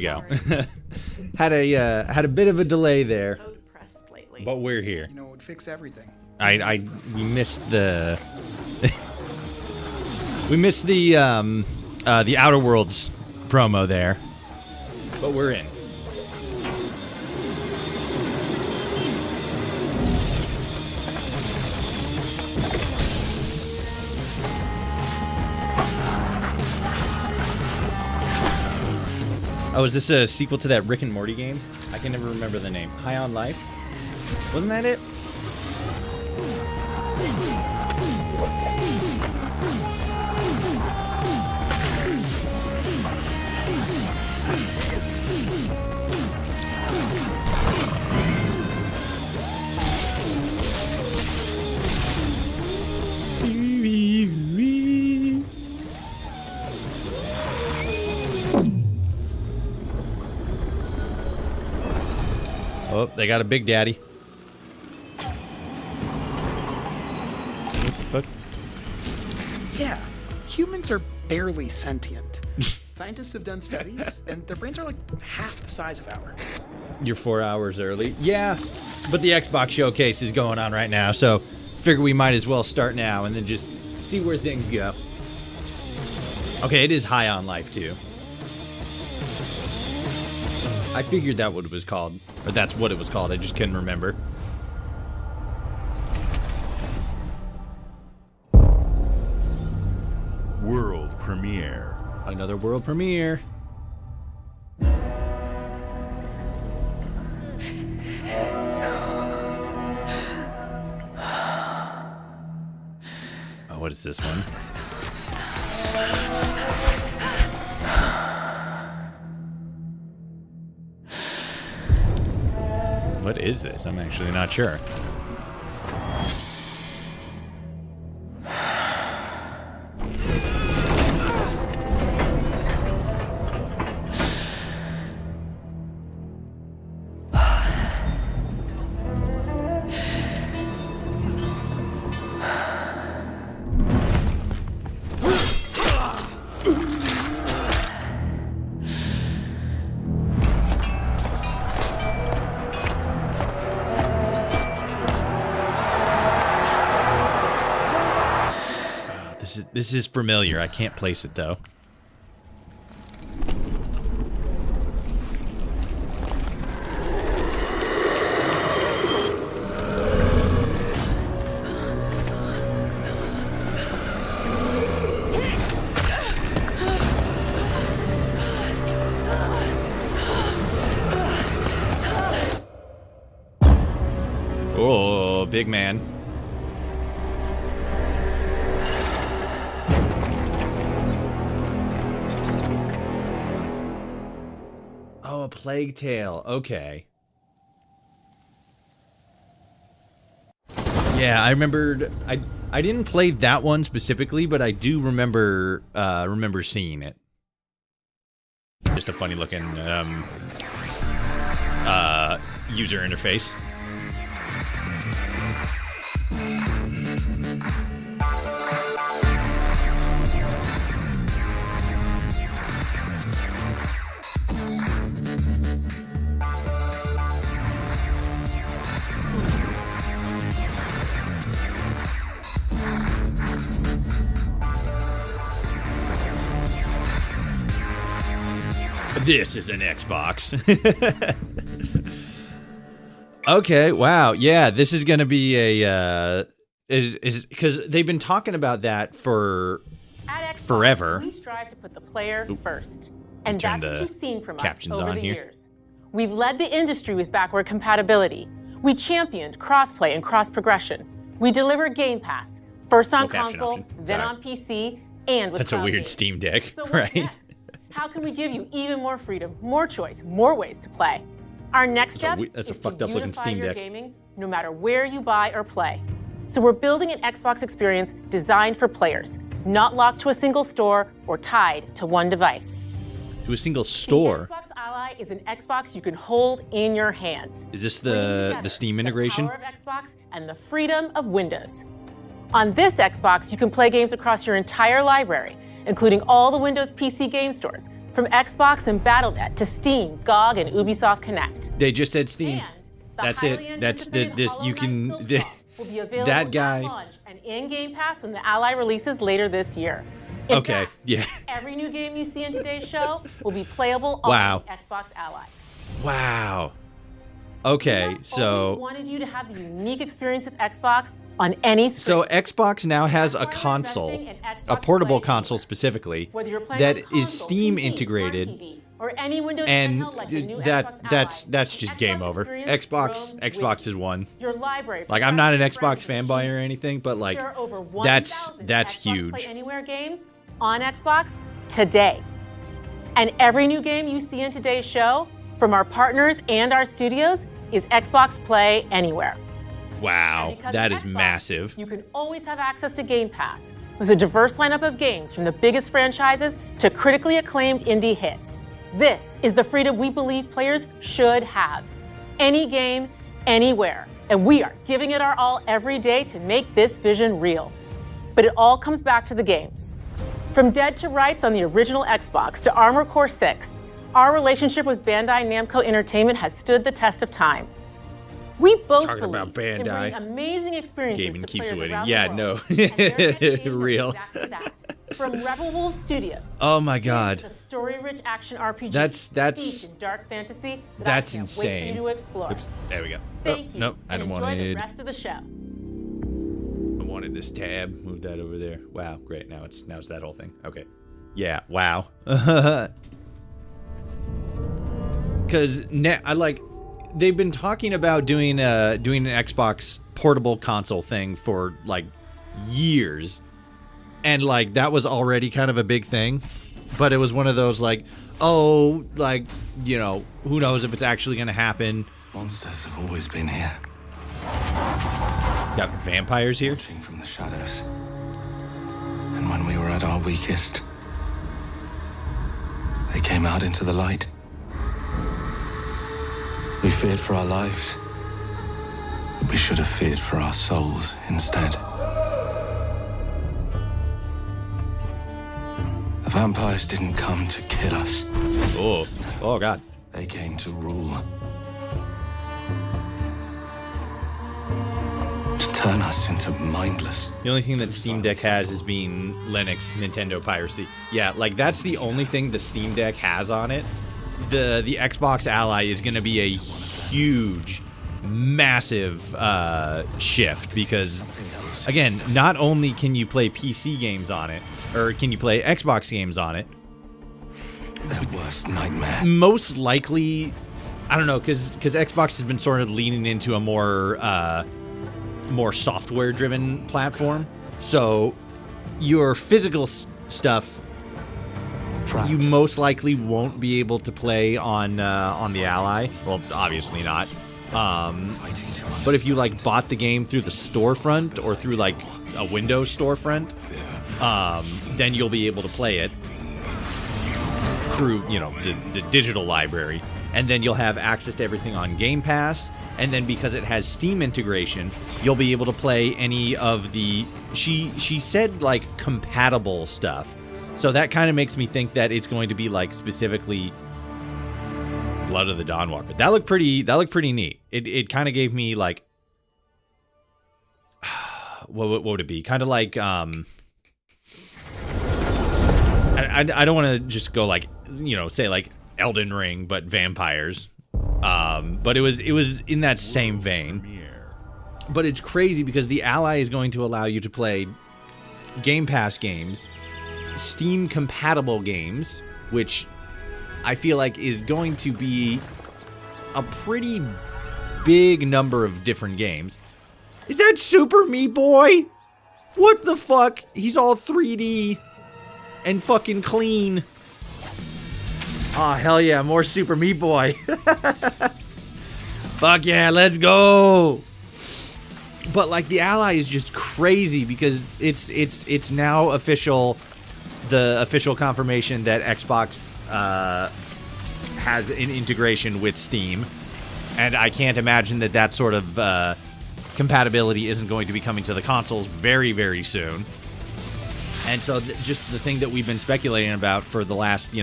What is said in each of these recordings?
Go. had a bit of a delay there, So depressed lately. but we're here. You know, it would fix everything. We missed the the Outer Worlds promo there, but we're in. Oh, is this a sequel to that Rick and Morty game? I can never remember the name. High on Life? Wasn't that it? Oh, they got a Big Daddy. What the fuck? Yeah, humans are barely sentient. Scientists have done studies, and their brains are like half the size of ours. You're 4 hours early. Yeah, but the Xbox showcase is going on right now, so figure we might as well start now and then just see where things go. Okay, it is High on Life, too. I figured that what it was called. Or that's what it was called. I just couldn't remember. World premiere. Another world premiere. Oh, what is this one? What is this? I'm actually not sure. This is familiar. I can't place it though. Oh, big man. Oh, a Plague Tale. Okay. Yeah, I remembered. I didn't play that one specifically, but I do remember seeing it. Just a funny looking user interface. This is an Xbox. Okay, wow. Yeah, this is going to be a is cuz they've been talking about that for At Xbox, forever. We strive to put the player first. And turn that's what the you've seen from us captions over on the here. years. We've led the industry with backward compatibility. We championed crossplay and cross progression. We delivered Game Pass, first on No caption console, option. then Sorry. on PC, and with That's a cloud weird gaming. Steam Deck, So what's right? next? How can we give you even more freedom, more choice, more ways to play? Our next step that's a is fucked to up looking unify Steam your Deck. gaming no matter where you buy or play. So we're building an Xbox experience designed for players, not locked to a single store or tied to one device. To a single store. The Xbox Ally is an Xbox you can hold in your hands. Is this Bringing the together Steam integration? The power of Xbox and the freedom of Windows. On this Xbox, you can play games across your entire library, including all the Windows PC game stores, From Xbox and Battle.net to Steam, GOG, and Ubisoft Connect. They just said Steam. And the That's highly it. That's the anticipated this. Hollow You Knight can. Silksong will be available That guy. at launch and in Game Pass when the Ally releases later this year. In Okay, fact, yeah. Every new game you see in today's show will be playable on Wow. the Xbox Ally. Wow. Okay, Always so wanted you to have the unique experience of Xbox on any screen. so Xbox now has a That's why we're console, investing in Xbox a portable Play console Anywhere. specifically, Whether you're playing that on console, is Steam PC, integrated. Smart TV, or any Windows And handheld like the new Xbox that's Ally, just the game Xbox over. experience grows Xbox with is one. your library. Like I'm not an friends Xbox and fanboy or community. anything, but like There are over that's 1,000 Xbox huge. Play Anywhere games on Xbox today. And every new game you see in today's show from our partners and our studios is Xbox Play Anywhere. Wow, And because that of is Xbox, massive. You can always have access to Game Pass with a diverse lineup of games from the biggest franchises to critically acclaimed indie hits. This is the freedom we believe players should have. Any game, anywhere. And we are giving it our all every day to make this vision real. But it all comes back to the games. From Dead to Rights on the original Xbox to Armored Core 6, our relationship with Bandai Namco Entertainment has stood the test of time. We both Talking about believe in Bandai. bringing amazing experiences Gaming to keeps players winning. around Yeah, the no. world. And their next game does Real. exactly that. From Rebel Wolf Studio. Oh my god. It's a story-rich action RPG That's- steeped in dark fantasy that That's I can't insane. wait for you to explore. Oops, there we go. Thank you. Nope, I and don't enjoy want the it. rest of the show. I wanted this tab. Move that over there. Wow, great. Now it's that whole thing. Okay. Yeah. Wow. Because I like they've been talking about doing an Xbox portable console thing for like years, and like that was already kind of a big thing, but it was one of those like, oh, like who knows if it's actually gonna happen. Monsters have always been here, Got vampires here. watching from the shadows. And when we were at our weakest, they came out into the light. We feared for our lives, but we should have feared for our souls instead. The vampires didn't come to kill us. Oh god. They came to rule. To turn us into mindless. The only thing that Steam Deck has is being Linux Nintendo piracy. Yeah, like that's the only thing the Steam Deck has on it. The Xbox Ally is going to be a huge, massive shift because, again, not only can you play PC games on it, or can you play Xbox games on it, Their worst nightmare. most likely, I don't know, because Xbox has been sort of leaning into a more software-driven platform. So your physical stuff, Trapped. you most likely won't be able to play on the Ally. Well, obviously not. Fighting to But if you like bought the game through the storefront or through like a Windows storefront, then you'll be able to play it through the digital library, and then you'll have access to everything on Game Pass. And then because it has Steam integration, you'll be able to play any of the she said like compatible stuff. So that kind of makes me think that it's going to be like specifically Blood of the Dawnwalker. That looked pretty neat. It kind of gave me like what would it be? Kind of like I don't want to just go like say like Elden Ring but vampires. But it was in that same vein. Premiere. But it's crazy because the Ally is going to allow you to play Game Pass games, Steam compatible games, which I feel like is going to be a pretty big number of different games. Is that Super Meat Boy? What the fuck? He's all 3D and fucking clean. Oh, hell yeah, more Super Meat Boy. Fuck yeah, let's go. But like the Ally is just crazy because it's now official, the official confirmation that Xbox has an integration with Steam, and I can't imagine that sort of compatibility isn't going to be coming to the consoles very, very soon. And so just the thing that we've been speculating about for the last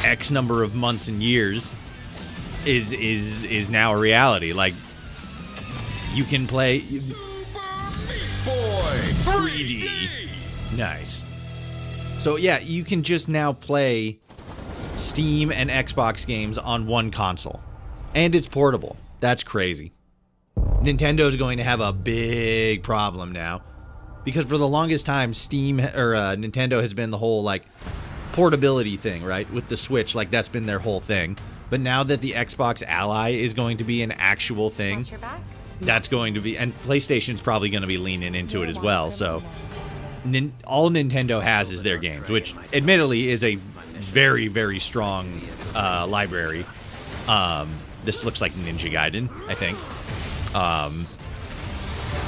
X number of months and years is now a reality. Like, you can play 3D. Nice. So yeah, you can just now play Steam and Xbox games on one console. And it's portable. That's crazy. Nintendo's going to have a big problem now. Because for the longest time, Nintendo has been the whole, like, portability thing, right? With the Switch, like, that's been their whole thing. But now that the Xbox Ally is going to be an actual thing, that's going to be... And PlayStation's probably going to be leaning into it as well, so... all Nintendo has is their games, which admittedly is a very, very strong library. This looks like Ninja Gaiden, I think.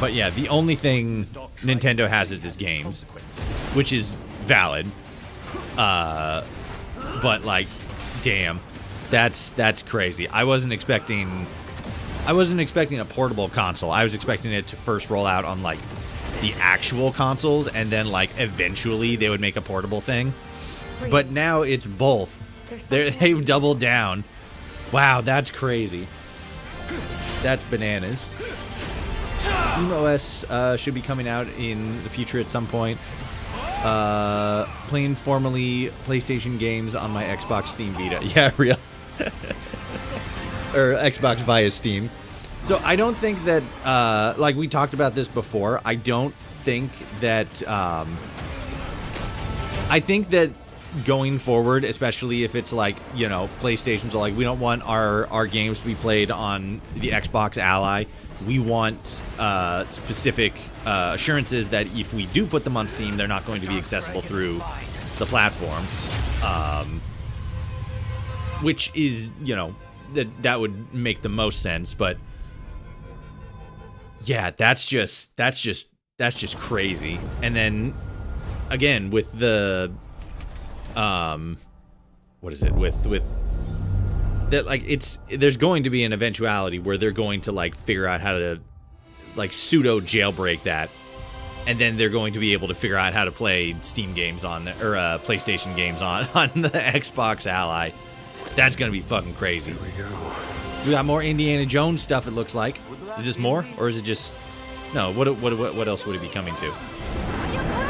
But yeah, the only thing Nintendo has is its games, which is valid. But like, damn, that's crazy. I wasn't expecting a portable console. I was expecting it to first roll out on like the actual consoles, and then like eventually they would make a portable thing. But now it's both. They've doubled down. Wow, that's crazy. That's bananas. SteamOS should be coming out in the future at some point. Playing formerly PlayStation games on my Xbox Steam Vita. Yeah, real. Or Xbox via Steam. So I don't think that, like we talked about this before, I don't think that, I think that going forward, especially if it's like, you know, PlayStations are like, we don't want our games to be played on the Xbox Ally. We want specific assurances that if we do put them on Steam, they're not going to be accessible through the platform. Which is, you know, that would make the most sense, but yeah, that's just crazy. And then again with the what is it with that, like, there's going to be an eventuality where they're going to like figure out how to like pseudo jailbreak that, and then they're going to be able to figure out how to play Steam games on, or PlayStation games on the Xbox Ally. That's gonna be fucking crazy. We got more Indiana Jones stuff, it looks like. Is this more, or is it just no? What else would it be coming to?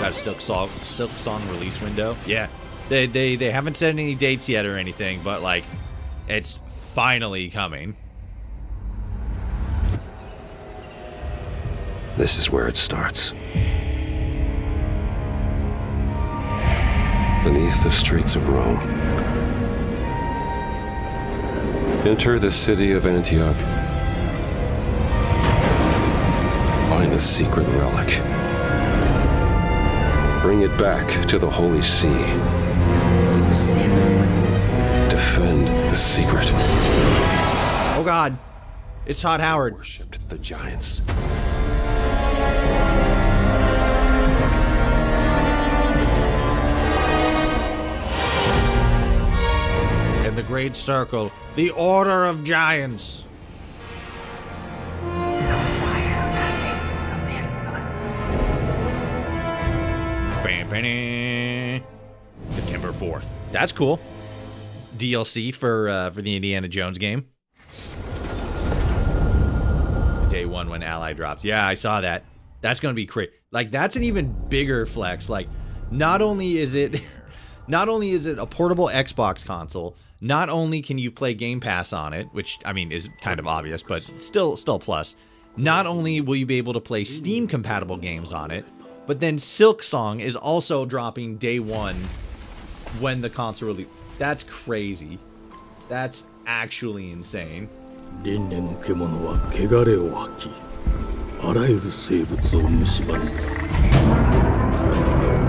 Got a Silk Song release window. Yeah, they haven't said any dates yet or anything, but like, it's finally coming. This is where it starts. Beneath the streets of Rome. Enter the city of Antioch. Find the secret relic. Bring it back to the Holy See. Defend the secret. Oh God, it's Todd Howard. Worshipped the giants. In the Great Circle, the Order of Giants. September 4th. That's cool. DLC for the Indiana Jones game. Day one when Ally drops. Yeah, I saw that. That's gonna be crazy. Like, that's an even bigger flex. Like, not only is it a portable Xbox console, not only can you play Game Pass on it, which I mean is kind of obvious, but still plus. Not only will you be able to play Steam compatible games on it, but then Silk Song is also dropping day one when the console release. That's crazy. That's actually insane.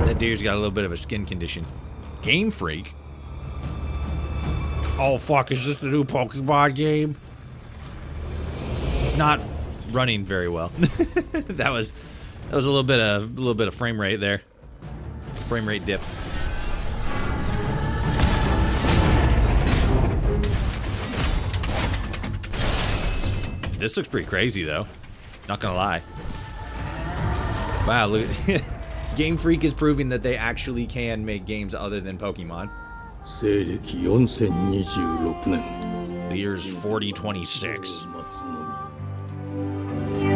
That deer's got a little bit of a skin condition. Game Freak? Oh fuck, is this the new Pokemon game? It's not running very well. That was a little bit of frame rate there. Frame rate dip. This looks pretty crazy though. Not gonna lie. Wow, look. Game Freak is proving that they actually can make games other than Pokemon. 西暦4026年 The year's 4026. 待つのみ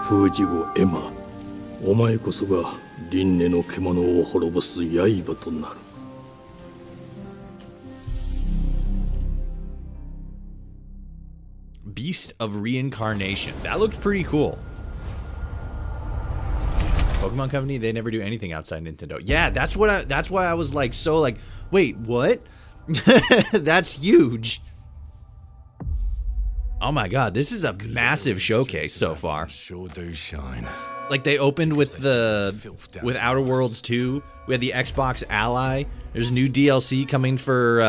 封じ子エマ、お前こそが輪廻の獣を滅ぼす刃となる。 Beast of Reincarnation. That looks pretty cool. Pokemon Company, they never do anything outside Nintendo. Yeah, that's why I was like so like, wait, what? That's huge. Oh my god, this is a massive showcase so far. Sure do shine. Like they opened with Outer Worlds 2. We had the Xbox Ally. There's new DLC coming for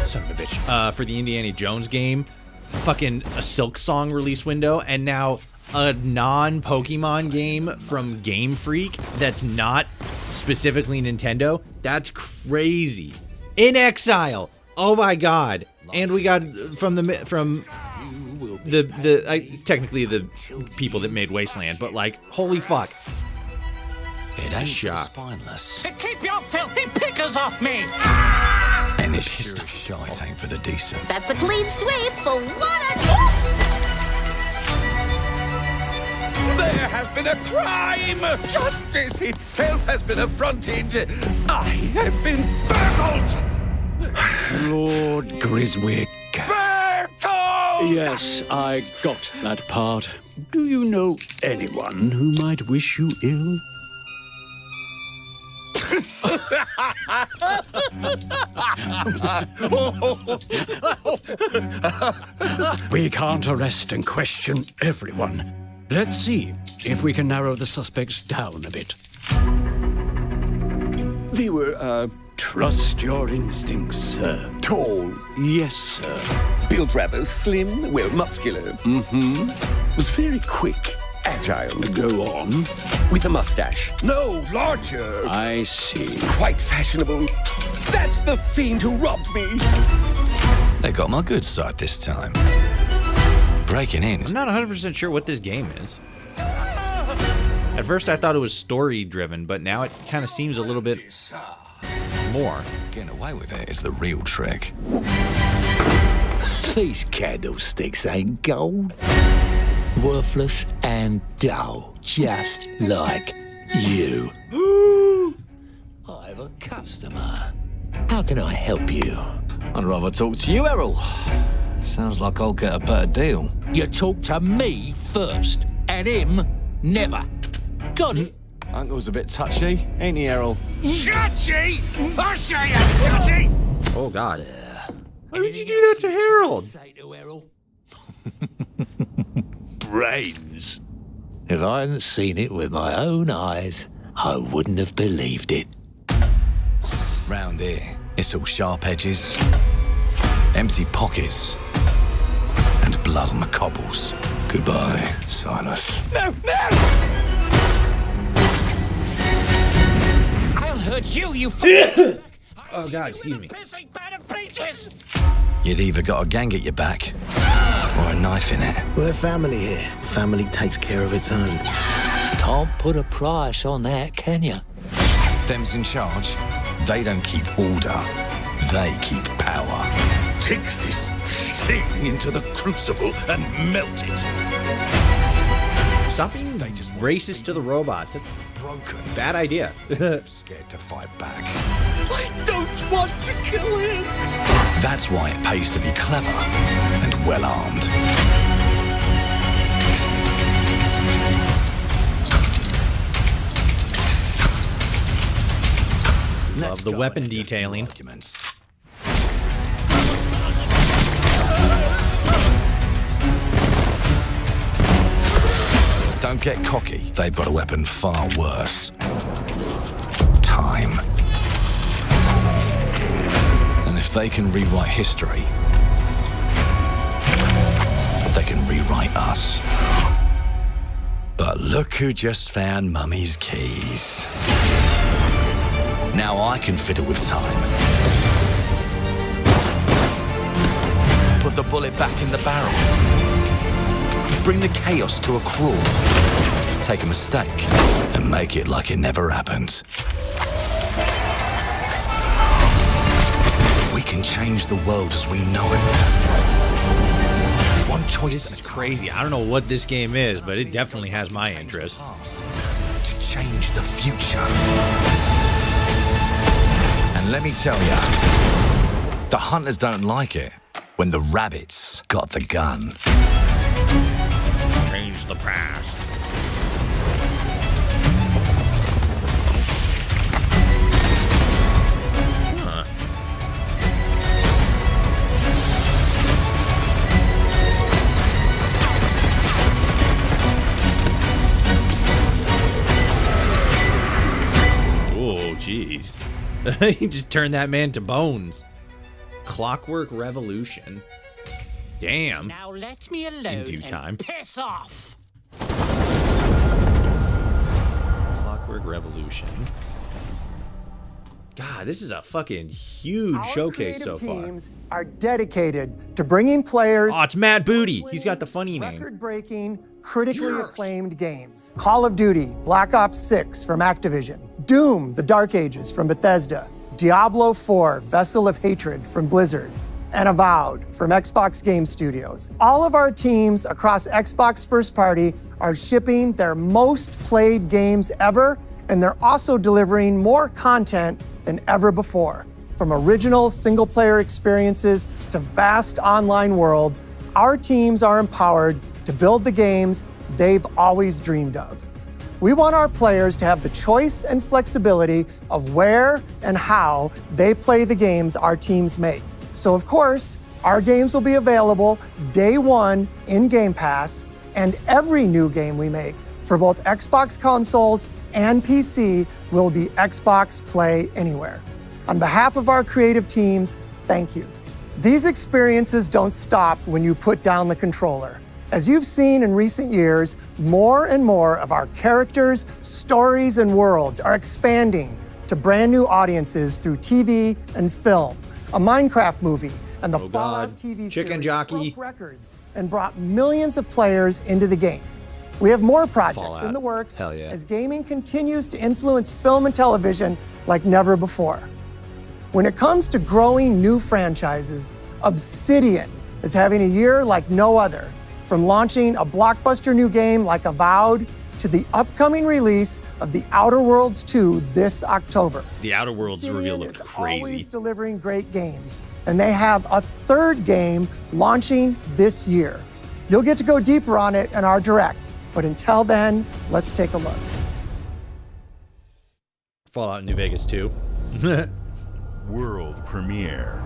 son of a bitch. For the Indiana Jones game. Fucking a Silk Song release window, and now a non-Pokemon game from Game Freak that's not specifically Nintendo. That's crazy. In Exile. Oh my god. And we got technically the people that made Wasteland, but like, holy fuck. It ain't shock. spineless. Keep your filthy pickers off me! And it's sure as shite ain't for the decent. That's a clean sweep for what There has been a crime! Justice itself has been affronted! I have been burgled! Lord Griswick. Burgled! Yes, I got that part. Do you know anyone who might wish you ill? We can't arrest and question everyone. Let's see if we can narrow the suspects down a bit. They were, Trust your instincts, sir. tall, Yes, sir. built rather slim, well, muscular. Mm-hmm. Was very quick, agile, Go on. with a mustache. No, larger. I see. Quite fashionable. That's the fiend who robbed me. They got my good side this time. Breaking in I'm is not 100% sure what this game is. At first I thought it was story driven, but now it kind of seems a little bit more. getting away with it is the real trick. These candlesticks ain't gold. Worthless and dull, just like you. I have a customer. How can I help you? I'd rather talk to you, Errol. Sounds like I'll get a better deal. You talk to me first, and him never. Got it? Uncle's a bit touchy, ain't he, Errol? Touchy! I'll show you, touchy! Oh god. Why would you do that to Harold? Say to Errol. Brains. If I hadn't seen it with my own eyes, I wouldn't have believed it. Round here, it's all sharp edges, empty pockets, and blood on the cobbles. Goodbye, Silas. No, no! I'll hurt you, you Oh god, excuse me. pissing bag of peaches! You'd either got a gang at your back, or a knife in it. We're family here. Family takes care of its own. Can't put a price on that, can you? Them's in charge. They don't keep order, they keep power. Take this thing into the crucible and melt it. Stop being racist to the robots. That's Broken. bad idea. Scared to fight back. I don't want to kill him! That's why it pays to be clever and well armed. Love the weapon detailing. Arguments. Don't get cocky. They've got a weapon far worse. Time. And if they can rewrite history, they can rewrite us. But look who just found Mummy's keys. Now I can fiddle with time. Put the bullet back in the barrel. Bring the chaos to a crawl. Take a mistake and make it like it never happened. We can change the world as we know it. One choice. This is crazy. I don't know what this game is, but it definitely has my interest. To change the future. And let me tell ya, the hunters don't like it when the rabbits got the gun. Change the past. Huh. Oh, jeez. He just turned that man to bones. Clockwork Revolution. Damn. Now let me alone. In due time. Piss off. Clockwork Revolution. God, this is a fucking huge showcase so far. Teams are dedicated to bringing players. Oh, it's Matt Booty. He's got the funny name. Record-breaking, critically acclaimed games. Call of Duty, Black Ops 6 from Activision, Doom: The Dark Ages from Bethesda, Diablo 4: Vessel of Hatred from Blizzard, and Avowed from Xbox Game Studios. All of our teams across Xbox First Party are shipping their most played games ever, and they're also delivering more content than ever before. From original single-player experiences to vast online worlds, our teams are empowered to build the games they've always dreamed of. We want our players to have the choice and flexibility of where and how they play the games our teams make. So of course, our games will be available day one in Game Pass, and every new game we make for both Xbox consoles and PC will be Xbox Play Anywhere. On behalf of our creative teams, thank you. These experiences don't stop when you put down the controller. As you've seen in recent years, more and more of our characters, stories, and worlds are expanding to brand new audiences through TV and film. A Minecraft movie and the Fallout TV Chicken series Jockey. broke records and brought millions of players into the game. We have more projects Fallout. in the works Hell yeah. as gaming continues to influence film and television like never before. When it comes to growing new franchises, Obsidian is having a year like no other. From launching a blockbuster new game like Avowed to the upcoming release of The Outer Worlds 2 this October. The Outer Worlds reveal Obsidian looks is crazy. always delivering great games, and they have a third game launching this year. You'll get to go deeper on it in our Direct, but until then, let's take a look. Fallout New Vegas 2. World premiere.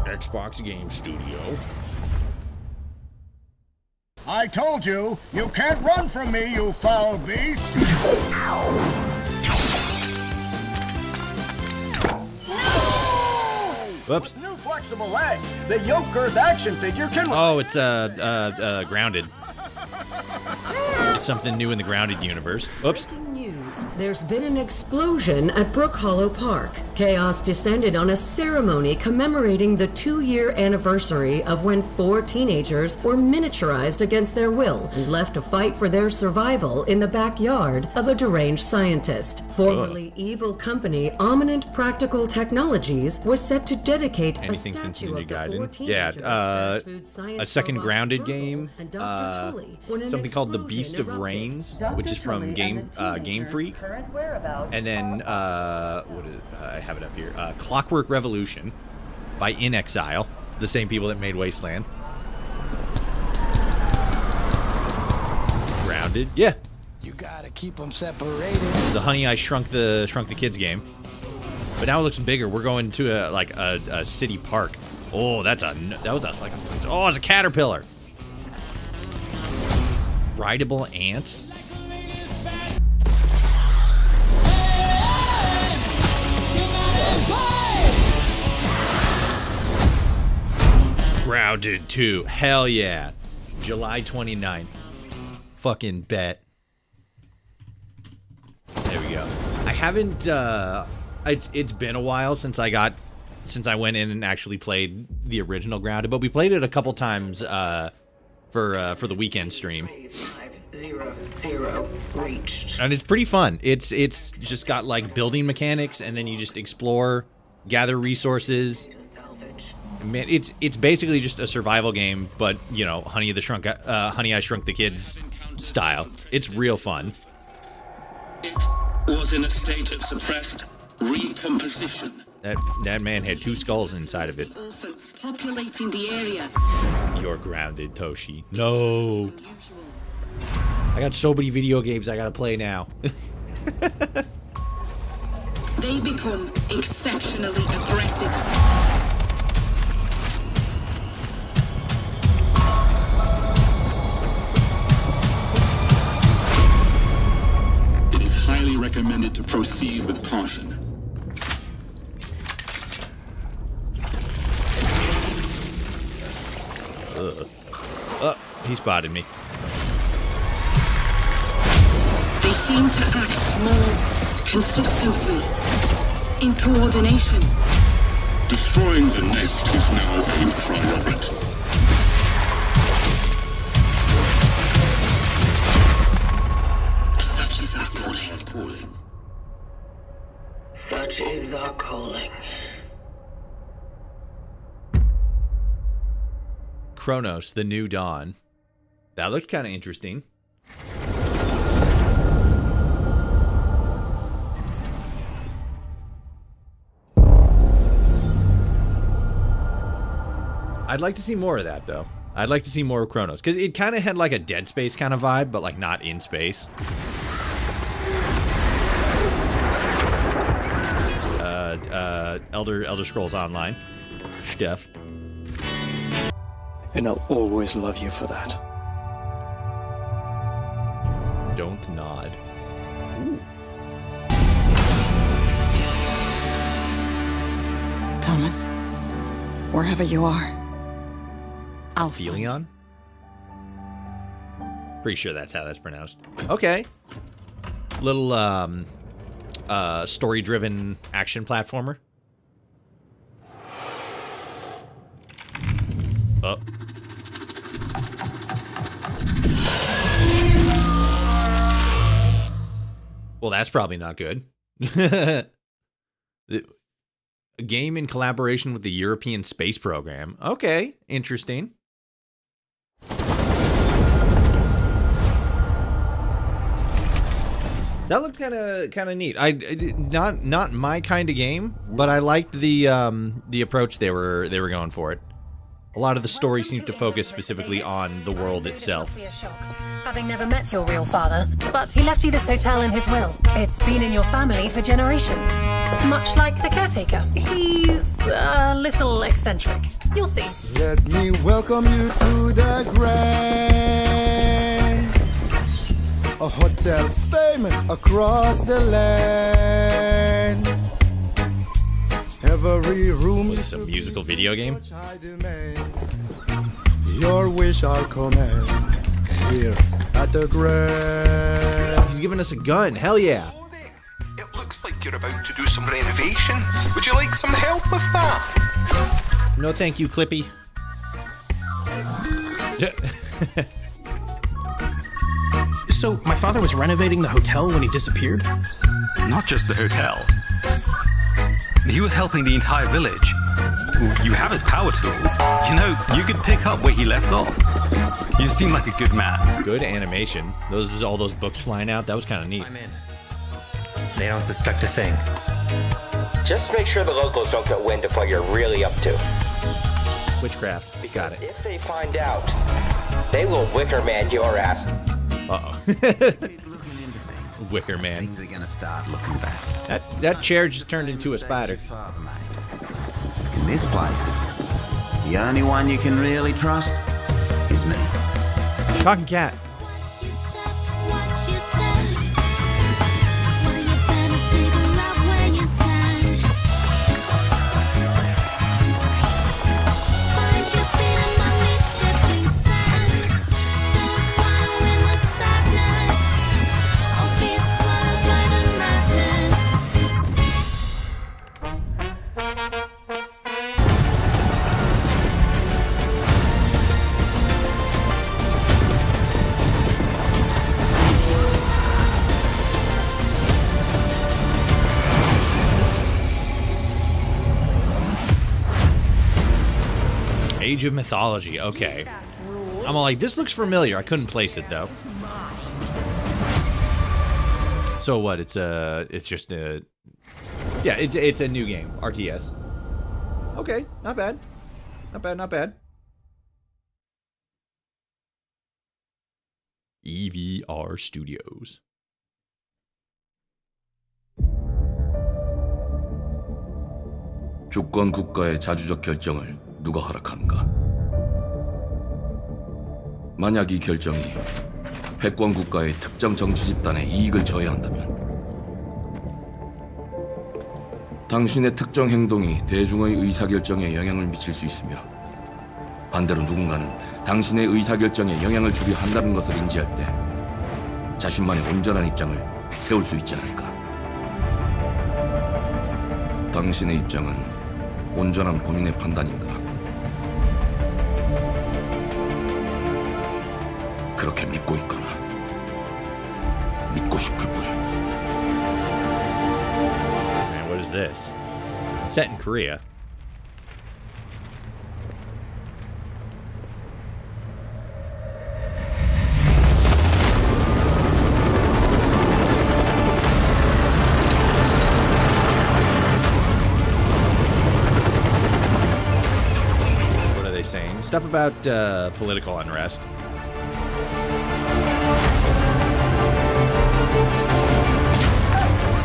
Xbox Game Studio. I told you, you can't run from me, you foul beast! Whoops. With new flexible legs, the yoke girth action figure can... Oh, it's Grounded. It's something new in the Grounded universe. Oops. There's been an explosion at Brook Hollow Park. Chaos descended on a ceremony commemorating the 2-year anniversary of when 4 teenagers were miniaturized against their will and left to fight for their survival in the backyard of a deranged scientist. Formerly evil company Ominent Practical Technologies was set to dedicate Anything a since statue Ninja of the 4 Gaiden. teenagers. Yeah, fast food science a second robot Grounded Brutal game. and Dr. Tully when an Something called The explosion Beast of erupted. Rains, Dr. which is from Tully Game Freak. And then what is I have it up here. Clockwork Revolution by In Exile, the same people that made Wasteland. Grounded, yeah. You gotta keep them separated. The Honey I Shrunk the Kids game. But now it looks bigger. We're going to a city park. Oh, it's a caterpillar. Rideable ants. Grounded 2. Hell yeah. July 29th. Fucking bet. There we go. I haven't, it's been a while since I went in and actually played the original Grounded, but we played it a couple times, for the weekend stream. 500 reached. And it's pretty fun. It's just got like building mechanics, and then you just explore, gather resources. Man, it's basically just a survival game, but you know, Honey I Shrunk the Kids style. It's real fun. Was in a state of suppressed recomposition. That man had 2 skulls inside of it. Orphans populating the area. You're grounded, Toshi. No. I got so many video games I gotta play now. They become exceptionally aggressive. It is highly recommended to proceed with caution. Oh, he spotted me. They seem to act more consistently, in coordination. Destroying the nest is now a priority. Such is our calling. Such is our calling. Chronos, the New Dawn. That looked kind of interesting. I'd like to see more of that, though. I'd like to see more of Chronos, because it kind of had like a Dead Space kind of vibe, but like not in space. Elder Scrolls Online. Steph. And I'll always love you for that. Don't nod. Ooh. Thomas, wherever you are, I'll Philion? Pretty sure that's how that's pronounced. Okay. Little story-driven action platformer. Oh. Well, that's probably not good. A game in collaboration with the European Space Program. Okay, interesting. That looked kind of neat. Not my kind of game, but I liked the approach they were going for it. A lot of the story seems to focus specifically on the world itself. Having never met your real father, but he left you this hotel in his will. It's been in your family for generations. Much like the caretaker. He's a little eccentric. You'll see. Let me welcome you to the Grand, a hotel famous across the land. Every room Was this a musical video game? Your wish our command here at the Grand. He's giving us a gun. Hell yeah. It looks like you're about to do some renovations. Would you like some help with that? No thank you, Clippy. So, my father was renovating the hotel when he disappeared? Not just the hotel. He was helping the entire village. You have his power tools. You know, you could pick up where he left off. You seem like a good man. Good animation. All those books flying out. That was kind of neat. I'm in. They don't suspect a thing. Just make sure the locals don't get wind of what you're really up to. Witchcraft. Because Got it. if they find out, they will Wicker Man your ass. Uh-oh. Wicker Man. Things are gonna start looking bad. That chair just turned into a spider. In this place, the only one you can really trust is me. Talking cat. Age of Mythology. Okay. I'm all like, this looks familiar. I couldn't place it though. So what? It's just a, yeah, it's a new game. RTS. Okay, not bad. Not bad, not bad. EVR Studios. 주권 국가의 자주적 결정을 누가 허락하는가? 만약 이 결정이 패권 국가의 특정 정치 집단의 이익을 저해한다면 당신의 특정 행동이 대중의 의사결정에 영향을 미칠 수 있으며 반대로 누군가는 당신의 의사결정에 영향을 주려 한다는 것을 인지할 때 자신만의 온전한 입장을 세울 수 있지 않을까? 당신의 입장은 온전한 본인의 판단인가? 그렇게 믿고 있거나 믿고 싶을 뿐. Man, what is this? Set in Korea. Saying stuff about political unrest.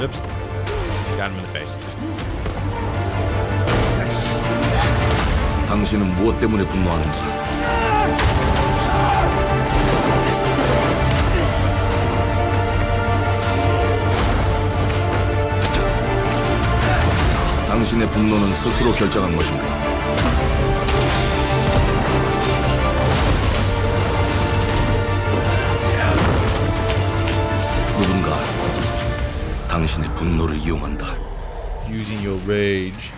Oops. Got him in the face. 당신은 무엇 때문에 분노하는가? 당신의 분노는 스스로 결정한 것인가? 누군가 당신의 분노를 이용한다. Using your rage.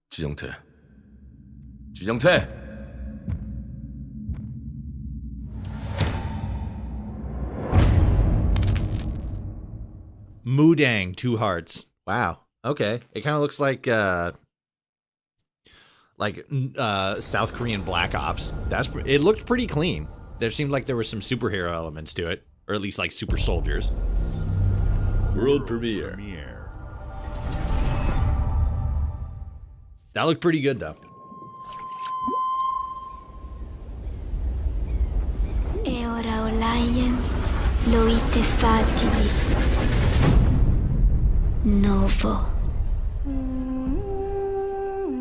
지정태. 지정태. Mudang, 2 hearts. Wow. Okay. It kind of looks like South Korean Black Ops. It looked pretty clean. There seemed like there were some superhero elements to it, or at least like super soldiers. World premiere. That looked pretty good though. E ora olaiem loite fativi. Novo.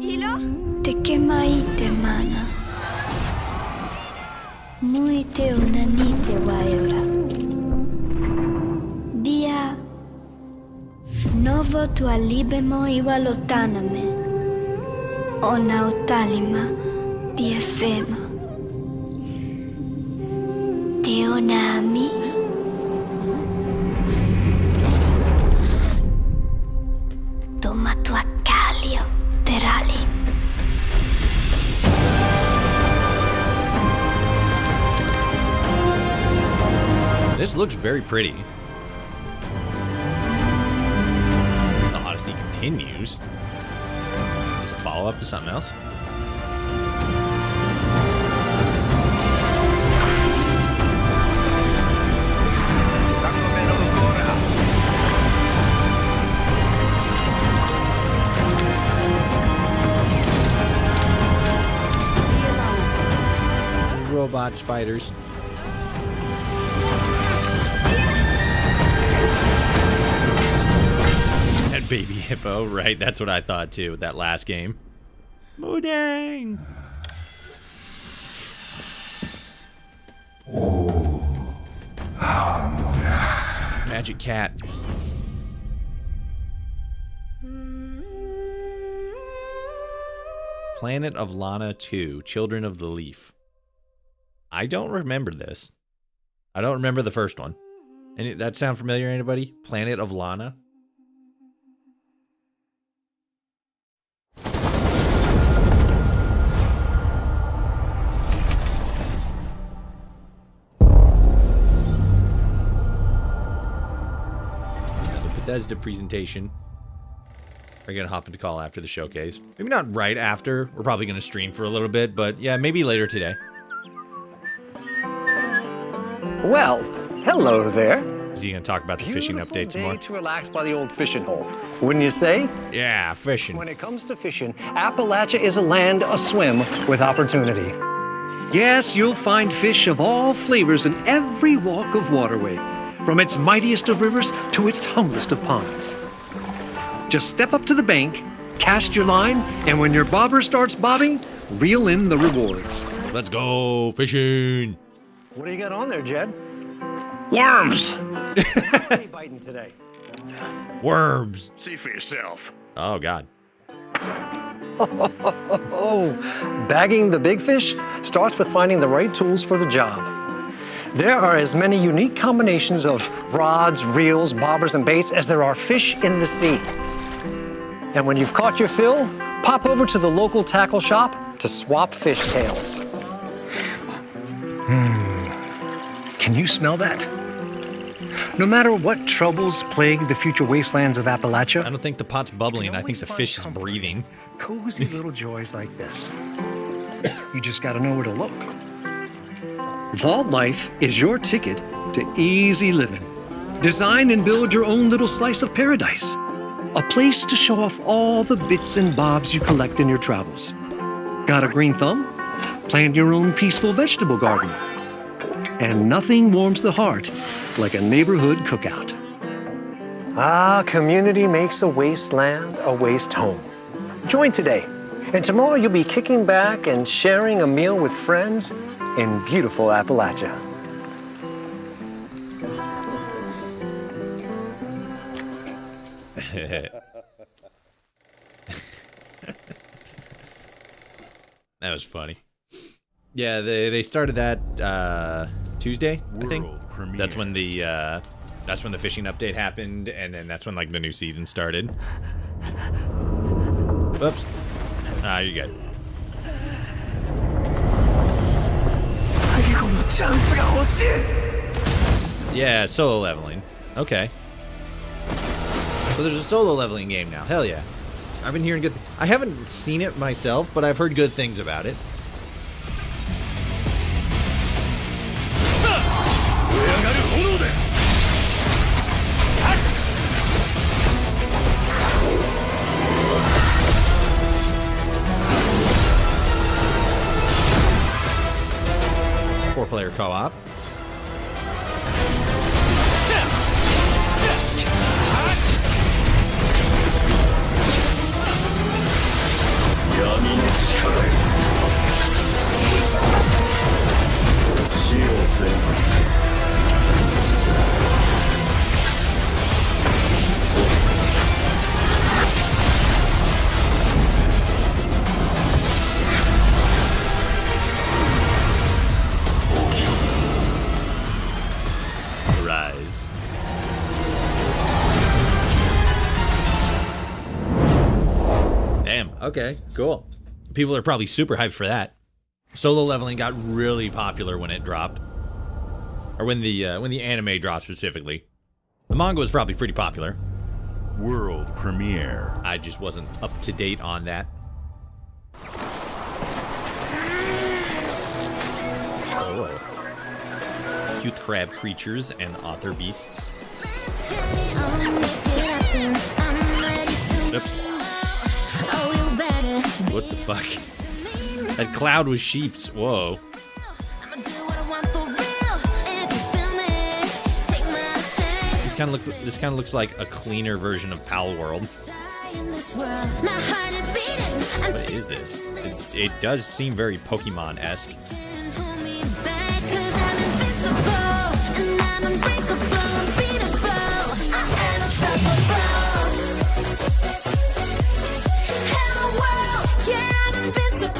Ilo? Te kemaite mana. Muite unanite waiora. Dia. Novo tua libemo iwa lotaname. Ona otalima di efema. Te onami. Toma tua calio terali. This looks very pretty. The Odyssey continues. Is this a follow-up to something else? Robot spiders. That baby hippo, right? That's what I thought too with that last game. Mudang! Magic cat. Planet of Lana 2, Children of the Leaf. I don't remember this. I don't remember the first one. That sound familiar, anybody? Planet of Lana? Bethesda presentation. We're going to hop into call after the showcase. Maybe not right after. We're probably going to stream for a little bit, but yeah, maybe later today. Well, hello there. Is he going to talk about the fishing updates more? To relax by the old fishing hole, wouldn't you say? Yeah, fishing. When it comes to fishing, Appalachia is a land aswim with opportunity. Yes, you'll find fish of all flavors in every walk of waterway, from its mightiest of rivers to its humblest of ponds. Just step up to the bank, cast your line, and when your bobber starts bobbing, reel in the rewards. Let's go fishing. What do you got on there, Jed? Worms! What are you biting today? Worms. See for yourself. Oh, God. Bagging the big fish starts with finding the right tools for the job. There are as many unique combinations of rods, reels, bobbers, and baits as there are fish in the sea. And when you've caught your fill, pop over to the local tackle shop to swap fish tails. Can you smell that? No matter what troubles plague the future wastelands of Appalachia, I don't think the pot's bubbling. I think the fish is breathing. Cozy little joys like this. You just gotta know where to look. Vault Life is your ticket to easy living. Design and build your own little slice of paradise. A place to show off all the bits and bobs you collect in your travels. Got a green thumb? Plant your own peaceful vegetable garden. And nothing warms the heart like a neighborhood cookout. Ah, community makes a wasteland a waste home. Join today, and tomorrow you'll be kicking back and sharing a meal with friends in beautiful Appalachia. That was funny. Yeah, they started that Tuesday, I think. That's when the fishing update happened, and then that's when like the new season started. Whoops. Ah, you're good. Yeah, solo leveling. Okay. So there's a solo leveling game now. Hell yeah. I've been hearing good. I haven't seen it myself, but I've heard good things about it. Four-player co-op. Rise. Damn. Okay. Cool. People are probably super hyped for that. Solo leveling got really popular when it dropped, or when the anime dropped specifically. The manga was probably pretty popular. World premiere. I just wasn't up to date on that. Oh. Cute crab creatures and otter beasts. Oops. What the fuck? That cloud was sheep's. Whoa. This kind of looks like a cleaner version of Pal World. What is this? It does seem very Pokemon-esque.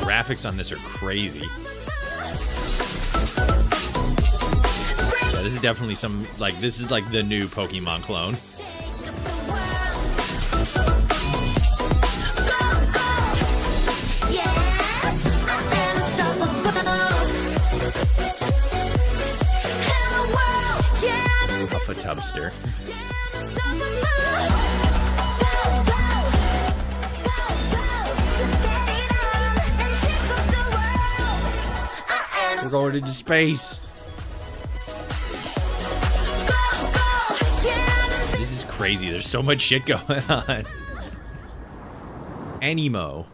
Graphics on this are crazy. Yeah, this is definitely some, like, this is like the new Pokemon clone. Puff-a-tubster. going into space. This is crazy. There's so much shit going on. Animo.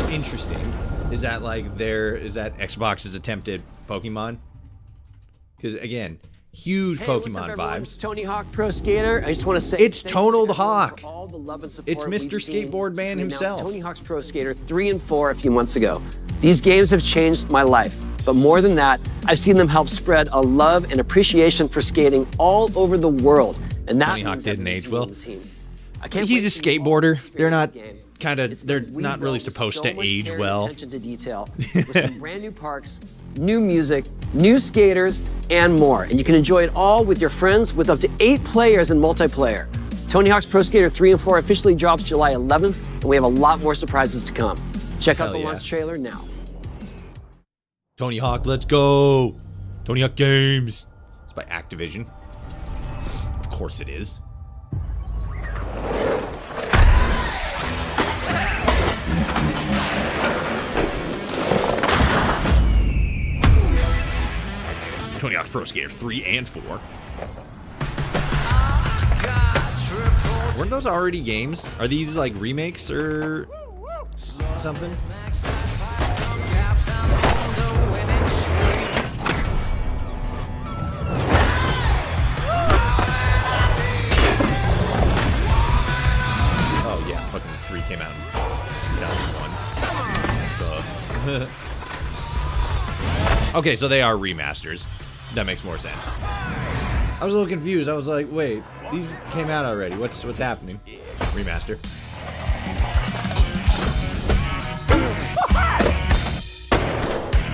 Interesting. Is that like is that Xbox's attempted Pokemon? Because again, huge Pokemon vibes. Tony Hawk Pro Skater. I just want to say it's Tonal Hawk. All the love and support It's Mr. Skateboard Man himself. Tony Hawk's Pro Skater 3 and 4 a few months ago. These games have changed my life. But more than that, I've seen them help spread a love and appreciation for skating all over the world. And that Tony Hawk didn't age well. He's He's a skateboarder. They're not they're not really supposed to age well. Attention to detail with some brand new parks, new music, new skaters, and more. And you can enjoy it all with your friends with up to 8 players in multiplayer. Tony Hawk's Pro Skater 3 and 4 officially drops July 11th, and we have a lot more surprises to come. Check out the launch trailer now. Tony Hawk, let's go! Tony Hawk Games. It's by Activision. Of course it is. Tony Hawk's Pro Skater 3 and 4. Weren't those already games? Are these like remakes or something? Oh yeah, fucking 3 came out in 2001. Okay, so they are remasters. That makes more sense. I was a little confused. I was like, wait, these came out already. What's happening? Remaster.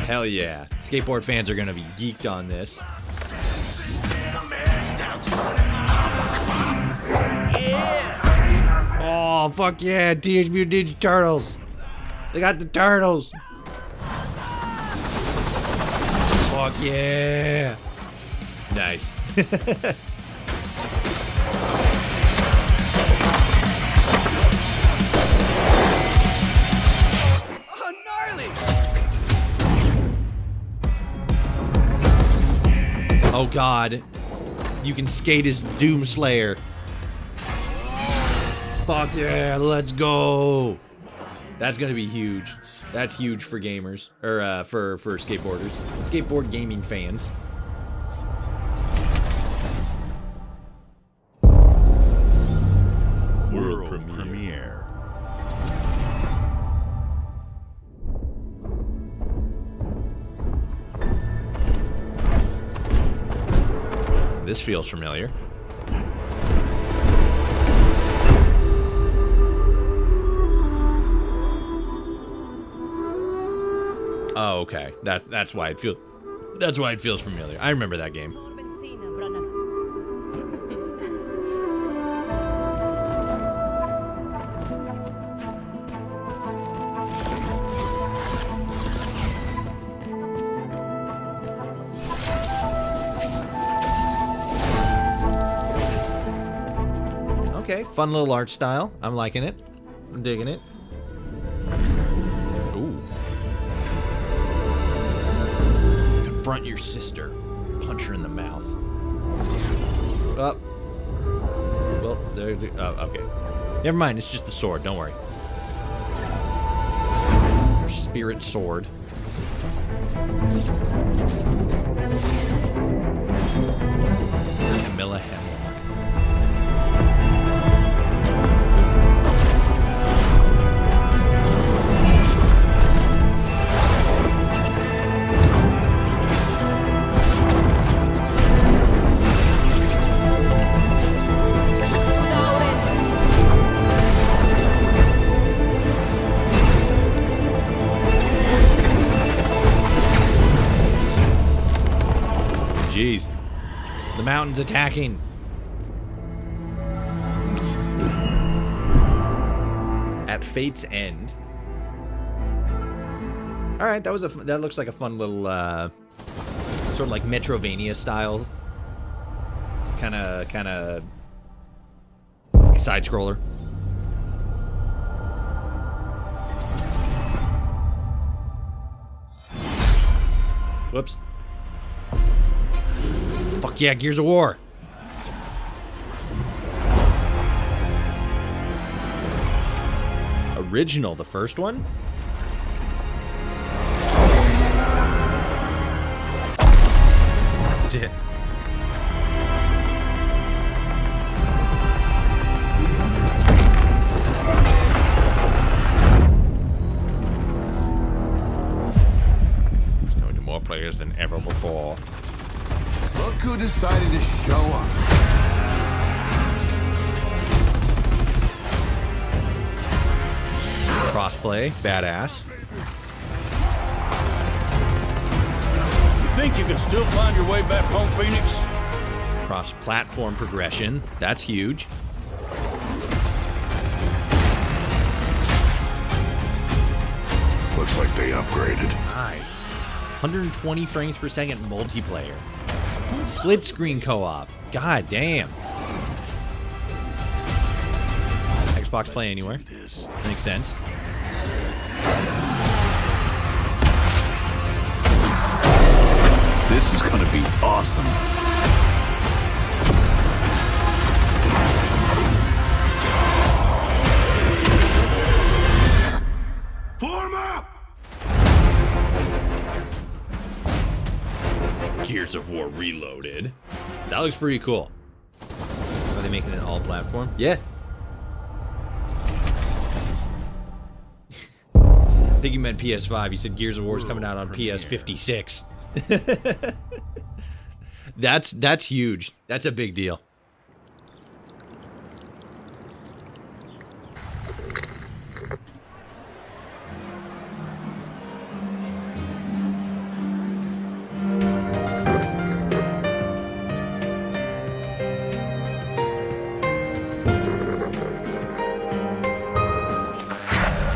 Hell yeah. Skateboard fans are gonna be geeked on this. Oh, fuck yeah. Teenage Mutant Ninja Turtles. They got the turtles. Fuck yeah. Nice. Oh, gnarly! Oh god. You can skate as Doomslayer. Fuck yeah, let's go. That's gonna be huge. That's huge for gamers, or for skateboarders, skateboard gaming fans. World premiere. This feels familiar. Oh, okay. That's why it feels familiar. I remember that game. Okay, fun little art style. I'm liking it. I'm digging it. Ooh. Confront your sister. Punch her in the mouth. Oh. Well, there. Oh, okay. Never mind. It's just the sword. Don't worry. Your spirit sword. Camilla Hemlock. Jeez. The mountain's attacking. At Fate's End. All right, that looks like a fun little sort of like Metrovania style kind of side scroller. Whoops. Fuck yeah, Gears of War. Original, the first one? Shit. It's going to more players than ever before. Look who decided to show up. Crossplay, badass. You think you can still find your way back home, Phoenix? Cross-platform progression, that's huge. Looks like they upgraded. Nice. 120 frames per second multiplayer. Split screen co-op. God damn. Xbox Play Anywhere. Makes sense. This is gonna be awesome. Form up! Gears of War Reloaded. That looks pretty cool. Are they making it all platform? Yeah. I think you meant PS5. You said Gears of War is coming out on PS56. That's huge. That's a big deal.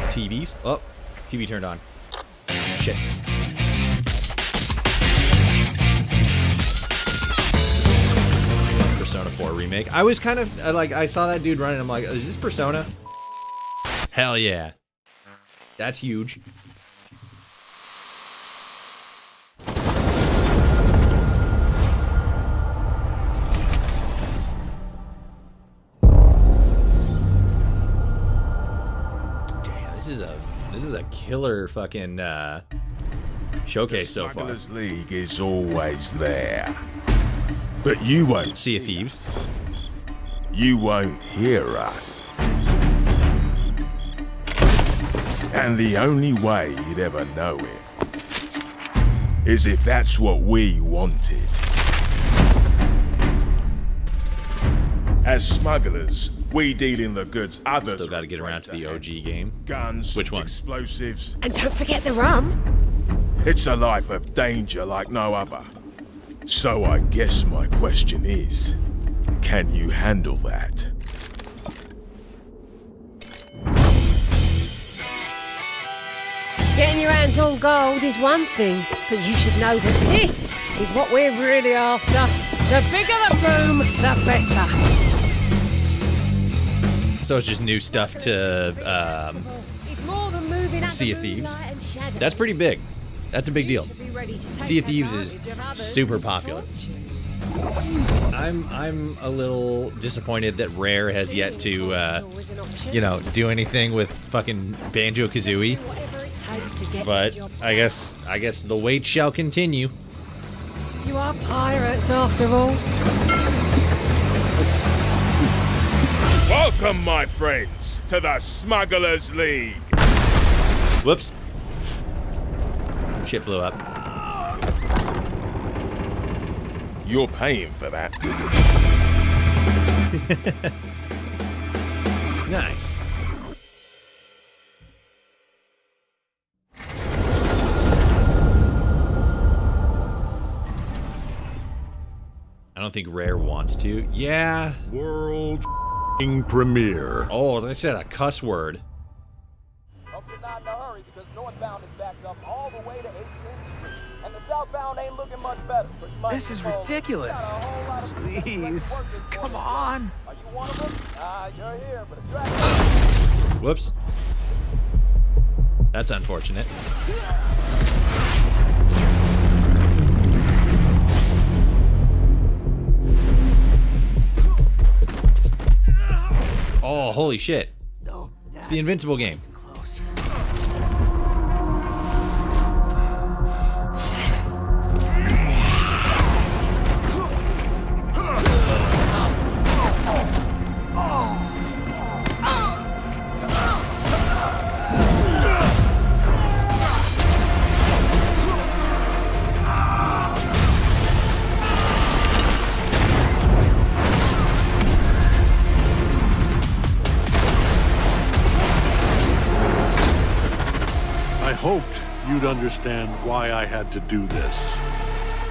TVs. Oh, TV turned on. Shit. Persona 4 remake. I was kind of like, I saw that dude running. I'm like, is this Persona? Hell yeah. That's huge. This is a killer fucking showcase so far. Smugglers League is always there, but you won't see Thieves. You won't hear us, and the only way you'd ever know it is if that's what we wanted. As smugglers, we deal in the goods others. Still got to get around to the OG game. Guns, which one? Explosives. And don't forget the rum. It's a life of danger like no other. So I guess my question is, can you handle that? Getting your hands on gold is one thing, but you should know that this is what we're really after. The bigger the boom, the better. So it's just new stuff to Sea of Thieves. That's pretty big. That's a big deal. Sea of Thieves is super popular. I'm a little disappointed that Rare has yet to, do anything with fucking Banjo-Kazooie. But I guess the wait shall continue. You are pirates after all. Welcome, my friends, to the Smugglers League. Whoops. Shit blew up. You're paying for that. Nice. I don't think Rare wants to. Yeah. World premiere. Oh, they said a cuss word. Hope you're not in a hurry because northbound is backed up all the way to 18th Street. And the southbound ain't looking much better. This is ridiculous. Please, come on. Are you one of them? You're here, but it's right. Whoops. That's unfortunate. Oh, holy shit. It's the Invincible game. I hoped you'd understand why I had to do this.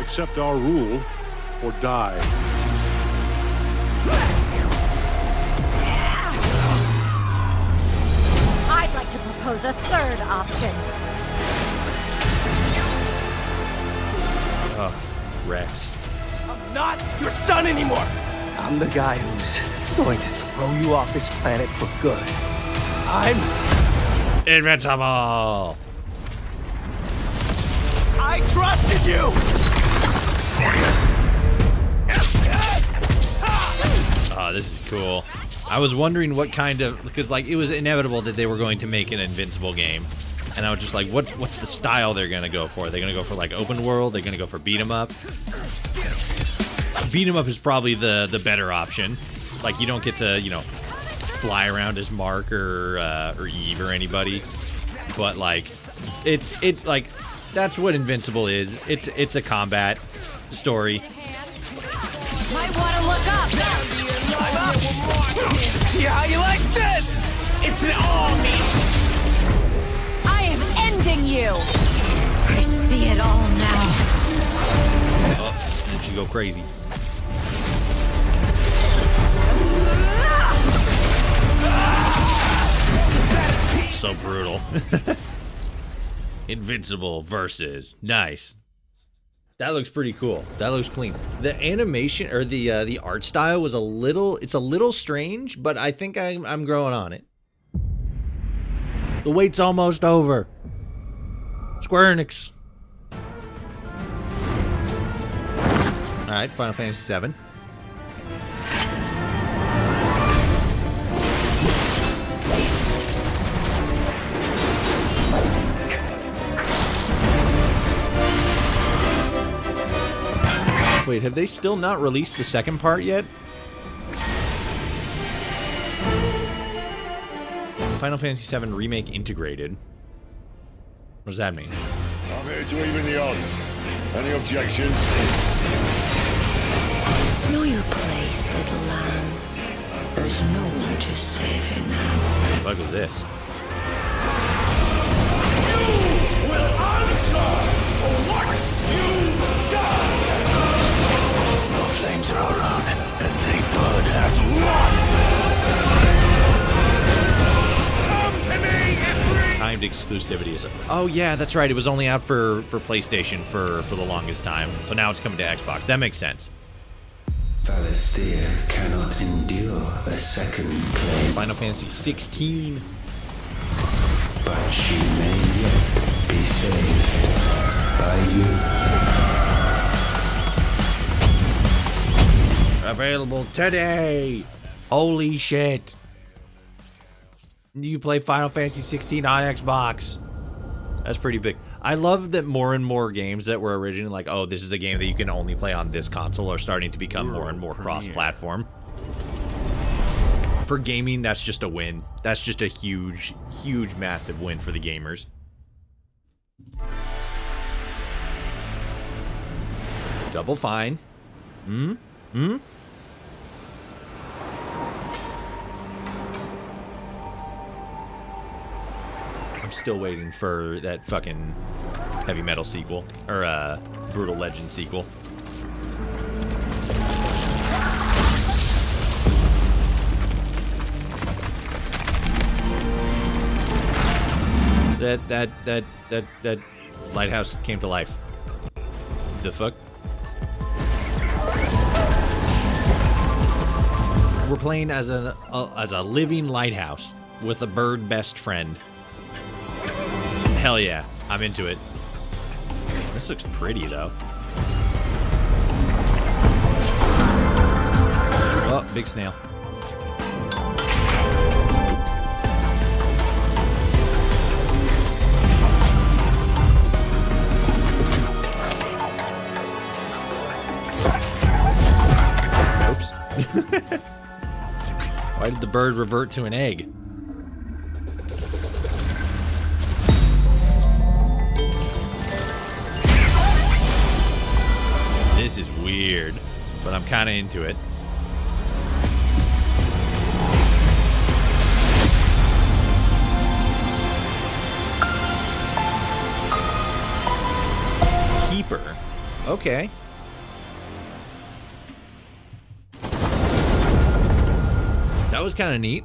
Accept our rule or die. I'd like to propose a third option. Oh, Rex. I'm not your son anymore. I'm the guy who's going to throw you off this planet for good. I'm Invincible! I trusted you! Oh, this is cool. I was wondering what kind of, because like it was inevitable that they were going to make an Invincible game, and I was just like, what's the style they're gonna go for? They're gonna go for like open world. They're gonna go for beat 'em up. Beat 'em up is probably the better option. Like you don't get to fly around as Mark or Eve or anybody, but like it's like that's what Invincible is. It's a combat story. Might want to look up. See how you like this? It's an army. I am ending you. I see it all now. Oh, and she go crazy. So brutal. Invincible versus nice. That looks pretty cool. That looks clean. The animation or the art style was a little strange, but I think I'm growing on it. The wait's almost over. Square Enix. All right, Final Fantasy VII. Wait, have they still not released the second part yet? Final Fantasy VII Remake Integrated. What does that mean? I'm here to even the odds. Any objections? Know your place, little lamb. There's no one to save you now. What the fuck was this? You will answer for what you've done! Our flames are our own, and they burn as one. Come to me, Ifrit! Timed exclusivity is. Oh yeah, that's right. It was only out for PlayStation for the longest time. So now it's coming to Xbox. That makes sense. Valisthea cannot endure a second claim. Final Fantasy 16. But she may yet be saved by you. Available today. Holy shit. You play Final Fantasy 16 on Xbox. That's pretty big. I love that more and more games that were originally like, oh, this is a game that you can only play on this console are starting to become more and more cross-platform. For gaming, that's just a win. That's just a huge, huge, massive win for the gamers. Double Fine. I'm still waiting for that fucking Heavy Metal sequel. Or, Brutal Legend sequel. That lighthouse came to life. The fuck? We're playing as a living lighthouse with a bird best friend. Hell yeah, I'm into it. This looks pretty though. Oh, big snail. bird revert to an egg? This is weird, but I'm kind of into it. Keeper. Okay. That was kind of neat.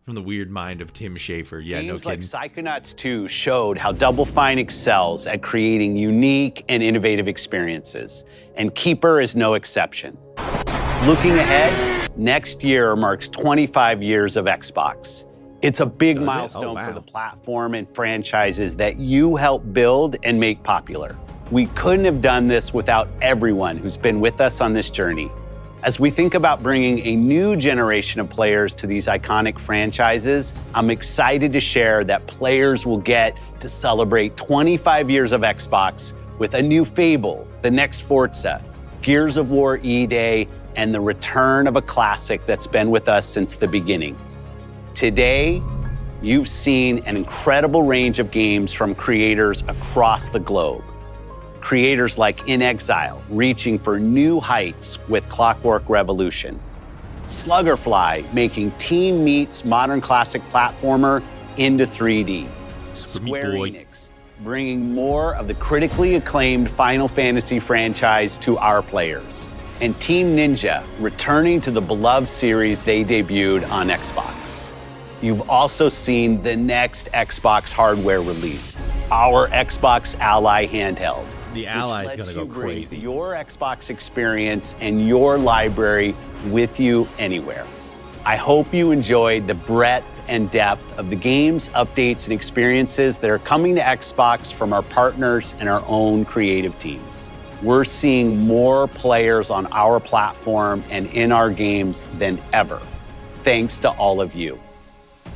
From the weird mind of Tim Schafer. Yeah, Games no like kidding. Psychonauts 2 showed how Double Fine excels at creating unique and innovative experiences, and Keeper is no exception. Looking ahead, next year marks 25 years of Xbox. It's a big milestone for the platform and franchises that you helped build and make popular. We couldn't have done this without everyone who's been with us on this journey. As we think about bringing a new generation of players to these iconic franchises, I'm excited to share that players will get to celebrate 25 years of Xbox with a new Fable, the next Forza, Gears of War E-Day, and the return of a classic that's been with us since the beginning. Today, you've seen an incredible range of games from creators across the globe. Creators like In Exile, reaching for new heights with Clockwork Revolution. Sluggerfly, making Team Meat's modern classic platformer into 3D. Square Enix, bringing more of the critically acclaimed Final Fantasy franchise to our players. And Team Ninja, returning to the beloved series they debuted on Xbox. You've also seen the next Xbox hardware release, our Xbox Ally handheld. The Ally is going to go crazy. Your Xbox experience and your library with you anywhere. I hope you enjoyed the breadth and depth of the games, updates, and experiences that are coming to Xbox from our partners and our own creative teams. We're seeing more players on our platform and in our games than ever, thanks to all of you.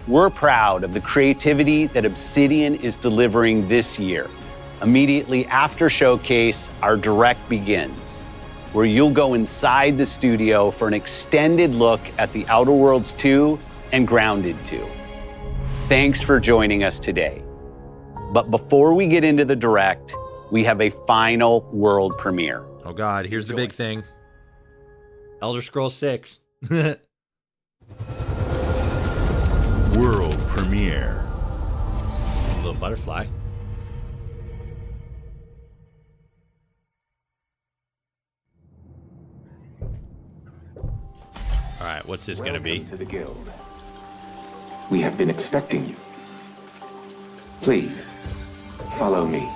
We're proud of the creativity that Obsidian is delivering this year. Immediately after Showcase, our Direct begins, where you'll go inside the studio for an extended look at The Outer Worlds 2 and Grounded 2. Thanks for joining us today. But before we get into the Direct, we have a final world premiere. Oh God, here's the big thing. Elder Scrolls 6. World premiere. Little butterfly. All right, what's this going to be? Welcome to the Guild. We have been expecting you. Please, follow me.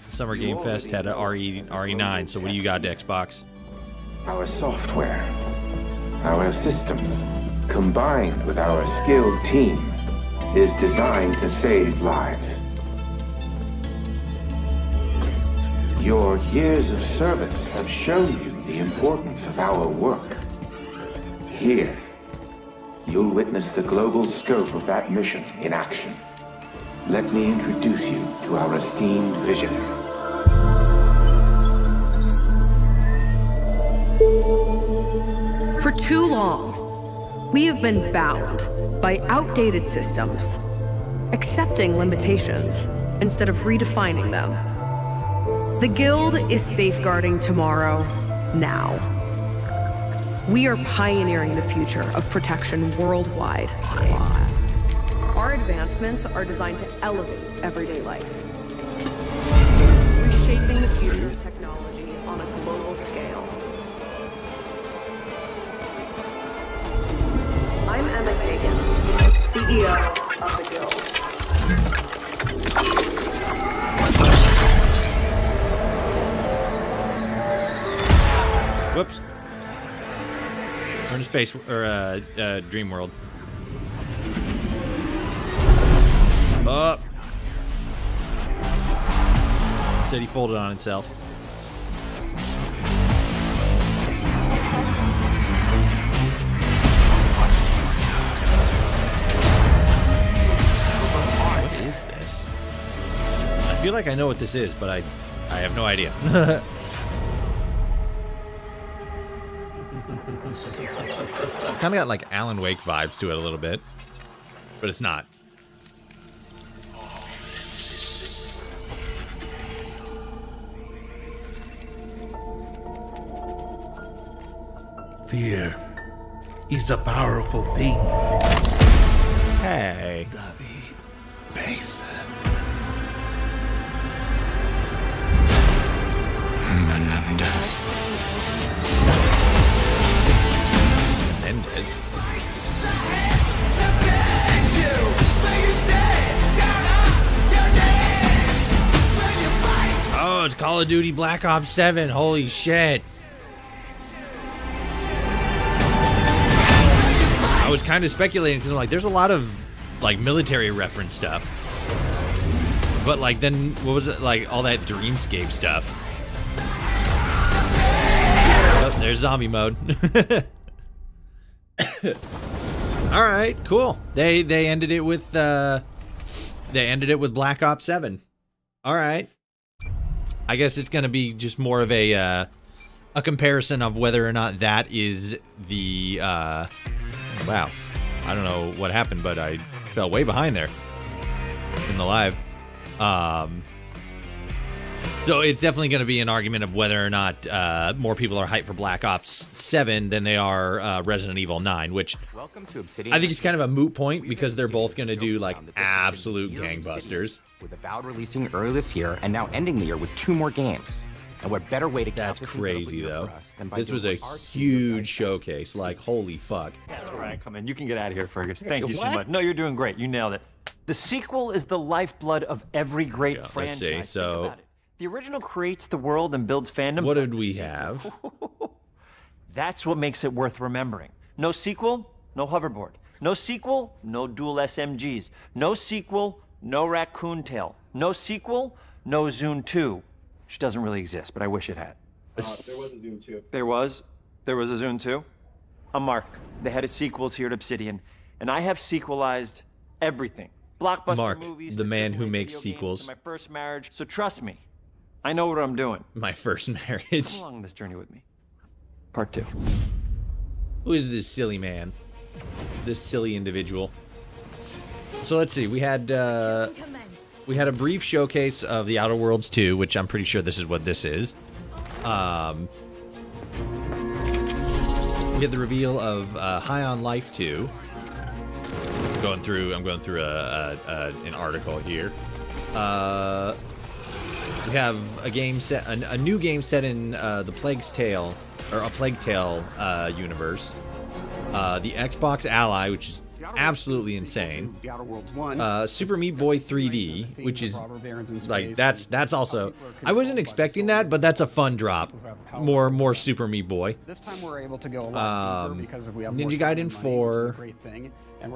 Summer Game Fest had a RE9, so what do you got to Xbox? Our software, our systems, combined with our skilled team, is designed to save lives. Your years of service have shown you the importance of our work. Here, you'll witness the global scope of that mission in action. Let me introduce you to our esteemed visionary. For too long, we have been bound by outdated systems, accepting limitations instead of redefining them. The Guild is safeguarding tomorrow, now. We are pioneering the future of protection worldwide. Our advancements are designed to elevate everyday life, reshaping the future of technology on a global scale. I'm Emma Kagan, CEO of the Guild. Whoops. We're in a space, or dream world. Up. City folded on itself. What is this? I feel like I know what this is, but I have no idea. It's kind of got like Alan Wake vibes to it a little bit, but it's not. Fear is a powerful thing. Hey. David Mason. Menendez. Oh, it's Call of Duty Black Ops 7. Holy shit. I was kind of speculating because I'm like, there's a lot of like military reference stuff. But like then what was it, like all that Dreamscape stuff? Oh, there's zombie mode. All right, cool. They ended it with Black Ops 7. All right. I guess it's gonna be just more of a comparison of whether or not that is the wow. I don't know what happened, but I fell way behind there in the live. So it's definitely going to be an argument of whether or not more people are hyped for Black Ops 7 than they are Resident Evil 9, which I think is kind of a moot point because they're both going to do like absolute gangbusters. With Avowed releasing early this year and now ending the year with 2 more games. And what better way to That's crazy though. This was a huge showcase. Like, holy fuck. That's where I come in. You can get out of here, Fergus. Thank you so much. No, you're doing great. You nailed it. The sequel is the lifeblood of every great franchise. Let's see. So the original creates the world and builds fandom. What did we have? That's what makes it worth remembering. No sequel, no hoverboard. No sequel, no dual SMGs. No sequel, no raccoon tail. No sequel, no Zune 2. Which doesn't really exist, but I wish it had. There was a Zune 2. There was a Zune 2. I'm Mark, the head of sequels here at Obsidian, and I have sequelized everything. Blockbuster Mark, movies, the man who makes sequels. my first marriage. So trust me, I know what I'm doing. My first marriage. Come along this journey with me. Part 2. Who is this silly man? This silly individual. So let's see. We had a brief showcase of The Outer Worlds 2, which I'm pretty sure this is what this is. We had the reveal of High on Life 2. I'm going through an article here. We have a game set, a new game set in the Plague's Tale, or a Plague Tale universe. The Xbox Ally, which is absolutely insane. Super Meat Boy 3D, which is like that's also, I wasn't expecting that, but that's a fun drop. More Super Meat Boy. This time we're able to go a lot deeper because we have Ninja Gaiden 4,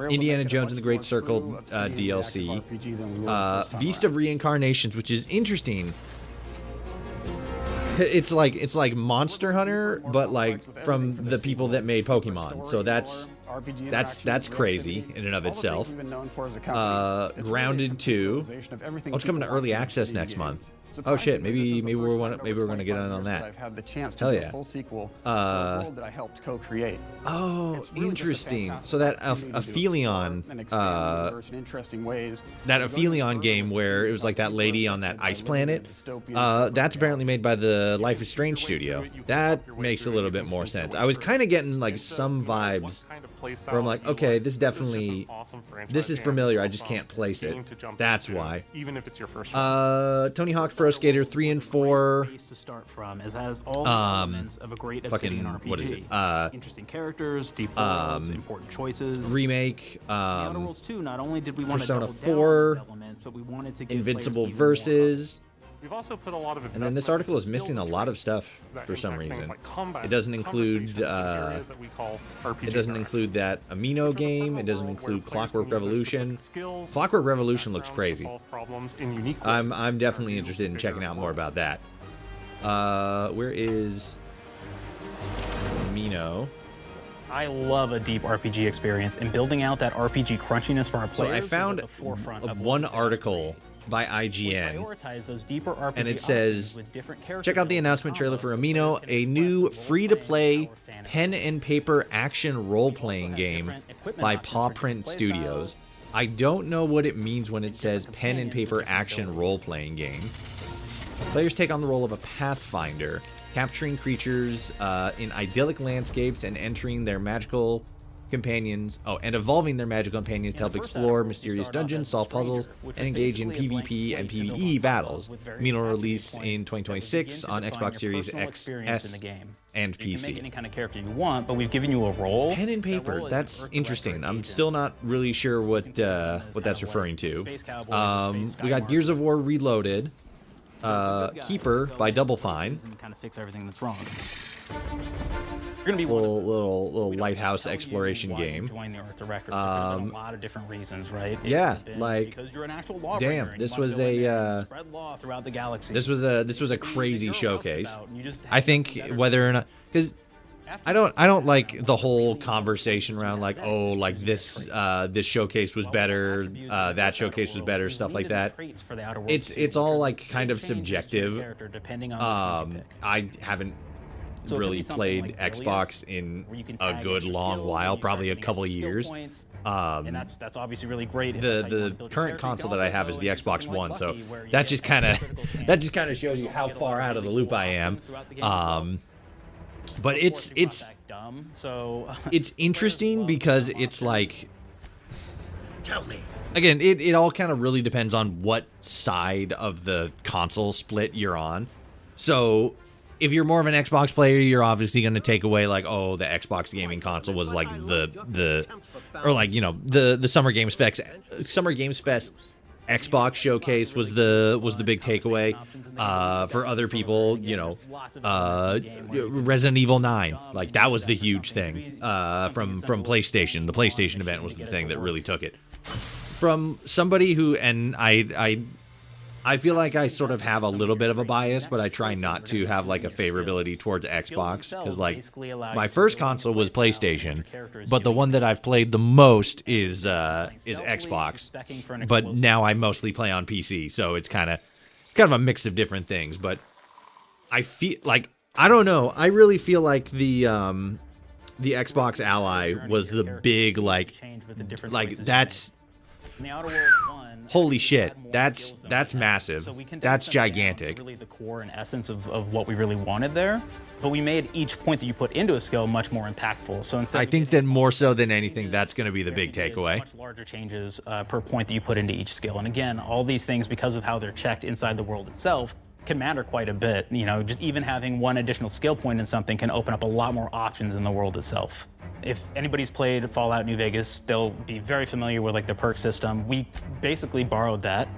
Indiana Jones and the Great Circle DLC, Beast of Reincarnations, which is interesting. It's like Monster Hunter, but like from the people that made Pokemon. So that's crazy in and of itself. Grounded 2. Oh, it's coming to early access next month. Oh shit, maybe we're gonna get in on that. I've had the chance to Hell do yeah. a full sequel to the world that I helped co-create. Oh, really interesting. just a So that fantastic Aphelion, and expand the universe in interesting ways. that Aphelion game where it was like that lady on that ice planet, that's apparently made by the Life is Strange studio. That makes a little bit more sense. I was kind of getting like some vibes where I'm like, okay, this definitely, this is familiar, I just can't place it. That's why. Even if it's your first Tony Hawk's Pro Skater 3 and 4. To start from, as it has all the elements of a great Obsidian RPG. What is it? Interesting characters, deep worlds, important choices. Remake. The Outer Worlds 2, not only did we want to Persona double 4. down on those elements, but we wanted to give Invincible players even Versus. We've also put a lot of And then this article is missing a lot of stuff for some reason. It doesn't include it doesn't include that Amino game. It doesn't include Clockwork Revolution. Clockwork Revolution looks crazy. I'm definitely interested in checking out more about that. Where is Amino? I love a deep RPG experience, and building out that RPG crunchiness for our players. So I found one article by IGN. Prioritize those deeper RPG And it says, with different character check out the announcement trailer for Amino, a new free-to-play pen and paper action role-playing game by Paw Print Studios. I don't know what it means when it says pen and paper action role-playing game. Players take on the role of a pathfinder, capturing creatures in idyllic landscapes and entering their magical companions, and evolving their magical companions to help explore mysterious dungeons, solve puzzles, and engage in PvP and PvE battles. Amino will release in 2026 on Xbox Series X, S, and PC. You can make any kind of character you want, but we've given you a role. Pen and paper, that's interesting. I'm still not really sure what that's referring to. We got Gears of War Reloaded, Keeper by Double Fine. Kind of fix everything that's wrong. You're gonna be little lighthouse exploration game. Join the Earth Record for a lot of different reasons, right? Yeah, like because you're an actual lawbreaker. Damn, this was a spread law throughout the galaxy. This was a crazy showcase. I think whether or not, because I don't like the whole conversation around like, oh, like this showcase was better, that showcase was better, stuff like that. It's all like kind of subjective. I haven't really played Xbox in a good long while, probably a couple of years. And that's obviously really great. The current console that I have is the Xbox One, so that just kind of shows you how far out of the loop I am. But it's interesting because it's like, tell me. Again, it all kind of really depends on what side of the console split you're on. So if you're more of an Xbox player, you're obviously going to take away like, oh, the Xbox gaming console was like the Summer Games Fest Xbox showcase was the big takeaway. For other people, Resident Evil 9, like that was the huge thing from PlayStation. The PlayStation event was the thing that really took it. From somebody who, and I feel like I sort of have a little bit of a bias, but I try not to have like a favorability towards Xbox, because like my first console was PlayStation, but the one that I've played the most is Xbox. But now I mostly play on PC, so it's kind of a mix of different things. But I feel like, I don't know, I really feel like the Xbox Ally was the big like that's. Holy shit, that's massive. That's gigantic. Really the core and essence of what we really wanted there, but we made each point that you put into a skill much more impactful. So instead, I think that more so than anything, that's going to be the big takeaway. Much larger changes per point that you put into each skill, and again, all these things, because of how they're checked inside the world itself, can matter quite a bit. Just even having one additional skill point in something can open up a lot more options in the world itself. If anybody's played Fallout New Vegas, they'll be very familiar with like the perk system. We basically borrowed that,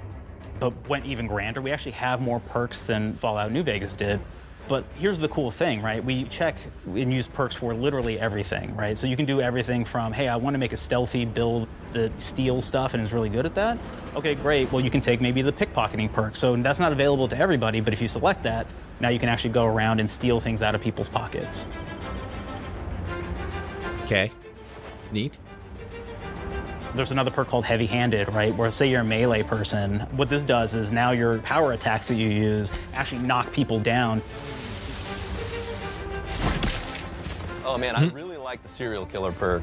but went even grander. We actually have more perks than Fallout New Vegas did. But here's the cool thing, right? We check and use perks for literally everything, right? So you can do everything from, hey, I want to make a stealthy build that steals stuff and is really good at that. Okay, great. Well, you can take maybe the pickpocketing perk. So that's not available to everybody, but if you select that, now you can actually go around and steal things out of people's pockets. Okay, neat. There's another perk called heavy-handed, right? Where say you're a melee person, what this does is now your power attacks that you use actually knock people down. Oh man, I really like the serial killer perk.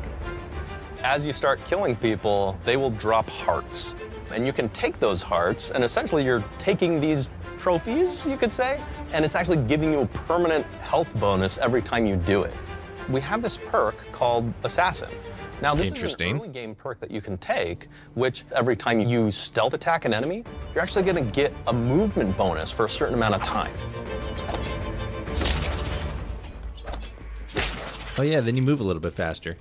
As you start killing people, they will drop hearts. And you can take those hearts, and essentially you're taking these trophies, you could say, and it's actually giving you a permanent health bonus every time you do it. We have this perk called Assassin. Now, this is an early game perk that you can take, which every time you stealth attack an enemy, you're actually going to get a movement bonus for a certain amount of time. Oh yeah, then you move a little bit faster.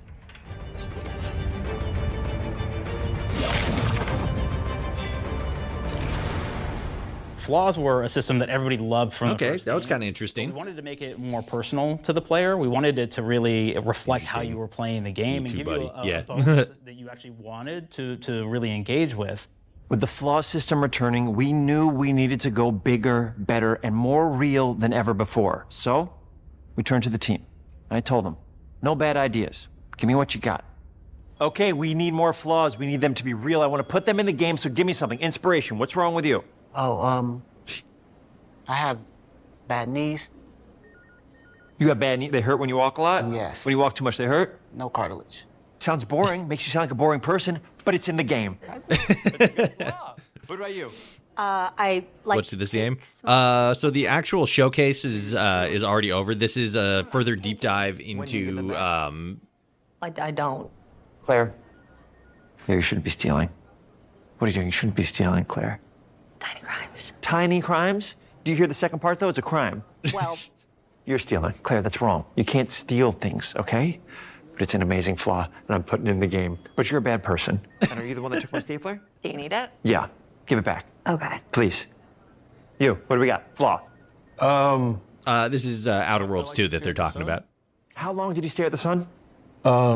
Flaws were a system that everybody loved from the first that was kind of interesting. We wanted to make it more personal to the player. We wanted it to really reflect how you were playing the game and give you a bonus that you actually wanted to really engage with. With the flaw system returning, we knew we needed to go bigger, better, and more real than ever before. So, we turned to the team. And I told them, no bad ideas. Give me what you got. Okay, we need more flaws. We need them to be real. I want to put them in the game, so give me something. Inspiration. What's wrong with you? Oh, I have bad knees. You got bad knees? They hurt when you walk a lot? Yes. When you walk too much, they hurt? No cartilage. Sounds boring. Makes you sound like a boring person, but it's in the game. What about you? I like. What's this game? So the actual showcase is already over. This is a further deep dive into. I don't. Claire. Yeah, you shouldn't be stealing. What are you doing? You shouldn't be stealing, Claire. Tiny crimes. Tiny crimes? Do you hear the second part, though? It's a crime. Well, You're stealing. Claire, that's wrong. You can't steal things, okay? But it's an amazing flaw, and I'm putting it in the game. But you're a bad person. And are you the one that took my stapler? do you need it? Yeah. Give it back. Okay. Please. You, what do we got? Flaw. This is Outer Worlds 2 that they're talking about. How long did you stare at the sun?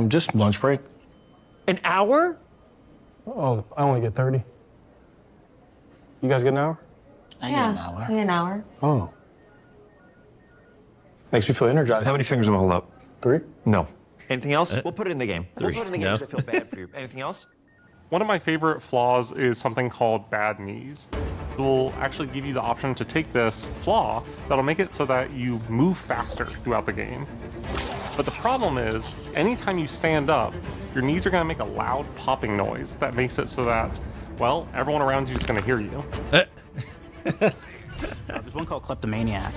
Just lunch break. An hour? Oh, I only get 30. You guys get an hour? I get an hour. In an hour. Oh. Makes me feel energized. How many fingers am I holding up? 3? No. Anything else? We'll put it in the game. 3. We'll put it in the game No. because I feel bad for you. Anything else? One of my favorite flaws is something called bad knees. It will actually give you the option to take this flaw that'll make it so that you move faster throughout the game. But the problem is, anytime you stand up, your knees are going to make a loud popping noise that makes it so that, well, everyone around you is going to hear you. There's one called Kleptomaniac.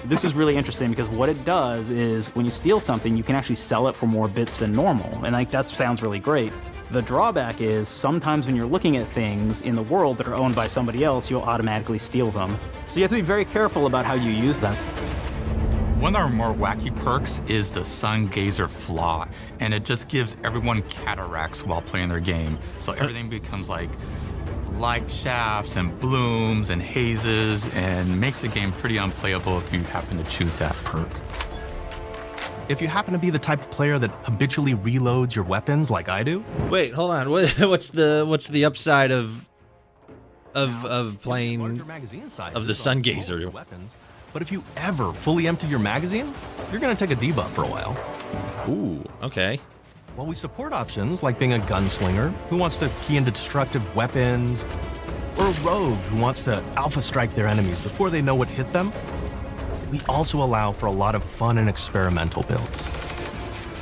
This is really interesting because what it does is when you steal something, you can actually sell it for more bits than normal. And like that sounds really great. The drawback is sometimes when you're looking at things in the world that are owned by somebody else, you'll automatically steal them. So you have to be very careful about how you use them. One of our more wacky perks is the Sun Gazer Flaw, and it just gives everyone cataracts while playing their game. So everything becomes like light shafts and blooms and hazes, and makes the game pretty unplayable if you happen to choose that perk. If you happen to be the type of player that habitually reloads your weapons like I do. Wait, hold on. What's the upside of playing of the Sun Gazer? Weapons, but if you ever fully empty your magazine, you're gonna take a debuff for a while. Ooh, okay. While we support options like being a gunslinger who wants to key into destructive weapons, or a rogue who wants to alpha strike their enemies before they know what hit them, we also allow for a lot of fun and experimental builds.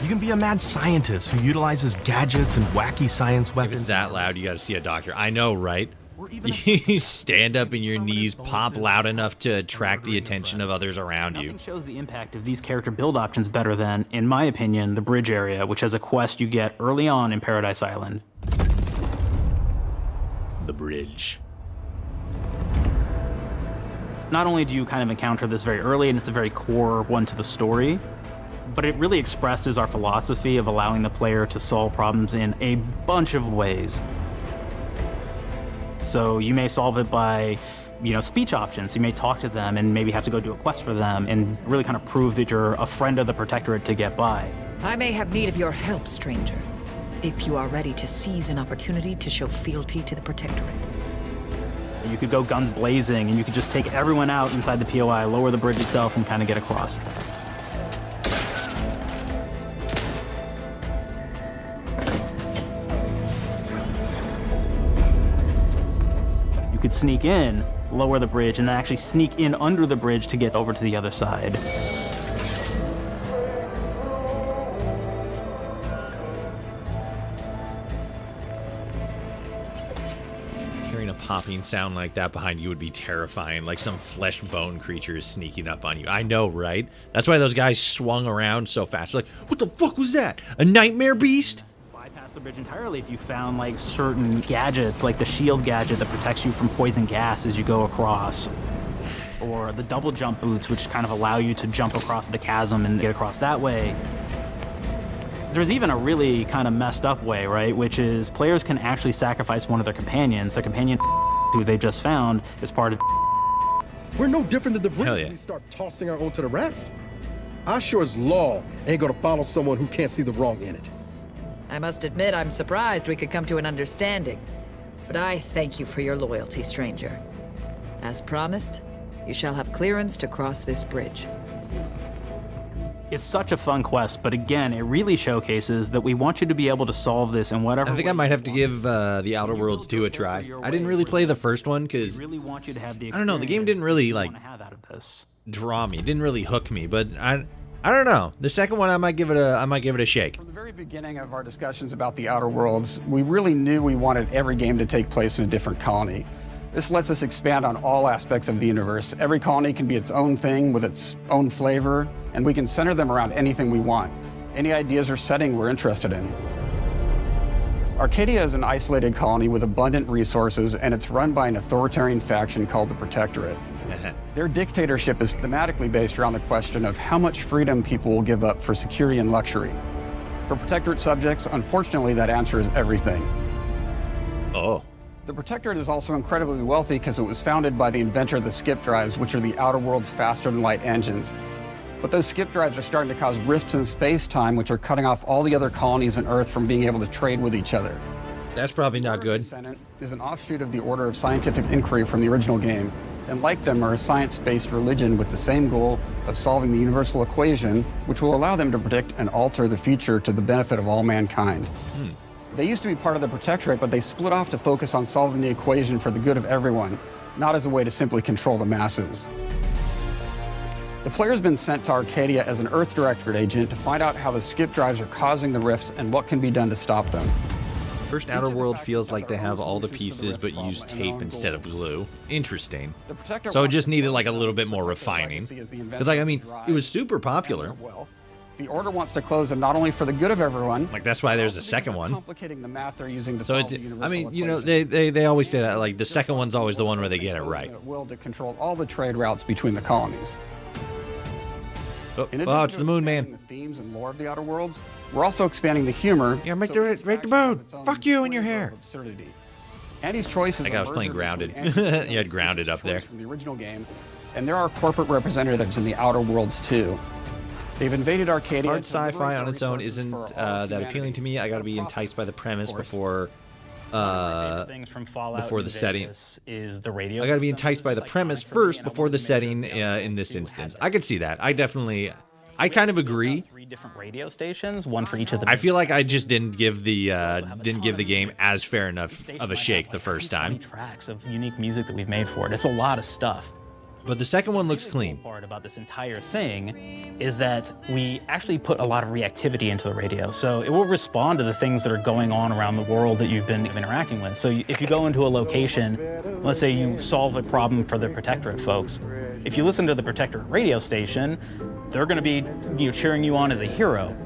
You can be a mad scientist who utilizes gadgets and wacky science weapons. If it's that loud, you gotta see a doctor. I know, right? You stand up and your knees pop loud enough to attract the attention of others around you. Nothing shows the impact of these character build options better than, in my opinion, the bridge area, which has a quest you get early on in Paradise Island. The bridge. Not only do you kind of encounter this very early, and it's a very core one to the story, but it really expresses our philosophy of allowing the player to solve problems in a bunch of ways. So you may solve it by, speech options. You may talk to them and maybe have to go do a quest for them and really kind of prove that you're a friend of the Protectorate to get by. I may have need of your help, stranger, if you are ready to seize an opportunity to show fealty to the Protectorate. You could go guns blazing and you could just take everyone out inside the POI, lower the bridge itself, and kind of get across. You could sneak in, lower the bridge, and then actually sneak in under the bridge to get over to the other side. Hearing a popping sound like that behind you would be terrifying, like some flesh bone creature is sneaking up on you. I know, right? That's why those guys swung around so fast. Like, what the fuck was that? A nightmare beast? Bypass the bridge entirely if you found like certain gadgets, like the shield gadget that protects you from poison gas as you go across, or the double jump boots, which kind of allow you to jump across the chasm and get across that way. There's even a really kind of messed up way, right? Which is players can actually sacrifice one of their companions. Their companion who they just found is part of. We're no different than the Brits yeah. when we start tossing our own to the rats. I sure as law ain't gonna follow someone who can't see the wrong in it. I must admit I'm surprised we could come to an understanding. But I thank you for your loyalty, stranger. As promised, you shall have clearance to cross this bridge. It's such a fun quest, but again, it really showcases that we want you to be able to solve this in whatever I think I might have to give The Outer Worlds 2 a try. I didn't really play the first one because, I don't know, the game didn't really, like, draw me. It didn't really hook me, but I don't know. The second one, I might give it a shake. From the very beginning of our discussions about The Outer Worlds, we really knew we wanted every game to take place in a different colony. This lets us expand on all aspects of the universe. Every colony can be its own thing with its own flavor, and we can center them around anything we want. Any ideas or setting we're interested in. Arcadia is an isolated colony with abundant resources, and it's run by an authoritarian faction called the Protectorate. Their dictatorship is thematically based around the question of how much freedom people will give up for security and luxury. For Protectorate subjects, unfortunately, that answer is everything. Oh. The Protectorate is also incredibly wealthy because it was founded by the inventor of the skip drives, which are the Outer World's faster-than-light engines. But those skip drives are starting to cause rifts in space-time, which are cutting off all the other colonies on Earth from being able to trade with each other. That's probably not good. The Senate is an offshoot of the Order of Scientific Inquiry from the original game, and like them are a science-based religion with the same goal of solving the universal equation, which will allow them to predict and alter the future to the benefit of all mankind. They used to be part of the Protectorate, but they split off to focus on solving the equation for the good of everyone, not as a way to simply control the masses. The player's been sent to Arcadia as an Earth Directorate agent to find out how the skip drives are causing the rifts and what can be done to stop them. First Outer World feels like they have all the pieces but use tape instead of glue. Interesting. So it just needed like a little bit more refining. Because like, I mean, it was super popular. The Order wants to close them not only for the good of everyone. Like that's why there's a second one. Complicating the math they're using to So solve the universal I mean, you know, equation. they always say that like the second one's always the one where they get it right. Will to control all the trade routes between the colonies. Oh, it's the Moon Man. The themes and lore of the Outer Worlds, we're also expanding the humor. Yeah, make the moon. Fuck you and your hair. Absurdity. Andy's choice is like I was playing Grounded. You had Grounded up there. From the original game, and there are corporate representatives in the Outer Worlds too. They've invaded Arcadia. Hard sci-fi on its own isn't that appealing to me. I got to be enticed by the premise before before the setting. Is the radio I got to be enticed by the premise first before the setting in this instance. I could see that. I kind of agree. 3 different radio stations, one for each of the. I feel like I just didn't give the game as fair enough of a shake the first time. Tracks of unique music that we've made for it. It's a lot of stuff. But the second one looks clean. The part about this entire thing is that we actually put a lot of reactivity into the radio. So it will respond to the things that are going on around the world that you've been interacting with. So if you go into a location, let's say you solve a problem for the Protectorate folks, if you listen to the Protectorate radio station, they're going to be cheering you on as a hero.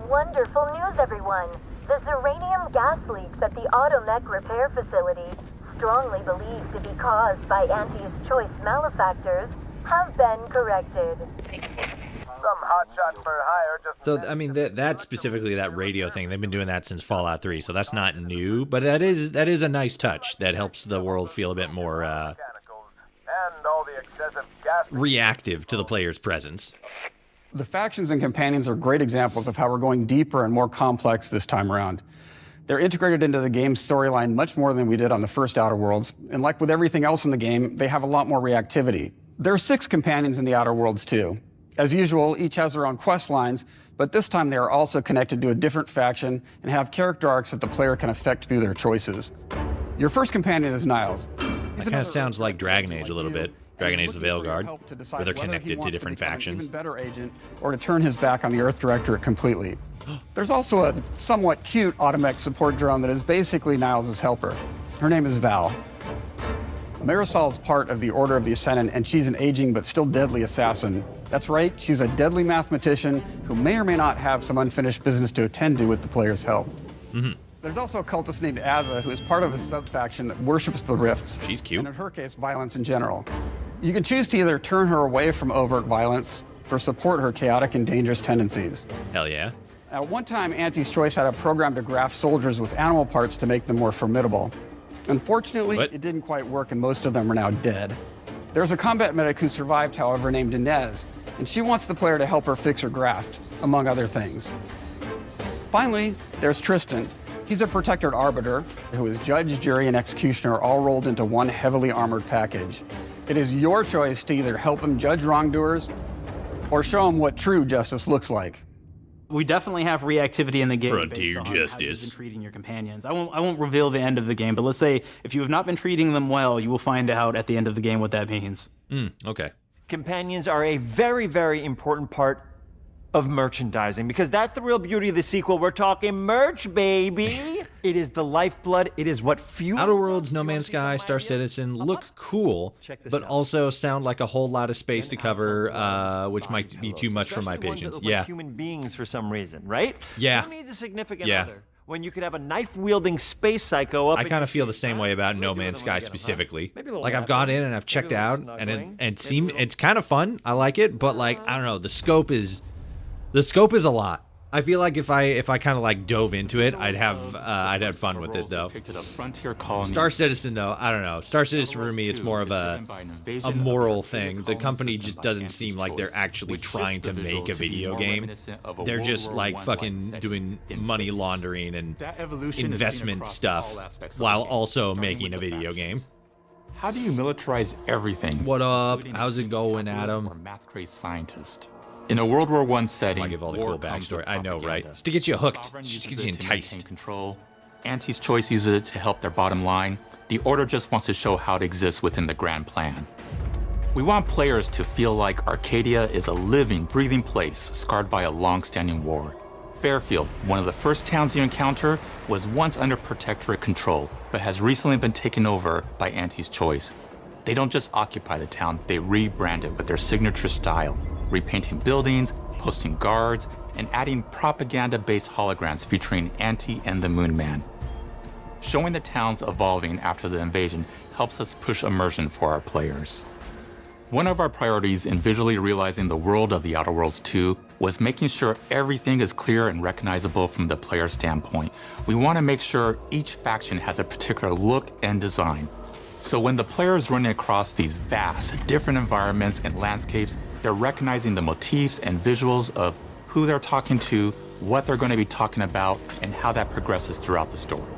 Wonderful news, everyone. The Zeranium gas leaks at the Automech repair facility, strongly believed to be caused by Auntie's choice malefactors, have been corrected. Some hotshot for hire just... So, I mean, that specifically, that radio thing, they've been doing that since Fallout 3, so that's not new, but that is a nice touch that helps the world feel a bit more reactive to the player's presence. The factions and companions are great examples of how we're going deeper and more complex this time around. They're integrated into the game's storyline much more than we did on the first Outer Worlds, and like with everything else in the game, they have a lot more reactivity. There are 6 companions in the Outer Worlds too. As usual, each has their own quest lines, but this time they are also connected to a different faction and have character arcs that the player can affect through their choices. Your first companion is Niles. That kind of sounds like Dragon Age a little bit. Dragon Age the Veilguard, where they're connected to different factions. Even better agent, or to turn his back on the Earth Directorate completely. There's also a somewhat cute Automech support drone that is basically Niles' helper. Her name is Val. Marisol is part of the Order of the Ascendant, and she's an aging but still deadly assassin. That's right, she's a deadly mathematician who may or may not have some unfinished business to attend to with the player's help. There's also a cultist named Azza, who is part of a sub-faction that worships the rifts. She's cute. And in her case, violence in general. You can choose to either turn her away from overt violence or support her chaotic and dangerous tendencies. Hell yeah. At one time, Auntie's Choice had a program to graft soldiers with animal parts to make them more formidable. Unfortunately, it didn't quite work, and most of them are now dead. There's a combat medic who survived, however, named Inez, and she wants the player to help her fix her graft, among other things. Finally, there's Tristan. He's a Protectorate arbiter who is judge, jury, and executioner all rolled into one heavily armored package. It is your choice to either help him judge wrongdoers Or show them what true justice looks like. We definitely have reactivity in the game Frontier based on how you've justice. been treating your companions. I won't reveal the end of the game, but let's say if you have not been treating them well, you will find out at the end of the game what that means. Okay. Companions are a very, very important part of merchandising, because that's the real beauty of the sequel. We're talking merch, baby. It is the lifeblood. It is what fuels. Outer Worlds, No Man's Sky, Star Citizen look cool, but also sound like a whole lot of space to cover, which might be too much for my patience. Like Yeah. human beings for some reason, right? Yeah. Who needs a significant Yeah. other when you could have a knife-wielding space psycho up? I kind of feel the same way about No Man's Sky specifically. Like I've gone in and I've checked out, and it's kind of fun. I like it, but like I don't know, the scope is a lot. I feel like if I kind of like dove into it, I'd have fun with it though. Star Citizen though, I don't know. Star Citizen for me, it's more of a moral thing. The company just doesn't seem like they're actually trying to make a video game. They're just like fucking doing money laundering and investment stuff while also making a video game. How do you militarize everything? What up? How's it going, Adam? Math-crazed scientist. In a World War I setting, I give all the cool backstory. I know, right? It's to get you hooked. It's to get you enticed. Control. Anti's choice uses it to help their bottom line. The Order just wants to show how it exists within the grand plan. We want players to feel like Arcadia is a living, breathing place scarred by a long-standing war. Fairfield, one of the first towns you encounter, was once under Protectorate control, but has recently been taken over by Anti's choice. They don't just occupy the town, they rebrand it with their signature style, repainting buildings, posting guards, and adding propaganda-based holograms featuring Anti and the Moon Man. Showing the towns evolving after the invasion helps us push immersion for our players. One of our priorities in visually realizing the world of The Outer Worlds 2 was making sure everything is clear and recognizable from the player standpoint. We want to make sure each faction has a particular look and design. So when the player is running across these vast, different environments and landscapes, they're recognizing the motifs and visuals of who they're talking to, what they're going to be talking about, and how that progresses throughout the story.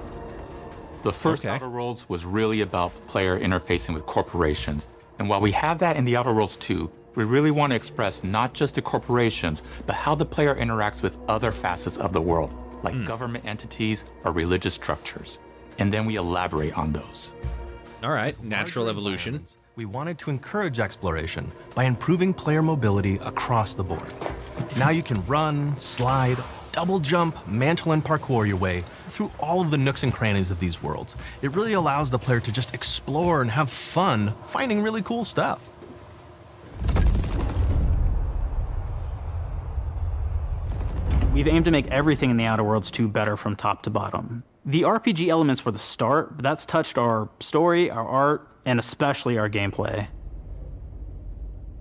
The first Outer Worlds was really about player interfacing with corporations. And while we have that in The Outer Worlds 2, we really want to express not just the corporations, but how the player interacts with other facets of the world, like government entities or religious structures. And then we elaborate on those. All right, natural evolution. We wanted to encourage exploration by improving player mobility across the board. Now you can run, slide, double jump, mantle, and parkour your way through all of the nooks and crannies of these worlds. It really allows the player to just explore and have fun finding really cool stuff. We've aimed to make everything in The Outer Worlds 2 better from top to bottom. The RPG elements were the start, but that's touched our story, our art, and especially our gameplay.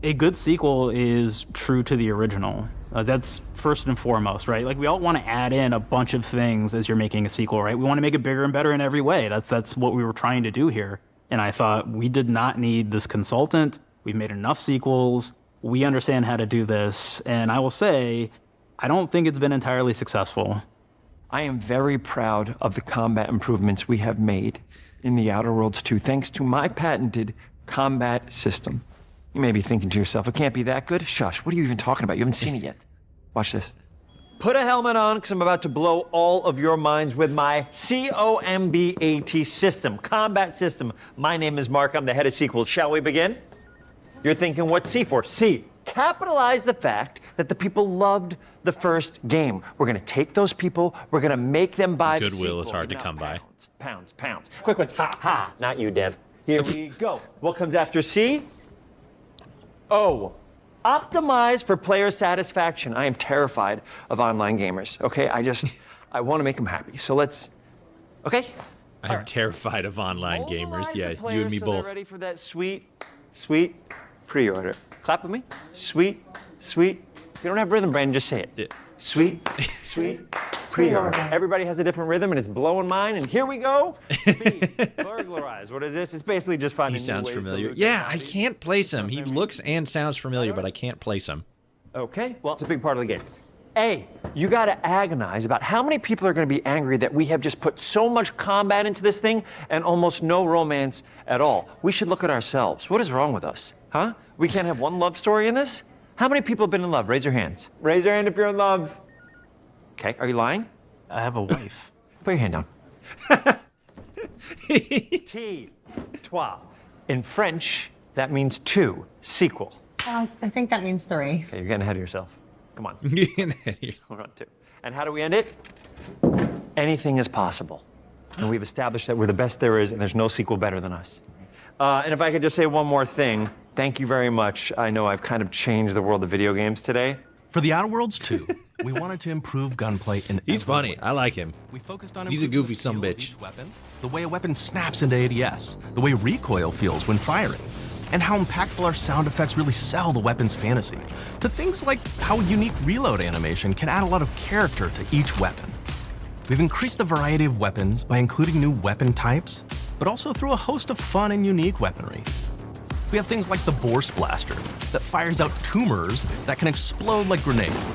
A good sequel is true to the original. That's first and foremost, right? Like, we all want to add in a bunch of things as you're making a sequel, right? We want to make it bigger and better in every way. That's what we were trying to do here. And I thought, we did not need this consultant. We've made enough sequels. We understand how to do this. And I will say, I don't think it's been entirely successful. I am very proud of the combat improvements we have made in The Outer Worlds 2, thanks to my patented combat system. You may be thinking to yourself, it can't be that good? Shush, what are you even talking about? You haven't seen it yet. Watch this. Put a helmet on, because I'm about to blow all of your minds with my COMBAT system, combat system. My name is Mark, I'm the head of sequels. Shall we begin? You're thinking, what's C for? C. Capitalize the fact that the people loved the first game. We're going to take those people, we're going to make them buy the sequel. Goodwill is hard to come by. Pounds. Quick ones. Ha, ha. Not you, Dev. Here we go. What comes after C? O. Optimize for player satisfaction. I am terrified of online gamers, okay? I want to make them happy. So let's, okay? I'm terrified of online gamers. Yeah, you and me so both. They're ready for that sweet pre-order. Clap with me. Sweet. If you don't have rhythm, Brandon, just say it. Yeah. Sweet pre-order. Everybody has a different rhythm, and it's blowing mine. And here we go. B, burglarize. What is this? It's basically just finding. He sounds familiar. Yeah, I can't place him. He looks and sounds familiar, but I can't place him. Okay, well, it's a big part of the game. A, you got to agonize about how many people are going to be angry that we have just put so much combat into this thing and almost no romance at all. We should look at ourselves. What is wrong with us? Huh? We can't have one love story in this? How many people have been in love? Raise your hands. Raise your hand if you're in love. Okay, are you lying? I have a wife. Put your hand down. Toi. In French, that means two. Sequel. I think that means 3. Okay, you're getting ahead of yourself. Come on. We're on 2. And how do we end it? Anything is possible. And we've established that we're the best there is, and there's no sequel better than us. And if I could just say one more thing, thank you very much. I know I've kind of changed the world of video games today. For The Outer Worlds 2, we wanted to improve gunplay in He's every funny. way. I like him. We focused on He's a goofy sumbitch. weapon, the way a weapon snaps into ADS, the way recoil feels when firing, and how impactful our sound effects really sell the weapon's fantasy, to things like how a unique reload animation can add a lot of character to each weapon. We've increased the variety of weapons by including new weapon types, but also through a host of fun and unique weaponry. We have things like the Bourse Blaster that fires out tumors that can explode like grenades,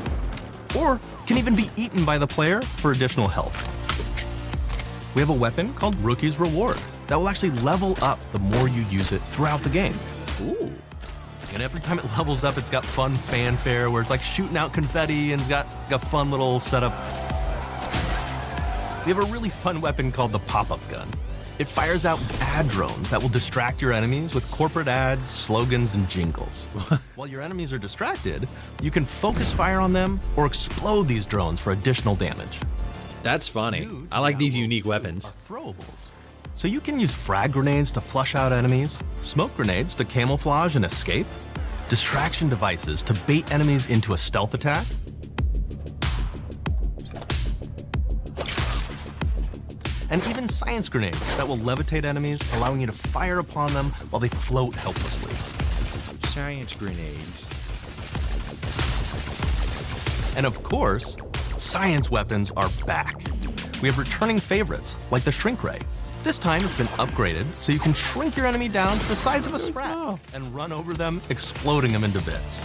or can even be eaten by the player for additional health. We have a weapon called Rookie's Reward that will actually level up the more you use it throughout the game. Ooh. And every time it levels up, it's got fun fanfare where it's like shooting out confetti and it's got a fun little setup. We have a really fun weapon called the Pop-Up Gun. It fires out ad drones that will distract your enemies with corporate ads, slogans, and jingles. While your enemies are distracted, you can focus fire on them or explode these drones for additional damage. That's funny. I like these unique weapons. Throwables. So you can use frag grenades to flush out enemies, smoke grenades to camouflage and escape, distraction devices to bait enemies into a stealth attack, and even science grenades that will levitate enemies, allowing you to fire upon them while they float helplessly. Science grenades. And of course, science weapons are back. We have returning favorites, like the Shrink Ray. This time it's been upgraded so you can shrink your enemy down to the size of a sprat and run over them, exploding them into bits.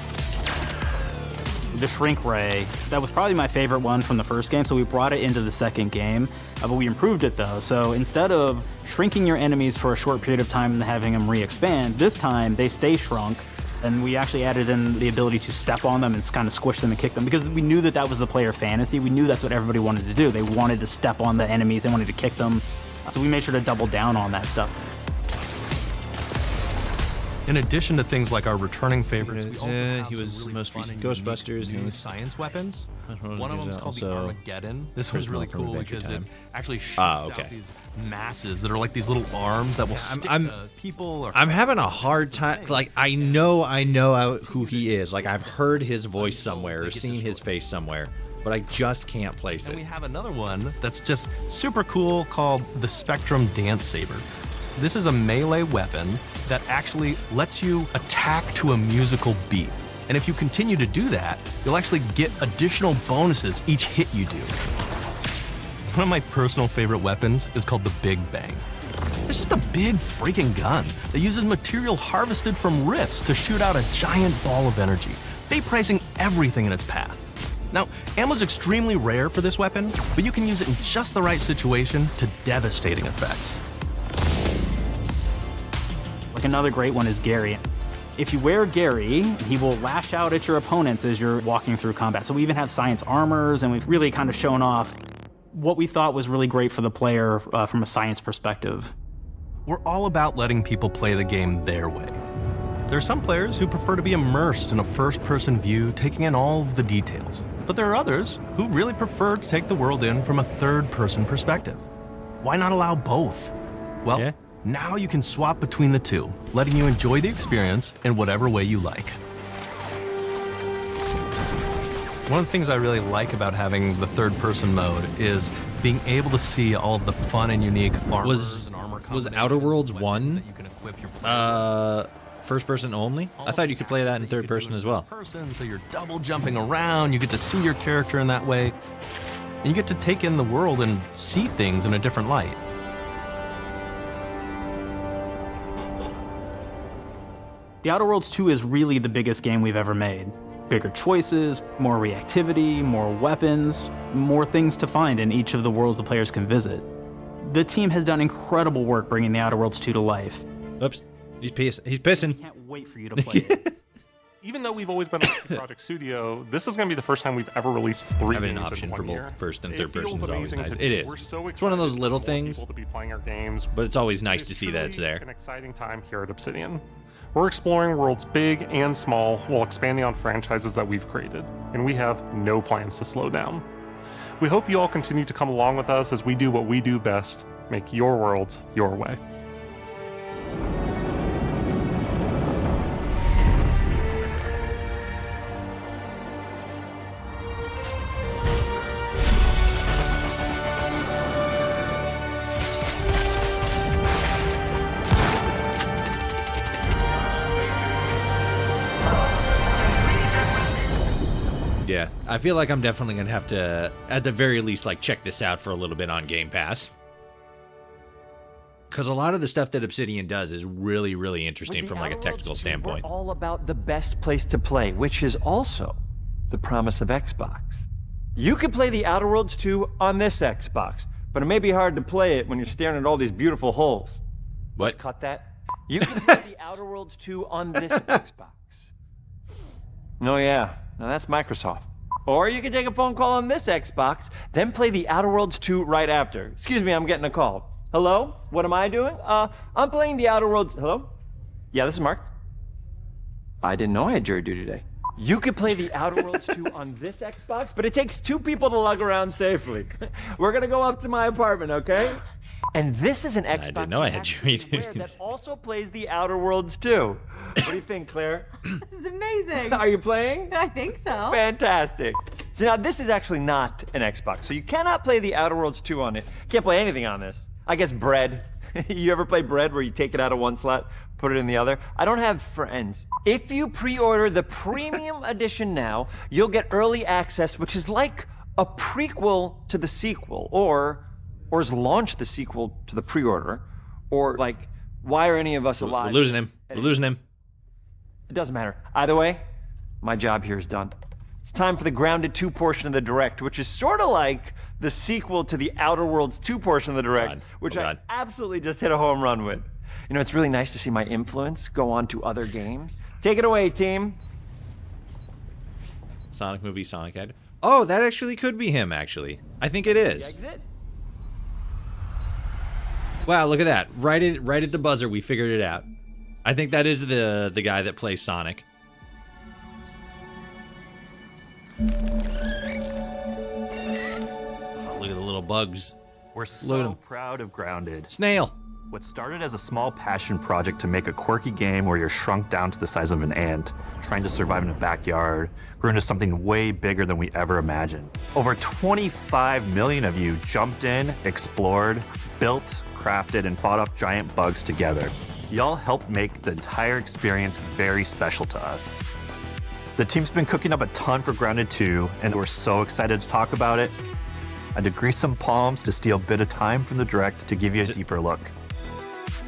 The Shrink Ray, that was probably my favorite one from the first game, so we brought it into the second game, but we improved it though. So instead of shrinking your enemies for a short period of time and having them re-expand, this time they stay shrunk, and we actually added in the ability to step on them and kind of squish them and kick them, because we knew that that was the player fantasy. We knew that's what everybody wanted to do. They wanted to step on the enemies, they wanted to kick them, so we made sure to double down on that stuff. In addition to things like our returning favorites, we also have he was some really most fun recent and Ghostbusters. unique new science weapons. One of them is called the also Armageddon. This one's really Personal cool Adventure because Time. it actually shoots out these masses that are like these little arms that will stick to people. Or I'm having a hard time. Like, I know who he is. Like, I've heard his voice somewhere or seen his face somewhere, but I just can't place it. And we have another one that's just super cool called the Spectrum Dance Saber. This is a melee weapon that actually lets you attack to a musical beat. And if you continue to do that, you'll actually get additional bonuses each hit you do. One of my personal favorite weapons is called the Big Bang. It's just a big freaking gun that uses material harvested from rifts to shoot out a giant ball of energy, vaporizing everything in its path. Now, ammo's extremely rare for this weapon, but you can use it in just the right situation to devastating effects. Like, another great one is Gary. If you wear Gary, he will lash out at your opponents as you're walking through combat. So we even have science armors, and we've really kind of shown off what we thought was really great for the player from a science perspective. We're all about letting people play the game their way. There are some players who prefer to be immersed in a first-person view, taking in all of the details. But there are others who really prefer to take the world in from a third-person perspective. Why not allow both? Well, now you can swap between the two, letting you enjoy the experience in whatever way you like. One of the things I really like about having the third-person mode is being able to see all of the fun and unique armors and armor combinations. Was Outer Worlds 1 first person only? I thought you could play that in third person as well. So you're double jumping around, you get to see your character in that way, and you get to take in the world and see things in a different light. The Outer Worlds 2 is really the biggest game we've ever made. Bigger choices, more reactivity, more weapons, more things to find in each of the worlds the players can visit. The team has done incredible work bringing the Outer Worlds 2 to life. Oops, he's pissing. I can't wait for you to play it. Even though we've always been a project studio, this is going to be the first time we've ever released 3 Having games an option in for 1 both year. first and It third person feels is always amazing nice. to It do. is. We're so It's one of excited those little for more things, people to be playing our games. but it's always nice to It's see that it's truly there. An exciting time here at Obsidian. We're exploring worlds big and small while expanding on franchises that we've created, and we have no plans to slow down. We hope you all continue to come along with us as we do what we do best, make your worlds your way. Yeah, I feel like I'm definitely gonna have to, at the very least, like check this out for a little bit on Game Pass. Because a lot of the stuff that Obsidian does is really, really interesting from like a technical standpoint. We're all about the best place to play, which is also the promise of Xbox. You could play The Outer Worlds 2 on this Xbox, but it may be hard to play it when you're staring at all these beautiful holes. What? Let's cut that. You can play The Outer Worlds 2 on this Xbox. Oh yeah, now that's Microsoft. Or you can take a phone call on this Xbox, then play The Outer Worlds 2 right after. Excuse me, I'm getting a call. Hello? What am I doing? I'm playing The Outer Worlds. Hello? Yeah, this is Mark. I didn't know I had jury duty today. You could play The Outer Worlds 2 on this Xbox, but it takes 2 people to lug around safely. We're gonna go up to my apartment, okay? And this is an Xbox I didn't know I had jury duty. that also plays The Outer Worlds 2. What do you think, Claire? This is amazing. Are you playing? I think so. Fantastic. So now this is actually not an Xbox, so you cannot play The Outer Worlds 2 on it. Can't play anything on this. I guess Bread. You ever play Bread where you take it out of one slot, put it in the other? I don't have friends. If you pre-order the premium edition now, you'll get early access, which is like a prequel to the sequel, or is launch the sequel to the pre-order, or like, why are any of us alive? We're losing him. We're losing him. It doesn't matter. Either way, my job here is done. It's time for the Grounded 2 portion of the Direct, which is sort of like the sequel to the Outer Worlds 2 portion of the Direct, which I absolutely just hit a home run with. You know, it's really nice to see my influence go on to other games. Take it away, team. Sonic movie, Sonic Head. Oh, that actually could be him, actually. I think it is. Exit. Wow, look at that. Right at the buzzer, we figured it out. I think that is the guy that plays Sonic. Oh, look at the little bugs. We're so proud of Grounded. Snail. What started as a small passion project to make a quirky game where you're shrunk down to the size of an ant, trying to survive in a backyard, grew into something way bigger than we ever imagined. Over 25 million of you jumped in, explored, built, crafted, and fought off giant bugs together. Y'all helped make the entire experience very special to us. The team's been cooking up a ton for Grounded 2, and we're so excited to talk about it. I had to grease some palms to steal a bit of time from the Direct to give you a deeper look.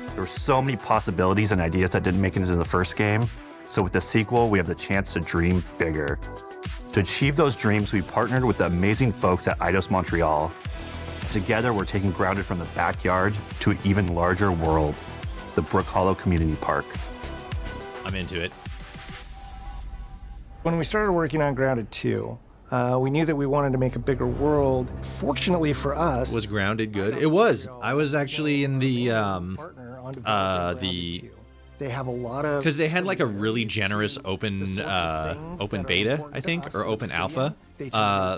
There were so many possibilities and ideas that didn't make it into the first game, so with the sequel, we have the chance to dream bigger. To achieve those dreams, we partnered with the amazing folks at Eidos Montreal. Together, we're taking Grounded from the backyard to an even larger world, the Brook Hollow Community Park. I'm into it. When we started working on Grounded 2, we knew that we wanted to make a bigger world. Fortunately for us, Was Grounded good? It was. I was actually in the they have a lot of because they had like a really generous open beta, I think, or open alpha.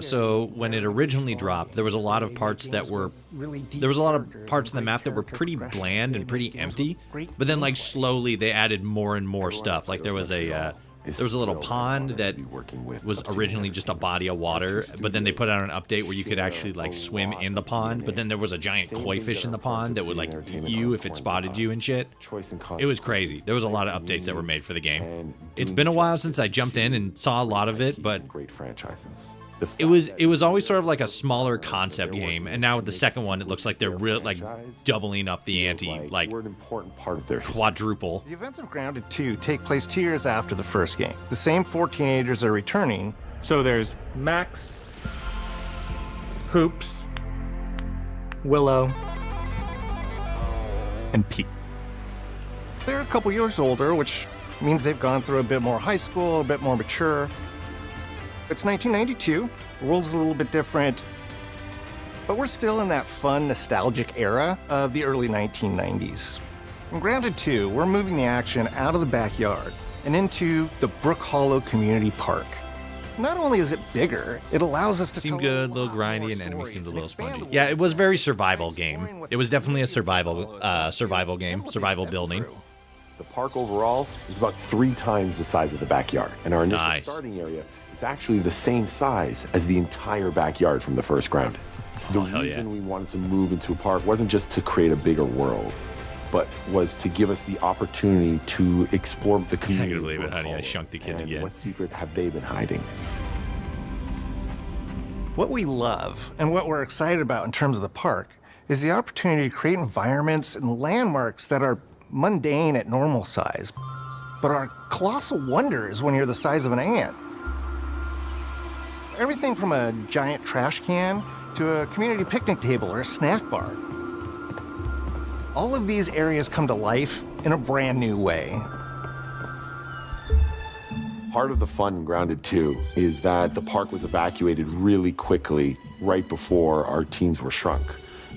So when it originally dropped, there was a lot of parts that were there was a lot of parts of the map that were pretty bland and pretty empty. But then like slowly they added more and more stuff. Like there was a little pond that was originally just a body of water, but then they put out an update where you could actually like swim in the pond, but then there was a giant koi fish in the pond that would like eat you if it spotted you and shit. It was crazy. There was a lot of updates that were made for the game. It's been a while since I jumped in and saw a lot of it, but it was always sort of like a smaller concept game, and now with the second one, it looks like they're real like doubling up the ante, like quadruple. The events of Grounded 2 take place 2 years after the first game. The same 4 teenagers are returning. So there's Max, Hoops, Willow, and Pete. They're a couple years older, which means they've gone through a bit more high school, a bit more mature. It's 1992, the world's a little bit different, but we're still in that fun, nostalgic era of the early 1990s. In Grounded 2, we're moving the action out of the backyard and into the Brook Hollow Community Park. Not only is it bigger, it allows us to seem good, a little grindy, and enemies seemed a little spongy. Yeah, it was very survival game. It was definitely a survival game, survival building. The park overall is about 3 times the size of the backyard, and our initial starting area is actually the same size as the entire backyard from the first Grounded. The reason we wanted to move into a park wasn't just to create a bigger world, but was to give us the opportunity to explore the community. I can't believe it, honey. I shunked the kids again. What secrets have they been hiding? What we love and what we're excited about in terms of the park is the opportunity to create environments and landmarks that are mundane at normal size, but are colossal wonders when you're the size of an ant. Everything from a giant trash can to a community picnic table or a snack bar. All of these areas come to life in a brand new way. Part of the fun in Grounded 2 is that the park was evacuated really quickly right before our teens were shrunk.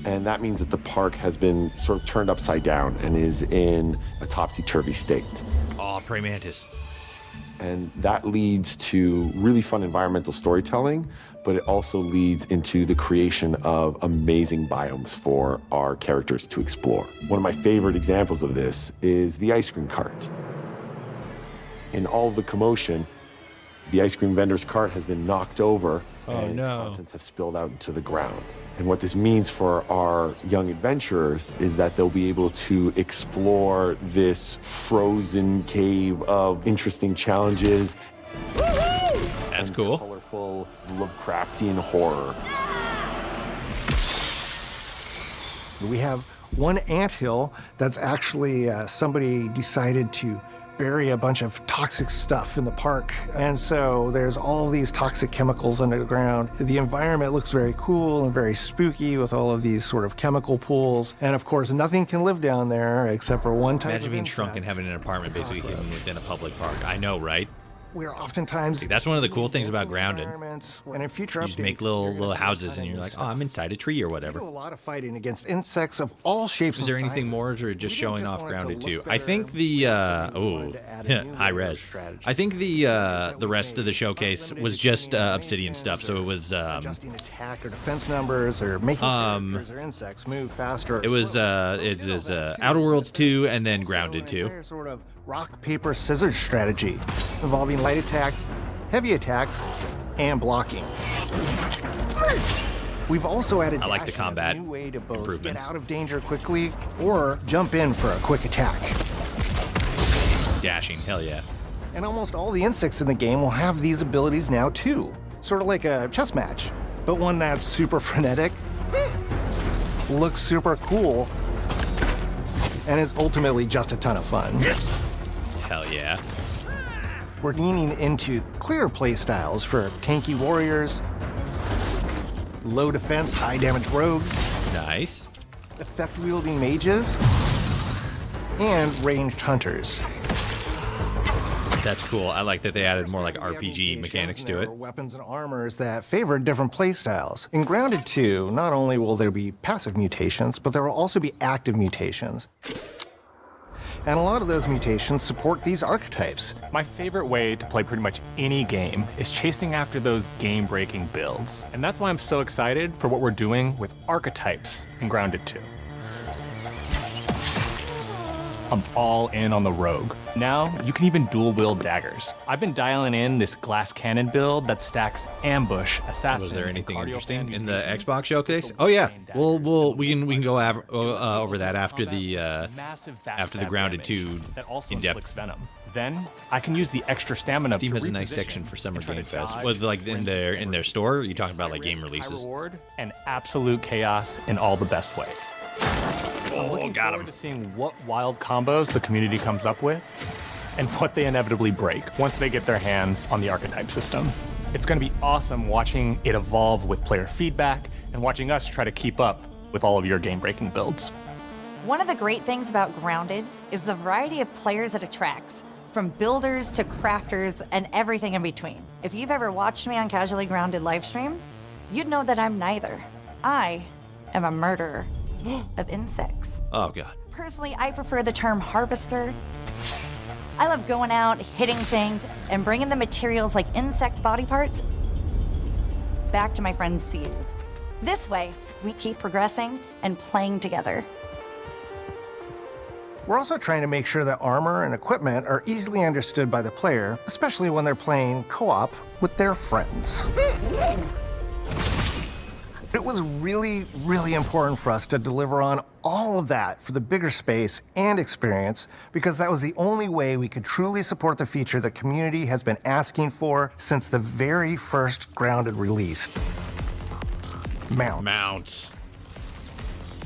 And that means that the park has been sort of turned upside down and is in a topsy-turvy state. Oh, praying mantis. And that leads to really fun environmental storytelling, but it also leads into the creation of amazing biomes for our characters to explore. One of my favorite examples of this is the ice cream cart. In all of the commotion, the ice cream vendor's cart has been knocked over and its contents have spilled out into the ground. And what this means for our young adventurers is that they'll be able to explore this frozen cave of interesting challenges. That's cool. Colorful Lovecraftian horror. We have one anthill that's actually somebody decided to bury a bunch of toxic stuff in the park. And so there's all these toxic chemicals under the ground. The environment looks very cool and very spooky with all of these sort of chemical pools. And of course, nothing can live down there except for one type Imagine of being insect. shrunk and having an apartment basically hidden within a public park. I know, right? We're oftentimes... See, that's one of the cool things about Grounded. And in future You just make little houses and you're like, oh, I'm inside a tree or whatever. We do a lot of fighting against insects of all shapes Is there and anything sizes. more, or just showing off Grounded 2? I think the high res. I think the rest of the showcase was just Obsidian stuff. So it was adjusting attack or defense numbers or making characters or insects move faster. it was Outer Worlds 2 and then Grounded 2. Sort of rock paper scissors strategy involving light attacks, heavy attacks, and blocking. We've also added I like the dashing as combat a new way to both improvements. get out of danger quickly or jump in for a quick attack. Dashing, hell yeah. And almost all the insects in the game will have these abilities now too. Sort of like a chess match, but one that's super frenetic, looks super cool, and is ultimately just a ton of fun. Hell yeah. We're leaning into clear play styles for tanky warriors, low defense, high damage rogues, nice, effect-wielding mages, and ranged hunters. That's cool. I like that they added more like RPG mechanics to it. Weapons and armors that favor different playstyles. In Grounded 2, not only will there be passive mutations, but there will also be active mutations. And a lot of those mutations support these archetypes. My favorite way to play pretty much any game is chasing after those game-breaking builds. And that's why I'm so excited for what we're doing with archetypes in Grounded 2. I'm all in on the rogue. Now, you can even dual-wield daggers. I've been dialing in this glass cannon build that stacks ambush, assassin. Was there anything interesting in the Xbox showcase? Oh yeah, we can go over that after the Grounded 2 in depth. Venom. Then I can use the extra stamina. Steam has a nice section for Summer Game Fest. Well, like in their store. Are you talking about like game releases? Reward and absolute chaos in all the best way. I'm looking forward to seeing what wild combos the community comes up with and what they inevitably break once they get their hands on the archetype system. It's going to be awesome watching it evolve with player feedback and watching us try to keep up with all of your game-breaking builds. One of the great things about Grounded is the variety of players it attracts. from builders to crafters and everything in between. If you've ever watched me on Casually Grounded livestream, you'd know that I'm neither. I am a murderer of insects. Oh, God. Personally, I prefer the term harvester. I love going out, hitting things, and bringing the materials like insect body parts back to my friends to use. This way, we keep progressing and playing together. We're also trying to make sure that armor and equipment are easily understood by the player, especially when they're playing co-op with their friends. It was really, really important for us to deliver on all of that for the bigger space and experience, because that was the only way we could truly support the feature the community has been asking for since the very first Grounded release. Mounts.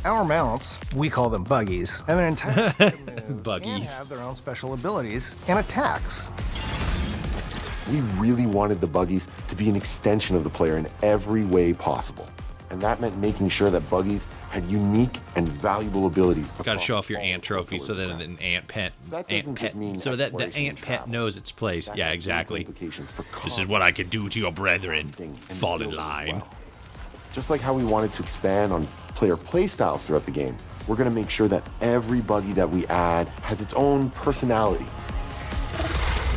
Our mounts, we call them buggies, have an entire set of moves Buggies. and have their own special abilities and attacks. We really wanted the buggies to be an extension of the player in every way possible. And that meant making sure that buggies had unique and valuable abilities. Got to show off your ant trophy so that an ant pet, so that the ant pet knows its place. Yeah, exactly. This is what I could do to your brethren. Fall in line. Just like how we wanted to expand on player playstyles throughout the game, we're going to make sure that every buggy that we add has its own personality.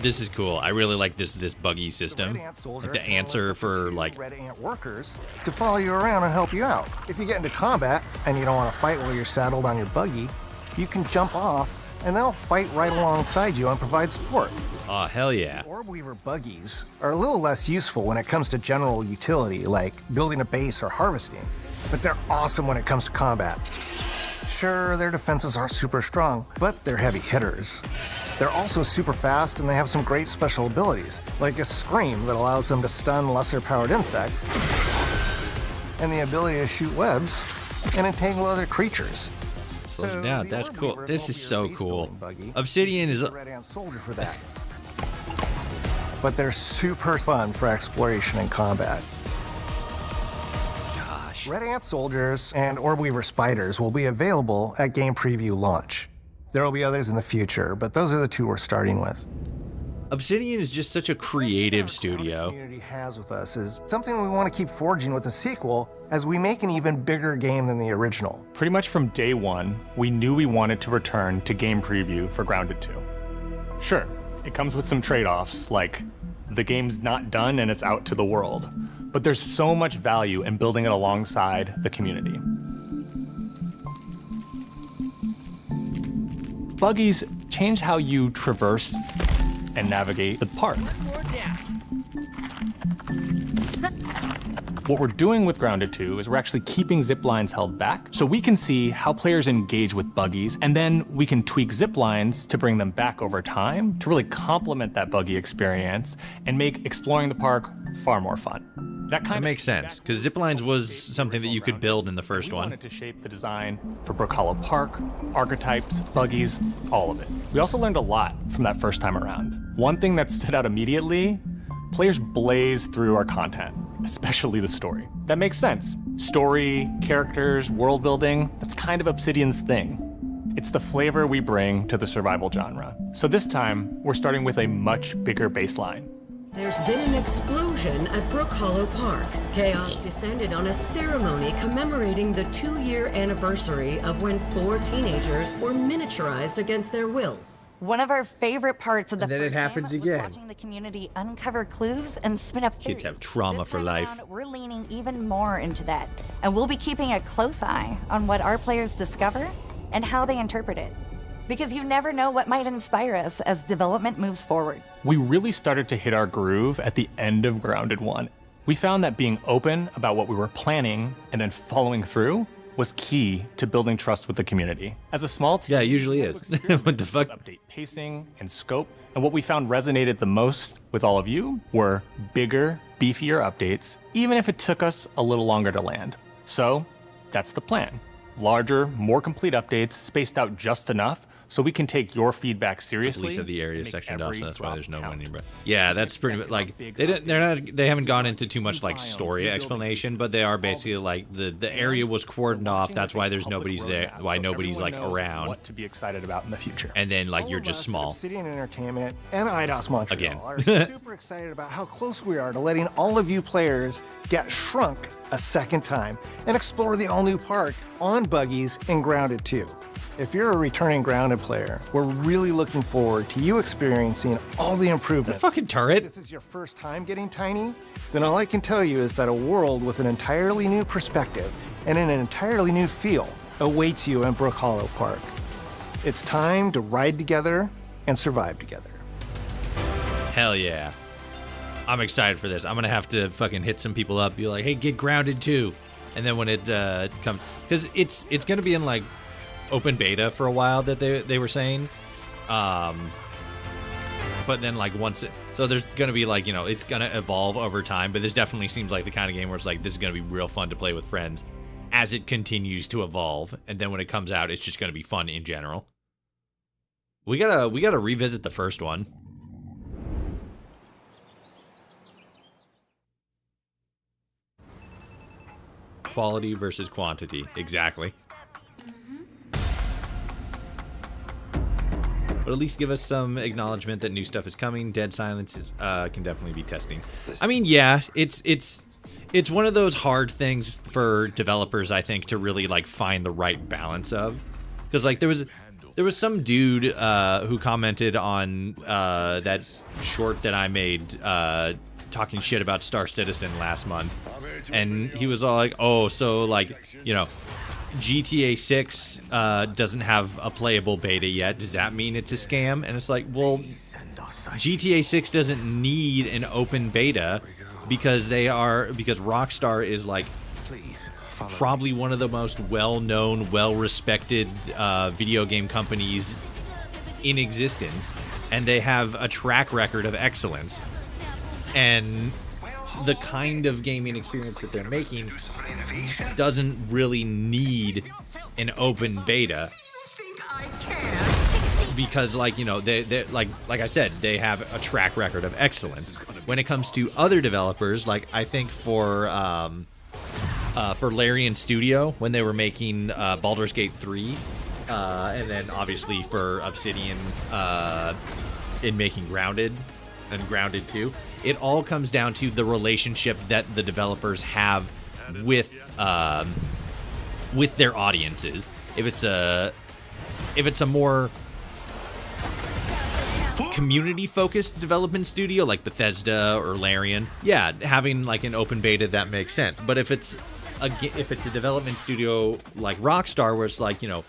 This is cool. I really like this buggy system. Like the answer for like red ant workers to follow you around and help you out. If you get into combat and you don't want to fight while you're saddled on your buggy, you can jump off and they'll fight right alongside you and provide support. Oh, hell yeah. Orb Weaver buggies are a little less useful when it comes to general utility, like building a base or harvesting, but they're awesome when it comes to combat. Sure, their defenses aren't super strong, but they're heavy hitters. They're also super fast, and they have some great special abilities, like a scream that allows them to stun lesser-powered insects, and the ability to shoot webs and entangle other creatures. Slows them down. That's cool. This is so cool. Obsidian is a red ant soldier for that. But they're super fun for exploration and combat. Gosh. Red ant soldiers and Orb Weaver spiders will be available at game preview launch. There will be others in the future, but those are the two we're starting with. Obsidian is just such a creative studio. The community has with us is something we want to keep forging with the sequel as we make an even bigger game than the original. Pretty much from day one, we knew we wanted to return to game preview for Grounded 2. Sure, it comes with some trade-offs, like the game's not done and it's out to the world, but there's so much value in building it alongside the community. Buggies change how you traverse and navigate the park. What we're doing with Grounded 2 is we're actually keeping zip lines held back so we can see how players engage with buggies, and then we can tweak zip lines to bring them back over time to really complement that buggy experience and make exploring the park far more fun. That makes sense, because zip lines was something that you could build in the first one. We wanted to shape the design for Brook Hollow Park, archetypes, buggies, all of it. We also learned a lot from that first time around. One thing that stood out immediately, players blaze through our content, especially the story. That makes sense. Story, characters, world building, that's kind of Obsidian's thing. It's the flavor we bring to the survival genre. So this time, we're starting with a much bigger baseline. There's been an explosion at Brook Hollow Park. Chaos descended on a ceremony commemorating the 2-year anniversary of when 4 teenagers were miniaturized against their will. One of our favorite parts of the And then it first happens game again. was watching the community uncover clues and spin up theories. Kids have trauma for life. Around, we're leaning even more into that, and we'll be keeping a close eye on what our players discover and how they interpret it. Because you never know what might inspire us as development moves forward. We really started to hit our groove at the end of Grounded 1. We found that being open about what we were planning and then following through was key to building trust with the community. As a small team, yeah, it usually is. What the fuck? Update pacing and scope, and what we found resonated the most with all of you were bigger, beefier updates, even if it took us a little longer to land. So that's the plan. larger, more complete updates spaced out just enough so we can take your feedback seriously. Police of the area sectioned off, so that's why drop there's no count. money. But yeah, that's pretty much like they haven't gone into too much like story explanation, but they are basically like the area was cordoned off. That's why there's nobody's there. Why nobody's like around. What to be excited about in the future. And then like you're just small. Obsidian Entertainment and IDOS Montreal Again. are super excited about how close we are to letting all of you players get shrunk a second time and explore the all-new park on buggies in Grounded 2. If you're a returning Grounded player, we're really looking forward to you experiencing all the improvements. The fucking turret. If this is your first time getting tiny, then all I can tell you is that a world with an entirely new perspective and an entirely new feel awaits you in Brook Hollow Park. It's time to ride together and survive together. Hell yeah. I'm excited for this. I'm gonna have to fucking hit some people up, be like, hey, get Grounded too. And then when it comes, because it's gonna be in like open beta for a while that they were saying, but then like once it, so there's gonna be like, you know, it's gonna evolve over time, but this definitely seems like the kind of game where it's like this is gonna be real fun to play with friends as it continues to evolve, and then when it comes out, it's just gonna be fun in general. We gotta revisit the first one. Quality versus quantity, exactly. But at least give us some acknowledgement that new stuff is coming. Dead Silence is, can definitely be testing. I mean, yeah, it's one of those hard things for developers, I think, to really like find the right balance of, because like there was some dude who commented on that short that I made talking shit about Star Citizen last month, and he was all like, oh, so like, you know, GTA 6 doesn't have a playable beta yet. Does that mean it's a scam? And it's like, well, GTA 6 doesn't need an open beta because Rockstar is like probably one of the most well-known, well-respected video game companies in existence, and they have a track record of excellence. And the kind of gaming experience that they're making doesn't really need an open beta because, like, you know, they like I said, they have a track record of excellence. When it comes to other developers, like I think for Larian Studio when they were making Baldur's Gate 3, and then obviously for Obsidian in making Grounded and Grounded 2, it all comes down to the relationship that the developers have with their audiences. If it's a more community-focused development studio like Bethesda or Larian, yeah, having like an open beta, that makes sense. But if it's a development studio like Rockstar, where it's like, you know,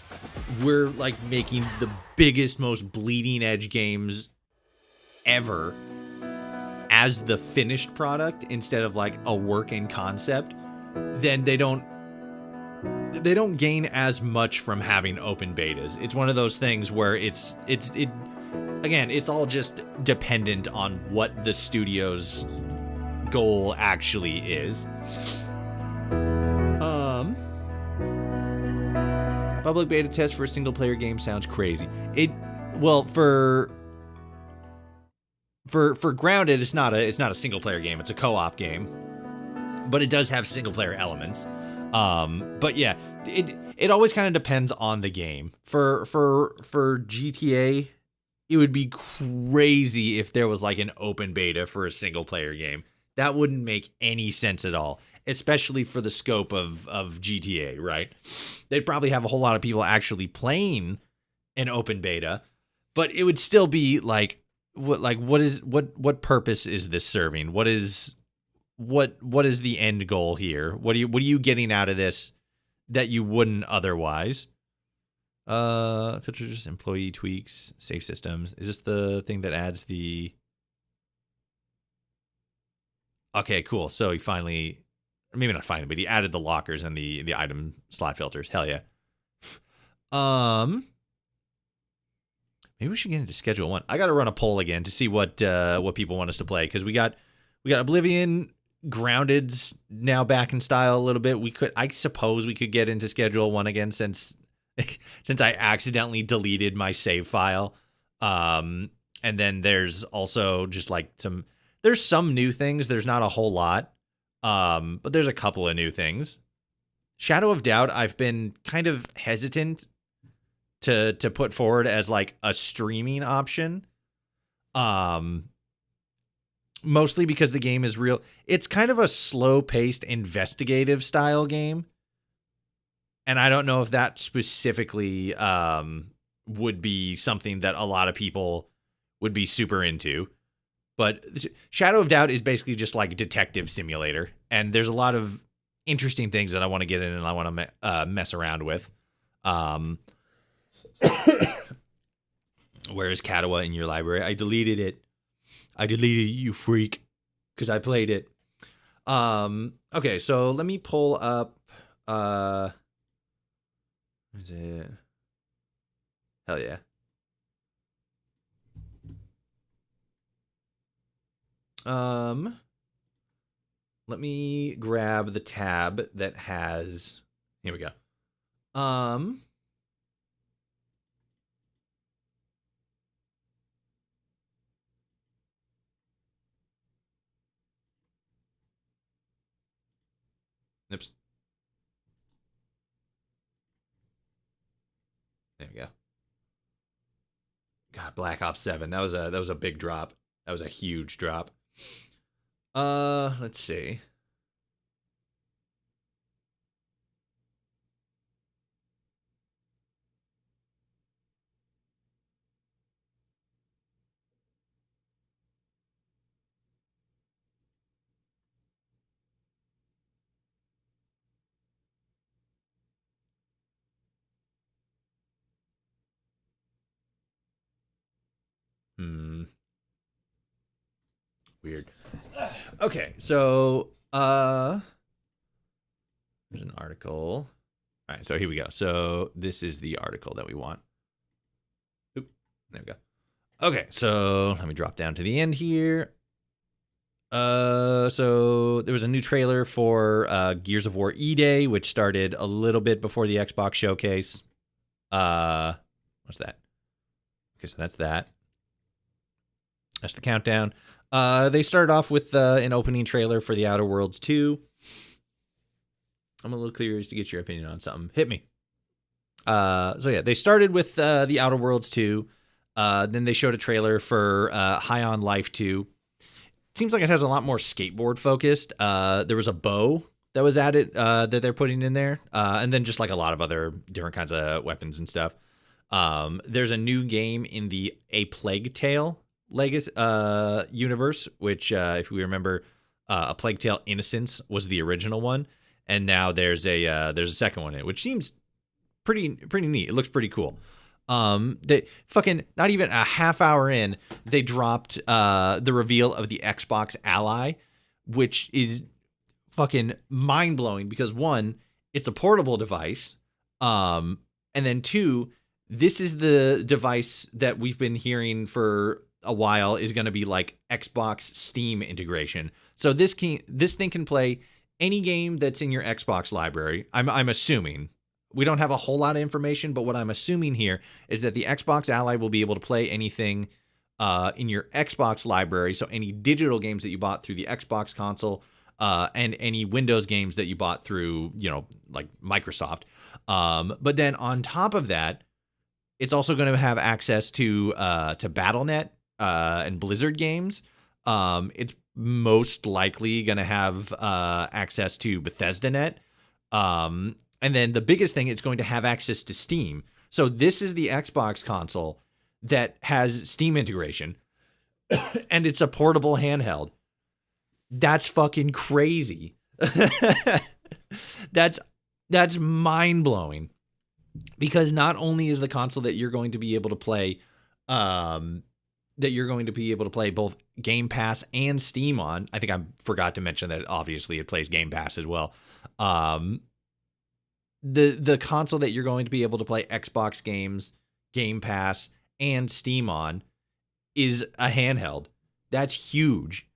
we're like making the biggest, most bleeding edge games ever as the finished product instead of like a work in concept, then they don't gain as much from having open betas. It's one of those things where it's all just dependent on what the studio's goal actually is. Public beta test for a single player game sounds crazy. For Grounded, it's not a single player game. It's a co-op game, but it does have single player elements. But yeah, it always kind of depends on the game. For GTA, it would be crazy if there was like an open beta for a single player game. That wouldn't make any sense at all, especially for the scope of GTA, right? They'd probably have a whole lot of people actually playing an open beta, but it would still be like, what purpose is this serving? What is the end goal here? What are you getting out of this that you wouldn't otherwise? Filters, employee tweaks, save systems. Is this the thing that adds the? Okay, cool. So he finally, maybe not finally, but he added the lockers and the item slot filters. Hell yeah. Maybe we should get into schedule one. I got to run a poll again to see what people want us to play, because we got Oblivion Grounded's now back in style a little bit. I suppose we could get into Schedule 1 again since I accidentally deleted my save file. And then there's also just like there's some new things. There's not a whole lot. But there's a couple of new things. Shadow of Doubt, I've been kind of hesitant to put forward as like a streaming option. Mostly because the game is real. It's kind of a slow-paced investigative style game. And I don't know if that specifically would be something that a lot of people would be super into. But Shadow of Doubt is basically just like a detective simulator. And there's a lot of interesting things that I want to get in and I want to mess around with. Where is Katawa in your library? I deleted it. You freak, because I played it. Okay, so let me pull up. What is it? Hell yeah. Let me grab the tab that has. Here we go. Oops. There we go. God, Black Ops 7. That was a big drop. That was a huge drop. Let's see. Weird. Okay, so there's an article. All right, so here we go. So this is the article that we want. Oop, there we go. Okay, so let me drop down to the end here. So there was a new trailer for Gears of War E-Day, which started a little bit before the Xbox showcase. What's that? Okay, so that's that. That's the countdown. They started off with an opening trailer for The Outer Worlds 2. I'm a little curious to get your opinion on something. Hit me. So yeah, they started with The Outer Worlds 2. Then they showed a trailer for High on Life 2. It seems like it has a lot more skateboard focused. There was a bow that was added that they're putting in there. And then just like a lot of other different kinds of weapons and stuff. There's a new game in the A Plague Tale Legacy universe, which if we remember, A Plague Tale Innocence was the original one, and now there's a second one in it, which seems pretty neat. It looks pretty cool. They fucking not even a half hour in, they dropped the reveal of the Xbox Ally, which is fucking mind blowing because one, it's a portable device, and then two, this is the device that we've been hearing for a while is going to be like Xbox Steam integration. So this thing can play any game that's in your Xbox library. I'm assuming. We don't have a whole lot of information, but what I'm assuming here is that the Xbox Ally will be able to play anything in your Xbox library. So any digital games that you bought through the Xbox console and any Windows games that you bought through, like Microsoft. But then on top of that, it's also going to have access to BattleNet and Blizzard games. It's most likely going to have access to BethesdaNet. And then the biggest thing, it's going to have access to Steam. So this is the Xbox console that has Steam integration, and it's a portable handheld. That's fucking crazy. That's mind blowing. Because not only is the console that you're going to be able to play, both Game Pass and Steam on. I think I forgot to mention that obviously it plays Game Pass as well. The console that you're going to be able to play Xbox games, Game Pass, and Steam on is a handheld. That's huge.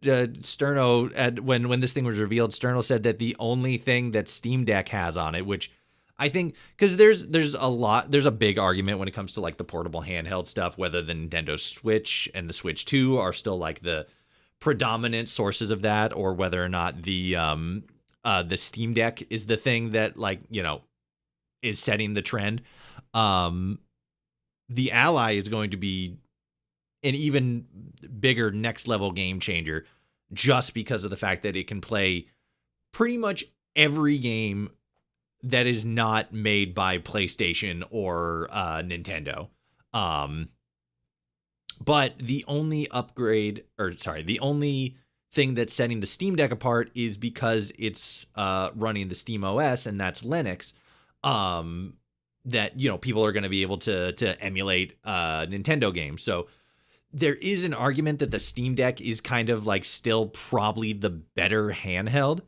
Sterno, when this thing was revealed, Sterno said that the only thing that Steam Deck has on it, which I think, because there's a big argument when it comes to like the portable handheld stuff, whether the Nintendo Switch and the Switch 2 are still like the predominant sources of that, or whether or not the Steam Deck is the thing that, like, you know, is setting the trend. The Ally is going to be an even bigger next level game changer, just because of the fact that it can play pretty much every game that is not made by PlayStation or Nintendo. But the only the only thing that's setting the Steam Deck apart is because it's running the Steam OS, and that's Linux. That, you know, people are going to be able to emulate Nintendo games. So there is an argument that the Steam Deck is kind of like still probably the better handheld.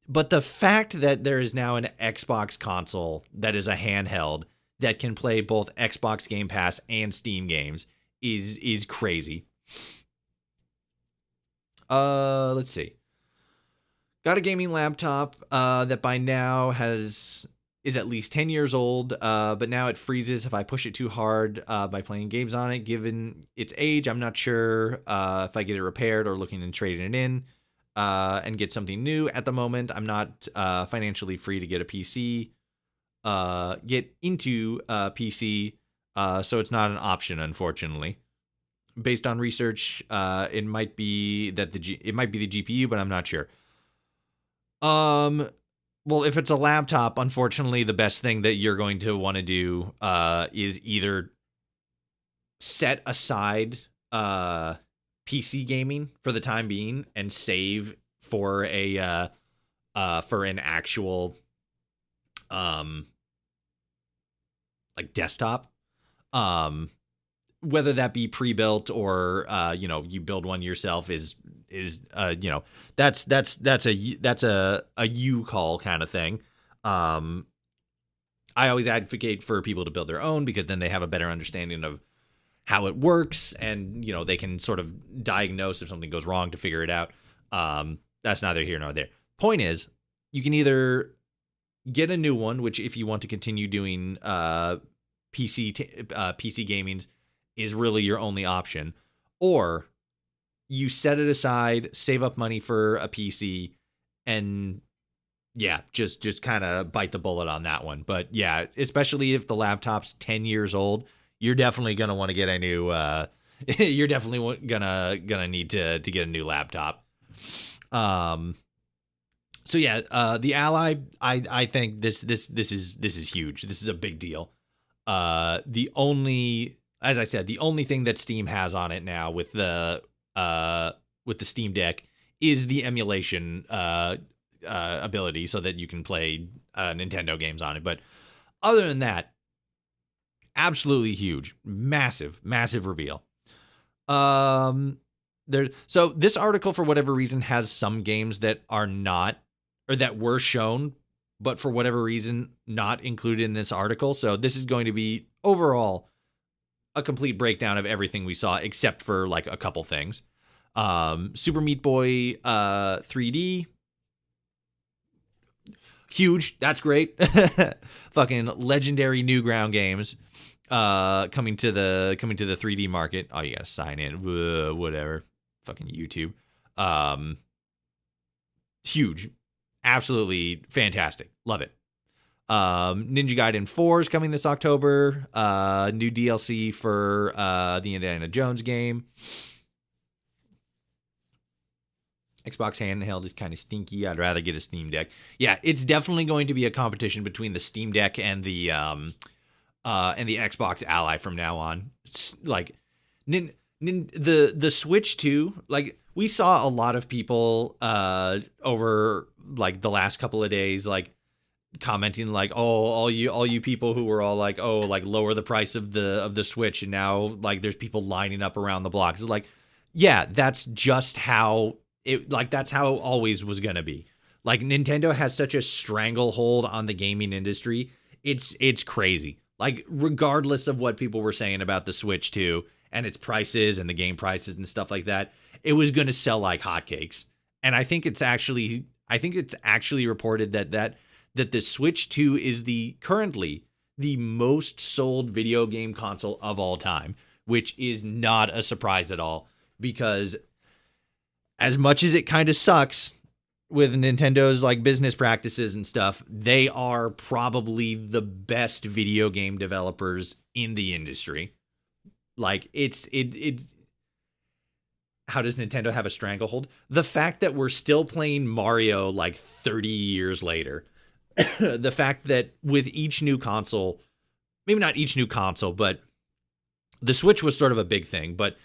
But the fact that there is now an Xbox console that is a handheld that can play both Xbox Game Pass and Steam games is crazy. Let's see. Got a gaming laptop that by now is at least 10 years old, but now it freezes if I push it too hard by playing games on it. Given its age, I'm not sure if I get it repaired or looking and trading it in and get something new. At the moment, I'm not financially free to get a PC, get into a PC, so it's not an option, unfortunately. Based on research, it might be the GPU, but I'm not sure. Well, if it's a laptop, unfortunately, the best thing that you're going to want to do is either set aside PC gaming for the time being and save for an actual like desktop, whether that be pre-built or you build one yourself is that's a you call kind of thing. I always advocate for people to build their own, because then they have a better understanding of how it works, and they can sort of diagnose if something goes wrong to figure it out. That's neither here nor there. Point is, you can either get a new one, which if you want to continue doing PC gamings is really your only option, or you set it aside, save up money for a PC, and just kind of bite the bullet on that one. But yeah, especially if the laptop's 10 years old, you're definitely going to want to get a new you're definitely gonna need to get a new laptop. So yeah, the Ally, I think this is huge. This is a big deal. As I said, the only thing that Steam has on it now with the Steam Deck is the emulation ability, so that you can play Nintendo games on it. But other than that, absolutely huge, massive reveal. So this article, for whatever reason, has some games that are not, or that were shown, but for whatever reason not included in this article. So this is going to be overall a complete breakdown of everything we saw, except for like a couple things. Super Meat Boy 3D, huge. That's great. Fucking legendary Newground games coming to the 3D market. Oh, you gotta sign in. Whatever. Fucking YouTube. Huge. Absolutely fantastic. Love it. Ninja Gaiden 4 is coming this October. New DLC for the Indiana Jones game. Xbox handheld is kind of stinky. I'd rather get a Steam Deck. Yeah, it's definitely going to be a competition between the Steam Deck and the Xbox Ally from now on. Like, the Switch 2, like, we saw a lot of people over like the last couple of days, like, commenting like, oh, all you people who were all like, oh, like, lower the price of the Switch, and now like there's people lining up around the block. It's like, yeah, that's just how it, like, that's how it always was gonna be. Like, Nintendo has such a stranglehold on the gaming industry. It's crazy. Like, regardless of what people were saying about the Switch 2 and its prices and the game prices and stuff like that, it was going to sell like hotcakes. And I think it's actually reported that the Switch 2 is currently the most sold video game console of all time, which is not a surprise at all, because as much as it kind of sucks with Nintendo's like business practices and stuff, they are probably the best video game developers in the industry. Like it how does Nintendo have a stranglehold? The fact that we're still playing Mario like 30 years later. The fact that with each new console, maybe not each new console, but the Switch was sort of a big thing, but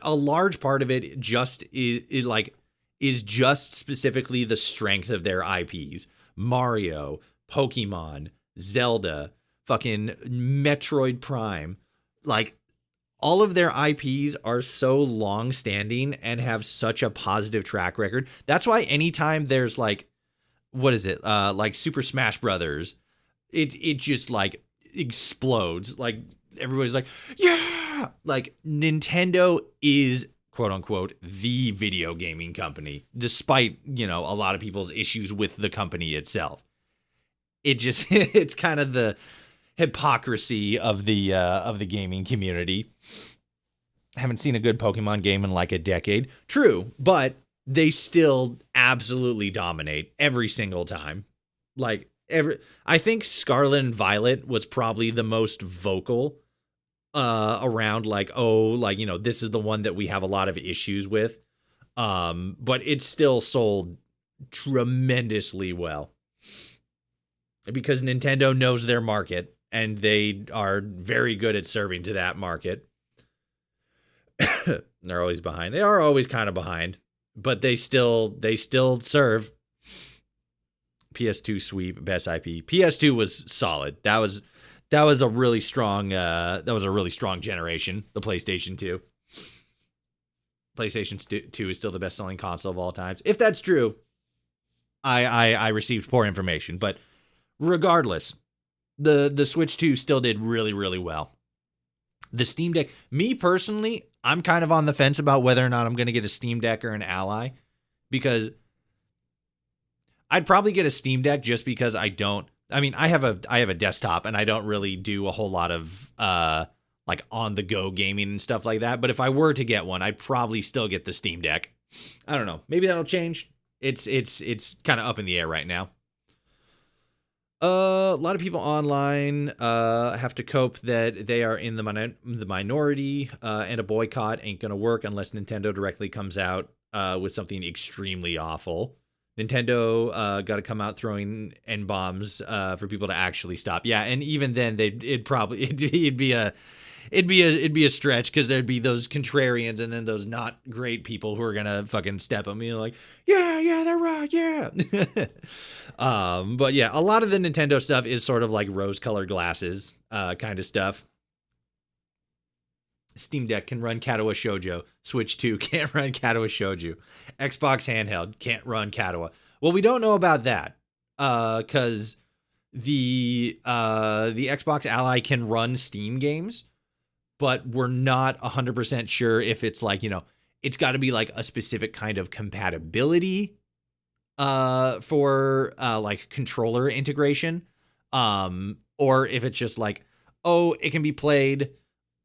a large part of it just is just specifically the strength of their IPs. Mario, Pokemon, Zelda, fucking Metroid Prime. Like, all of their IPs are so long-standing and have such a positive track record. That's why anytime there's like, what is it? Like Super Smash Brothers, it just like explodes. Like everybody's like, yeah! Like Nintendo is quote unquote the video gaming company, despite, you know, a lot of people's issues with the company itself. It just it's kind of the hypocrisy of the gaming community. Haven't seen a good Pokemon game in like a decade. True, but they still absolutely dominate every single time. Like I think Scarlet and Violet was probably the most vocal around like, oh, like, you know, this is the one that we have a lot of issues with. But it still sold tremendously well because Nintendo knows their market and they are very good at serving to that market. They're always behind. They are always kind of behind, but they still serve. PS2 sweep, best IP. PS2 was solid. That was a really strong generation. The PlayStation 2. PlayStation 2 is still the best selling console of all times. If that's true, I received poor information, but regardless, the Switch 2 still did really, really well. The Steam Deck, me personally, I'm kind of on the fence about whether or not I'm going to get a Steam Deck or an Ally, because I'd probably get a Steam Deck just because I have a desktop and I don't really do a whole lot of like on the go gaming and stuff like that. But if I were to get one, I'd probably still get the Steam Deck. I don't know. Maybe that'll change. It's kind of up in the air right now. A lot of people online have to cope that they are in the minority, and a boycott ain't gonna work unless Nintendo directly comes out with something extremely awful. Nintendo got to come out throwing N-bombs for people to actually stop. Yeah, and even then, it'd be a stretch, because there'd be those contrarians and then those not great people who are gonna fucking step on me like, yeah, they're right, yeah. But yeah, a lot of the Nintendo stuff is sort of like rose-colored glasses kind of stuff. Steam Deck can run Kadowa Shoujo. Switch 2 can't run Kadowa Shoujo. Xbox handheld can't run Kadowa. Well, we don't know about that, because the Xbox Ally can run Steam games, but we're not 100% sure if it's like, you know, it's got to be like a specific kind of compatibility for like controller integration, or if it's just like, oh, it can be played.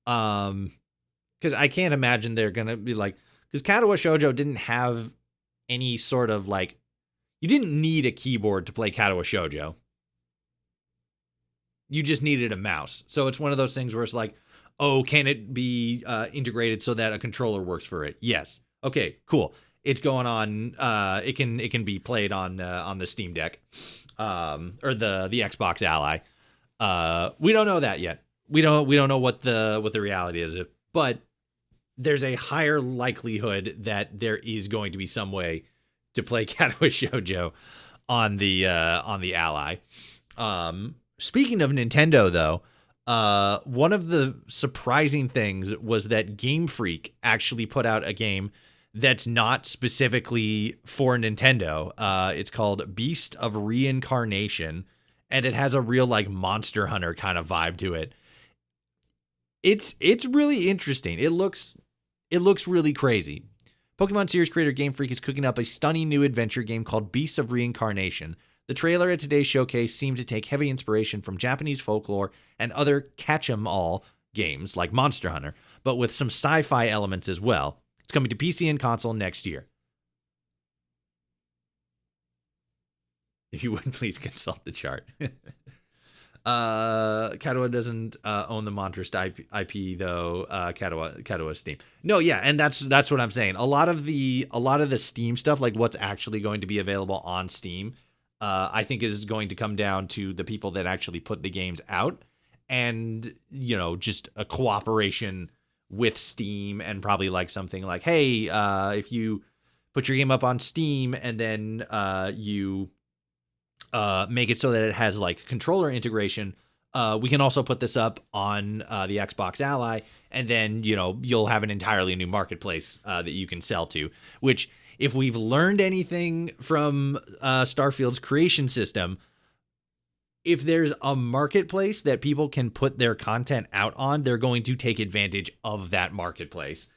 Because I can't imagine they're gonna be like, because Kadowa Shoujo didn't have any sort of like, you didn't need a keyboard to play Kadowa Shoujo. You just needed a mouse. So it's one of those things where it's like, oh, can it be integrated so that a controller works for it? Yes. Okay, cool. It's going on. It can be played on the Steam Deck, or the Xbox Ally. We don't know that yet. We don't know what the reality is, but there's a higher likelihood that there is going to be some way to play Kadowa Shoujo on the Ally. Speaking of Nintendo, though, one of the surprising things was that Game Freak actually put out a game that's not specifically for Nintendo. It's called Beast of Reincarnation, and it has a real like Monster Hunter kind of vibe to it. It's really interesting. It looks really crazy. Pokemon series creator Game Freak is cooking up a stunning new adventure game called Beasts of Reincarnation. The trailer at today's showcase seemed to take heavy inspiration from Japanese folklore and other catch-em-all games like Monster Hunter, but with some sci-fi elements as well. It's coming to PC and console next year. If you would please consult the chart. Katawa doesn't own the Montrist IP though. Katawa Steam. No, yeah, and that's what I'm saying. A lot of the Steam stuff, like what's actually going to be available on Steam, I think is going to come down to the people that actually put the games out, and just a cooperation with Steam, and probably like something like, hey, if you put your game up on Steam and then you make it so that it has like controller integration, we can also put this up on the Xbox Ally, and then you'll have an entirely new marketplace that you can sell to. Which, if we've learned anything from Starfield's creation system, if there's a marketplace that people can put their content out on, they're going to take advantage of that marketplace.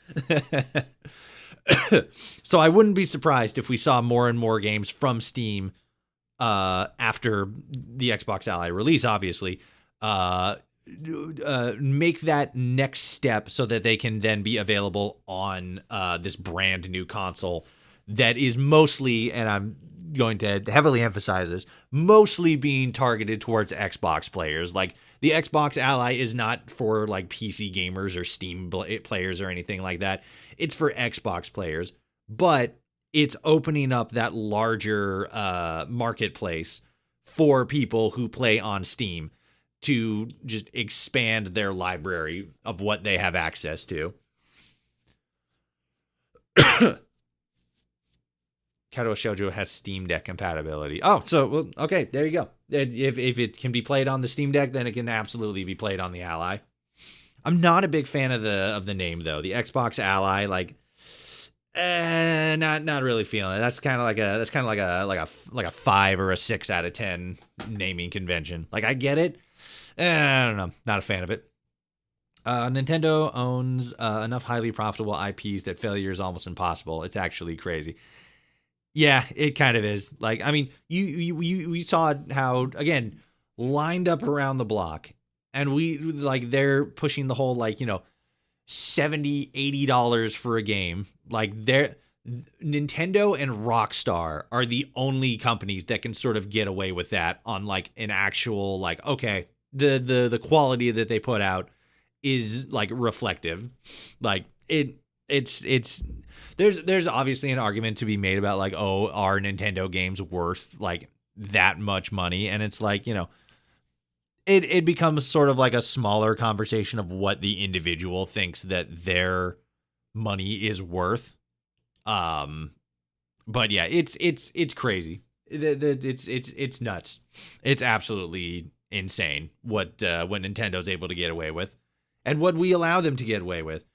So I wouldn't be surprised if we saw more and more games from Steam after the Xbox Ally release, obviously, make that next step so that they can then be available on this brand new console that is mostly, and I'm going to heavily emphasize this, mostly being targeted towards Xbox players. Like, the Xbox Ally is not for like PC gamers or Steam players or anything like that. It's for Xbox players, but it's opening up that larger marketplace for people who play on Steam to just expand their library of what they have access to. Kato Shoujo has Steam Deck compatibility. Oh, so, well, okay, there you go. If it can be played on the Steam Deck, then it can absolutely be played on the Ally. I'm not a big fan of the name though. The Xbox Ally, like, not really feeling it. That's kind of like a 5 or a 6 out of 10 naming convention. Like, I get it. I don't know. Not a fan of it. Nintendo owns enough highly profitable IPs that failure is almost impossible. It's actually crazy. Yeah, it kind of is. Like, I mean, you saw how, again, lined up around the block, and they're pushing the whole, like, $70, $80 for a game. Like, Nintendo and Rockstar are the only companies that can sort of get away with that on like an actual, like, okay, the quality that they put out is like reflective. Like, it's there's obviously an argument to be made about like, oh, are Nintendo games worth like that much money? And it's like, it becomes sort of like a smaller conversation of what the individual thinks that their money is worth. But yeah, it's crazy. It's nuts. It's absolutely insane what Nintendo's able to get away with, and what we allow them to get away with.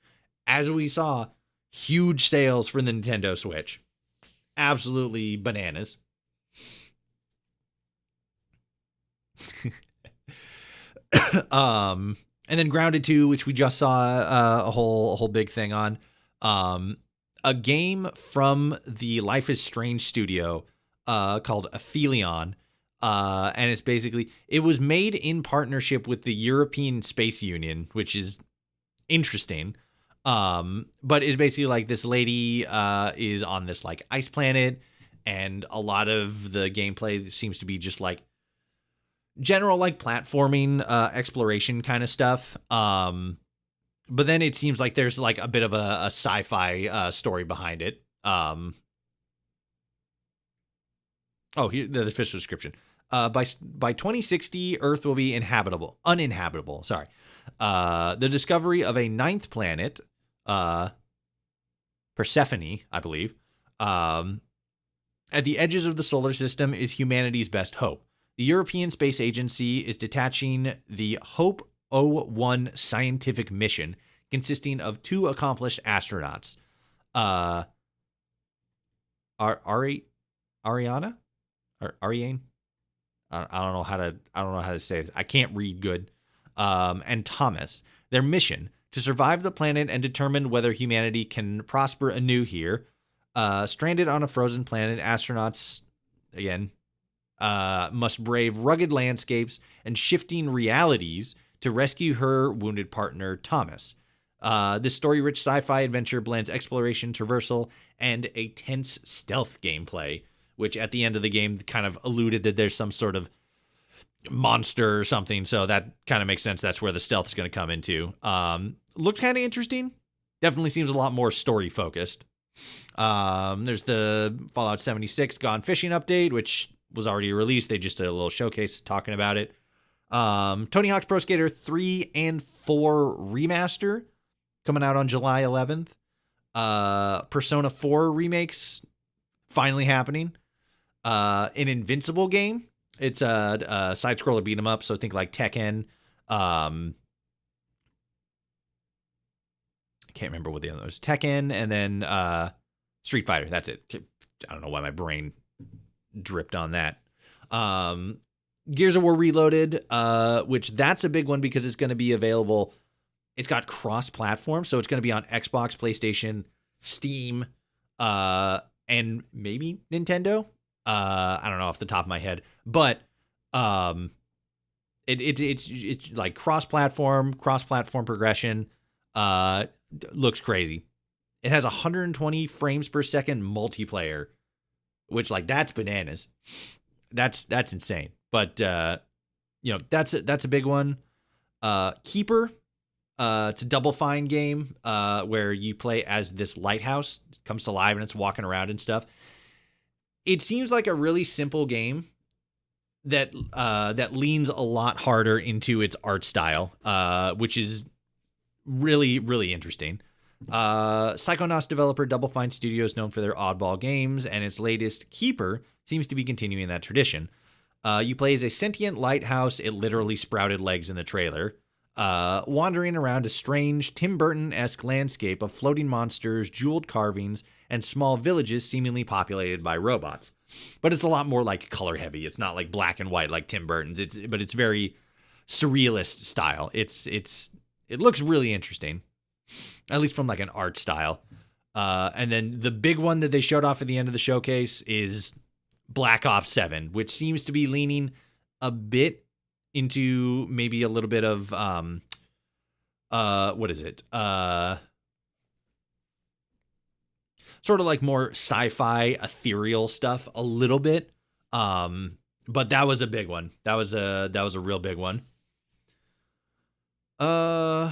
As we saw, huge sales for the Nintendo Switch. Absolutely bananas. And then Grounded 2, which we just saw a whole big thing on. A game from the Life is Strange studio called Aphelion. And it's basically, it was made in partnership with the European Space Union, which is interesting. But it's basically like this lady is on this like ice planet, and a lot of the gameplay seems to be just like general like platforming, exploration kind of stuff. But then it seems like there's like a bit of a sci-fi story behind it. Oh, here the official description. By 2060, Earth will be uninhabitable. Sorry. The discovery of a ninth planet, Persephone, I believe, at the edges of the solar system is humanity's best hope. The European Space Agency is detaching the Hope 01 scientific mission, consisting of 2 accomplished astronauts. Ariane? I don't know how to say this. I can't read good. And Thomas. Their mission: to survive the planet and determine whether humanity can prosper anew here. Stranded on a frozen planet, astronauts, again, must brave rugged landscapes and shifting realities to rescue her wounded partner, Thomas. This story-rich sci-fi adventure blends exploration, traversal, and a tense stealth gameplay, which at the end of the game kind of alluded that there's some sort of monster or something, so that kind of makes sense. That's where the stealth is going to come into. Looks kind of interesting. Definitely seems a lot more story-focused. There's the Fallout 76 Gone Fishing update, which was already released. They just did a little showcase talking about it. Tony Hawk's Pro Skater 3 and 4 Remaster coming out on July 11th. Persona 4 remakes finally happening. An Invincible game. It's a side-scroller beat-em up, so think like Tekken. I can't remember what the other was. Tekken, and then Street Fighter. That's it. I don't know why my brain dripped on that. Gears of War Reloaded, which that's a big one because it's going to be available. It's got cross-platform, so it's going to be on Xbox, PlayStation, Steam, and maybe Nintendo. I don't know off the top of my head, but it's like cross-platform progression. Looks crazy. It has 120 frames per second multiplayer, which like that's bananas. That's insane. But that's a big one. Keeper, it's a Double Fine game where you play as this lighthouse. It comes to life and it's walking around and stuff. It seems like a really simple game that leans a lot harder into its art style, which is really, really interesting. Psychonauts developer Double Fine Studios, known for their oddball games, and its latest, Keeper, seems to be continuing that tradition. You play as a sentient lighthouse. It literally sprouted legs in the trailer. Wandering around a strange Tim Burton-esque landscape of floating monsters, jeweled carvings, and small villages seemingly populated by robots. But it's a lot more like color heavy. It's not like black and white like Tim Burton's. But it's very surrealist style. It looks really interesting, at least from like an art style. And then the big one that they showed off at the end of the showcase is Black Ops 7, which seems to be leaning a bit into maybe a little bit of what is it? Sort of like more sci-fi ethereal stuff a little bit. But that was a big one. That was a real big one. Too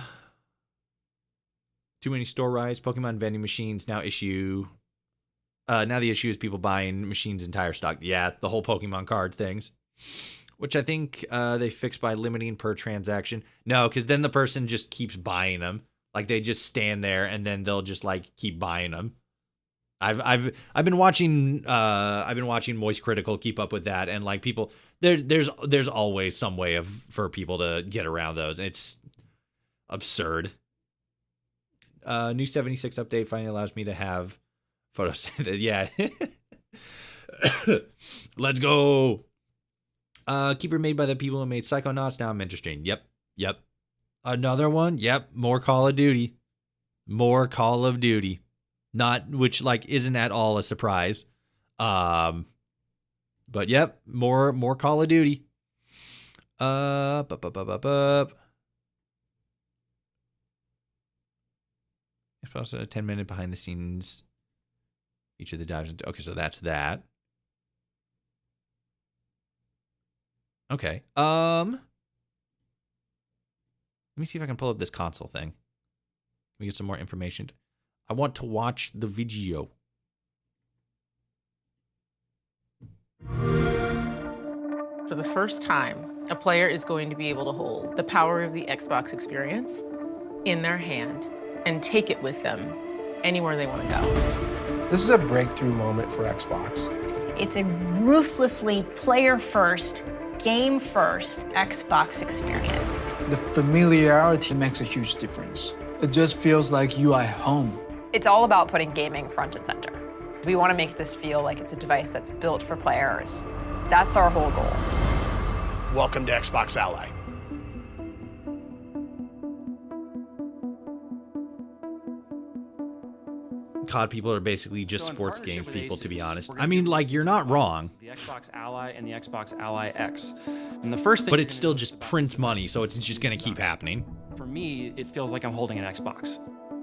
many store rides. Pokemon vending machines now the issue is people buying machines' entire stock. Yeah, the whole Pokemon card things, which I think they fixed by limiting per transaction. No, because then the person just keeps buying them. Like they just stand there and then they'll just like keep buying them. I've been watching Moist Critical keep up with that, and like people there's always some way for people to get around those. It's absurd. New 76 update finally allows me to have photos. Yeah. Let's go. Keeper made by the people who made Psychonauts. Now I'm interested. Yep. Another one. Yep. More Call of Duty. Not, which like isn't at all a surprise. But yep, more Call of Duty. It's also a 10-minute behind the scenes. Each of the dives into. Okay, so that's that. Okay. Let me see if I can pull up this console thing. Let me get some more information. I want to watch the video. For the first time, a player is going to be able to hold the power of the Xbox experience in their hand and take it with them anywhere they want to go. This is a breakthrough moment for Xbox. It's a ruthlessly player-first, game-first Xbox experience. The familiarity makes a huge difference. It just feels like you are at home. It's all about putting gaming front and center. We want to make this feel like it's a device that's built for players. That's our whole goal. Welcome to Xbox Ally. COD people are basically just sports games people, to be honest. I mean, like, you're not wrong. The Xbox Ally and the Xbox Ally X. And the first thing, but it still just prints money, so it's just going to keep happening. For me, it feels like I'm holding an Xbox.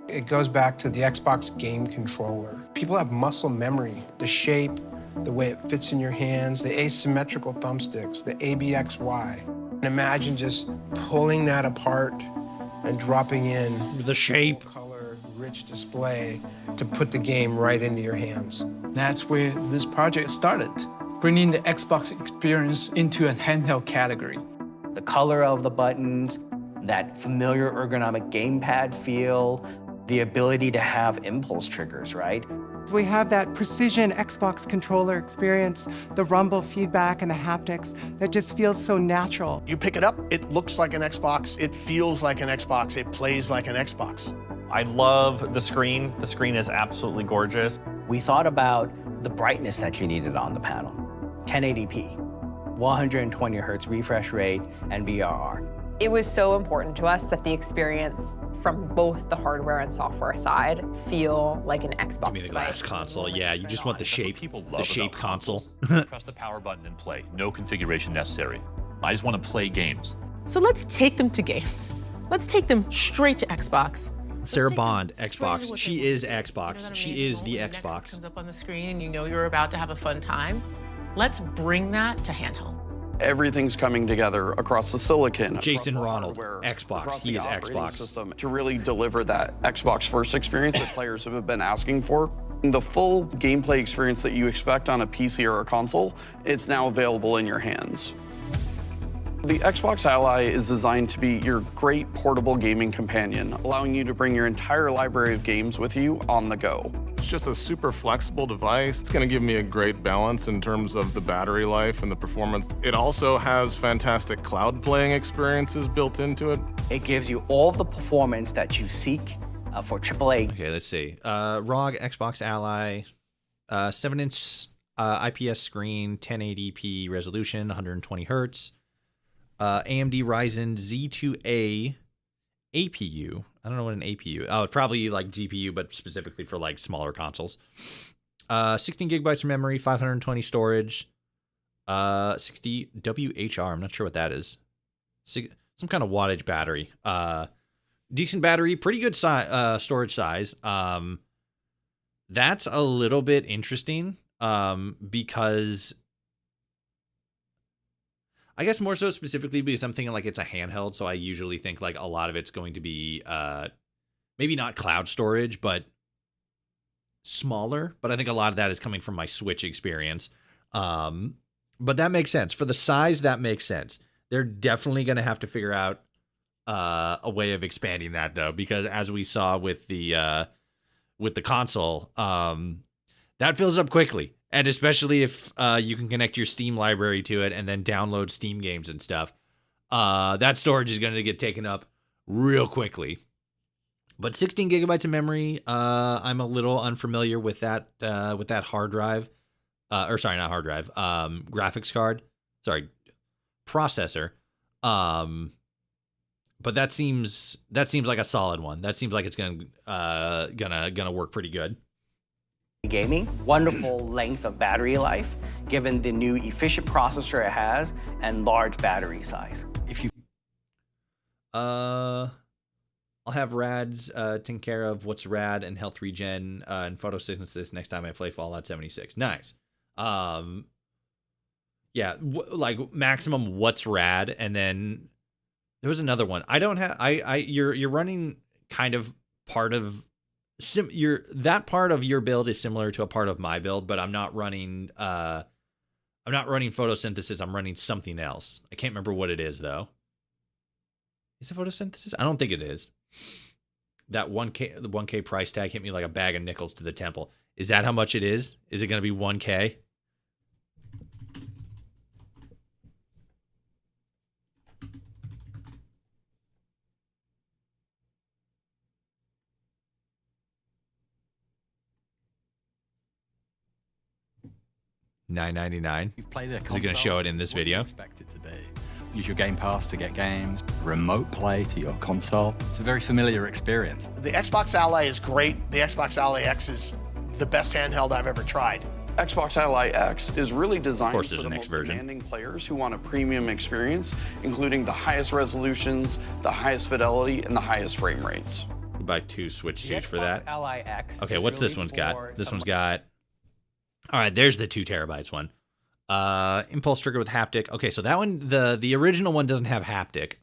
It goes back to the Xbox game controller. People have muscle memory, the shape, the way it fits in your hands, the asymmetrical thumbsticks, the ABXY. And imagine just pulling that apart and dropping in the shape, color, rich display to put the game right into your hands. That's where this project started, bringing the Xbox experience into a handheld category. The color of the buttons, that familiar ergonomic gamepad feel, the ability to have impulse triggers, right? We have that precision Xbox controller experience, the rumble feedback and the haptics that just feels so natural. You pick it up, it looks like an Xbox, it feels like an Xbox, it plays like an Xbox. I love the screen. The screen is absolutely gorgeous. We thought about the brightness that you needed on the panel. 1080p, 120 hertz refresh rate, and VRR. It was so important to us that the experience from both the hardware and software side feel like an Xbox Give me the glass console. Yeah, you just want the shape console. Press the power button and play. No configuration necessary. I just want to play games. So let's take them to games. Let's take them straight to Xbox. Sarah Bond, Xbox. She is Xbox. She is the Xbox. Comes up on the screen and you know you're about to have a fun time. Let's bring that to handheld. Everything's coming together across the silicon. Jason Ronald, Xbox. He is Xbox. System to really deliver that Xbox first experience that players have been asking for. The full gameplay experience that you expect on a PC or a console, it's now available in your hands. The Xbox Ally is designed to be your great portable gaming companion, allowing you to bring your entire library of games with you on the go. It's just a super flexible device. It's going to give me a great balance in terms of the battery life and the performance. It also has fantastic cloud playing experiences built into it. It gives you all the performance that you seek for AAA. Okay, let's see. ROG Xbox Ally, 7-inch IPS screen, 1080p resolution, 120 hertz. AMD Ryzen Z2A APU. I don't know what an APU. Oh, it's probably like GPU, but specifically for like smaller consoles. 16 gigabytes of memory, 520 storage, 60 WHR. I'm not sure what that is. Some kind of wattage battery. Decent battery, pretty good storage size. That's a little bit interesting because I guess more so specifically because I'm thinking like it's a handheld, so I usually think like a lot of it's going to be maybe not cloud storage, but smaller. But I think a lot of that is coming from my Switch experience. But that makes sense. For the size, that makes sense. They're definitely going to have to figure out a way of expanding that, though, because as we saw with the console, that fills up quickly. And especially if you can connect your Steam library to it and then download Steam games and stuff, that storage is going to get taken up real quickly. But 16 gigabytes of memory, I'm a little unfamiliar with that hard drive. Or sorry, not hard drive. Graphics card. Sorry, processor. But that seems like a solid one. That seems like it's gonna work pretty good. Gaming, wonderful length of battery life, given the new efficient processor it has and large battery size. If you, I'll have Rad's take care of what's rad and health regen and photosynthesis next time I play Fallout 76. Nice. Yeah, like maximum what's rad, and then there was another one. I don't have. You're running kind of part of. That part of your build is similar to a part of my build, but I'm not running photosynthesis. I'm running something else. I can't remember what it is though. Is it photosynthesis? I don't think it is. That the 1K price tag hit me like a bag of nickels to the temple. Is that how much it is? Is it going to be 1K? $9.99. You've played a console. They're going to show it in this video. Expected today. use your Game Pass to get games, remote play to your console. It's a very familiar experience. The Xbox Ally is great. The Xbox Ally X is the best handheld I've ever tried. Xbox Ally X is really designed course for there's the an most X version. demanding players who want a premium experience, including the highest resolutions, the highest fidelity, and the highest frame rates. You buy 2 Switch The 2s for Xbox that. Ally X Okay, is what's this really one's for got? This one's someone- got... All right, there's the 2 terabytes one. Impulse trigger with haptic. Okay, so that one, the original one doesn't have haptic.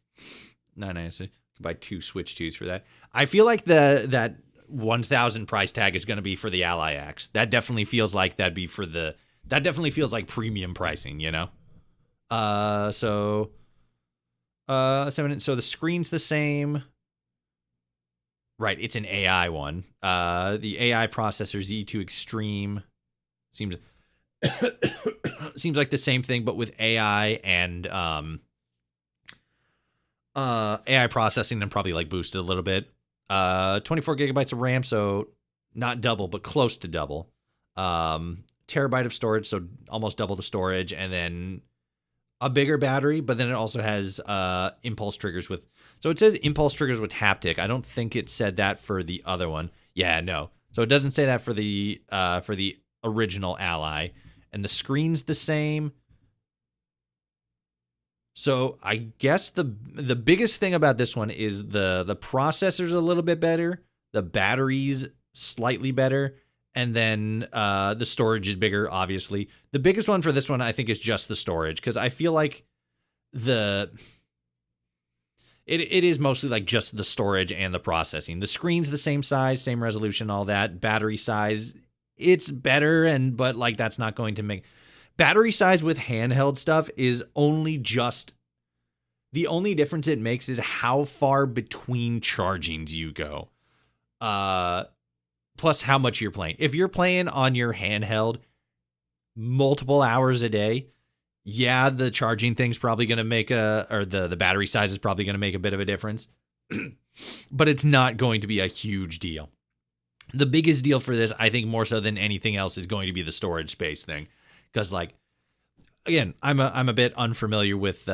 No, so you can buy 2 Switch 2s for that. I feel like that 1,000 price tag is going to be for the Ally X. That definitely feels like that'd be for the... That definitely feels like premium pricing, you know? So the screen's the same. Right, it's an AI one. The AI processor Z2 Extreme seems like the same thing, but with AI and AI processing and probably like boosted a little bit. 24 gigabytes of RAM, so not double, but close to double. Terabyte of storage, so almost double the storage, and then a bigger battery, but then it also has impulse triggers with... So it says impulse triggers with haptic. I don't think it said that for the other one. Yeah, no. So it doesn't say that for the original Ally. And the screen's the same. So I guess the biggest thing about this one is the processor's a little bit better, the battery's slightly better, and then the storage is bigger, obviously. The biggest one for this one, I think, is just the storage, because I feel like it is mostly like just the storage and the processing. The screen's the same size, same resolution, all that. Battery size, it's better, but like that's not going to make... Battery size with handheld stuff is only just... The only difference it makes is how far between chargings you go. Plus how much you're playing. If you're playing on your handheld multiple hours a day, yeah, the charging thing's probably going to make the battery size is probably going to make a bit of a difference. But it's not going to be a huge deal. The biggest deal for this, I think more so than anything else, is going to be the storage space thing. Because, like, again, I'm a bit unfamiliar with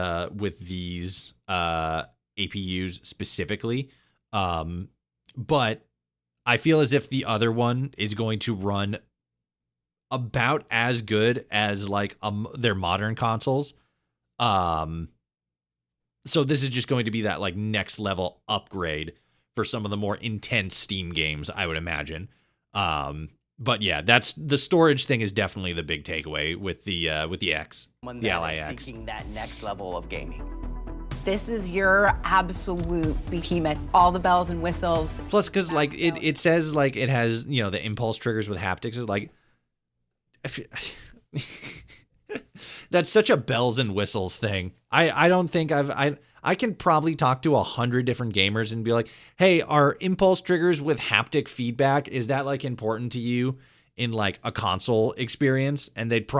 these APUs specifically, but I feel as if the other one is going to run about as good as like their modern consoles. So this is just going to be that like next level upgrade for some of the more intense Steam games, I would imagine. But yeah, that's the storage thing is definitely the big takeaway with the X, the Ally X. Seeking that next level of gaming. This is your absolute behemoth. All the bells and whistles. Plus, because like it says like it has, you know, the impulse triggers with haptics. It's like that's such a bells and whistles thing. I don't think I can probably talk to 100 different gamers and be like, hey, are impulse triggers with haptic feedback, is that like important to you in like a console experience? And they'd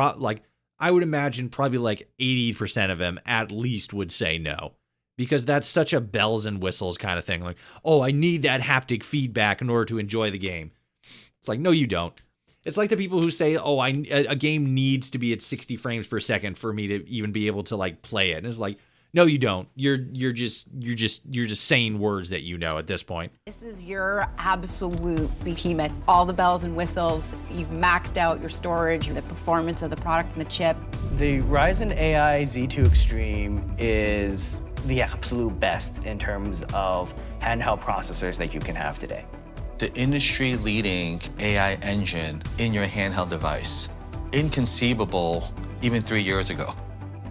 I would imagine probably like 80% of them at least would say no, because that's such a bells and whistles kind of thing. Like, oh, I need that haptic feedback in order to enjoy the game. It's like, no, you don't. It's like the people who say, oh, a game needs to be at 60 frames per second for me to even be able to like play it. And it's like, no, you don't. You're just saying words that you know at this point. This is your absolute behemoth. All the bells and whistles. You've maxed out your storage, the performance of the product and the chip. The Ryzen AI Z2 Extreme is the absolute best in terms of handheld processors that you can have today. The industry-leading AI engine in your handheld device. Inconceivable even 3 years ago.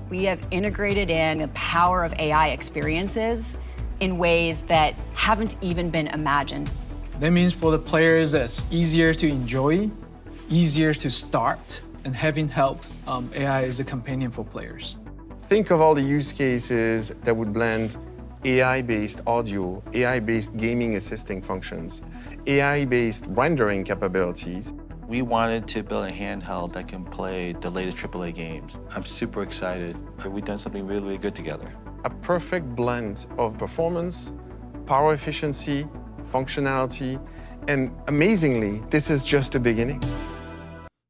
We have integrated in the power of AI experiences in ways that haven't even been imagined. That means for the players, it's easier to enjoy, easier to start, and having help, AI is a companion for players. Think of all the use cases that would blend AI-based audio, AI-based gaming assisting functions, AI-based rendering capabilities. We wanted to build a handheld that can play the latest AAA games. I'm super excited. We've done something really, really good together. A perfect blend of performance, power efficiency, functionality, and amazingly, this is just the beginning.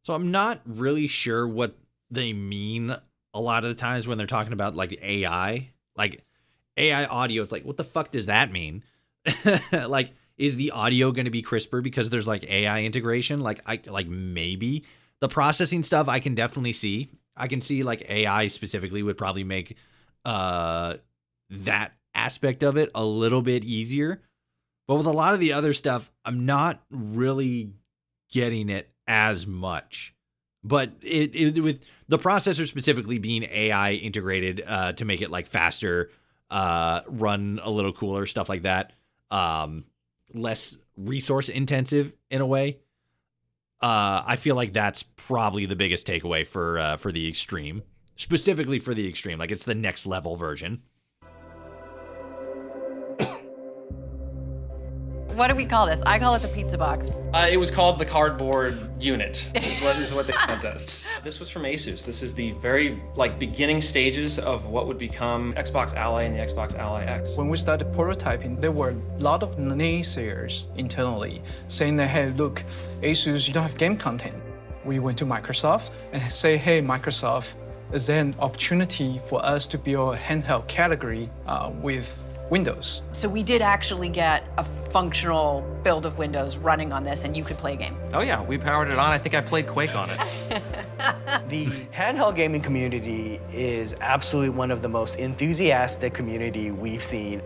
So I'm not really sure what they mean a lot of the times when they're talking about like AI audio, it's like, what the fuck does that mean? Like, is the audio going to be crisper because there's like AI integration? Like maybe the processing stuff I can definitely see. I can see like AI specifically would probably make that aspect of it a little bit easier. But with a lot of the other stuff, I'm not really getting it as much. But it with the processor specifically being AI integrated to make it like faster, run a little cooler, stuff like that. Less resource intensive in a way. I feel like that's probably the biggest takeaway for the Extreme, specifically for the Extreme. Like it's the next level version. What do we call this? I call it the pizza box. It was called the cardboard unit, is what they meant us. This was from Asus. This is the very beginning stages of what would become Xbox Ally and the Xbox Ally X. When we started prototyping, there were a lot of naysayers internally saying that, hey, look, Asus, you don't have game content. We went to Microsoft and say, hey, Microsoft, is there an opportunity for us to build a handheld category with Windows? So we did actually get a functional build of Windows running on this, and you could play a game. Oh yeah, we powered it on. I think I played Quake on it. The handheld gaming community is absolutely one of the most enthusiastic community we've seen.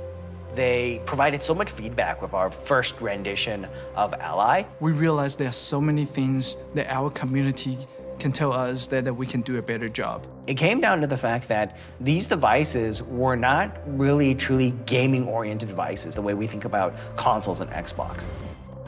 They provided so much feedback with our first rendition of Ally. We realized there are so many things that our community can tell us that we can do a better job. It came down to the fact that these devices were not really truly gaming-oriented devices, the way we think about consoles and Xbox.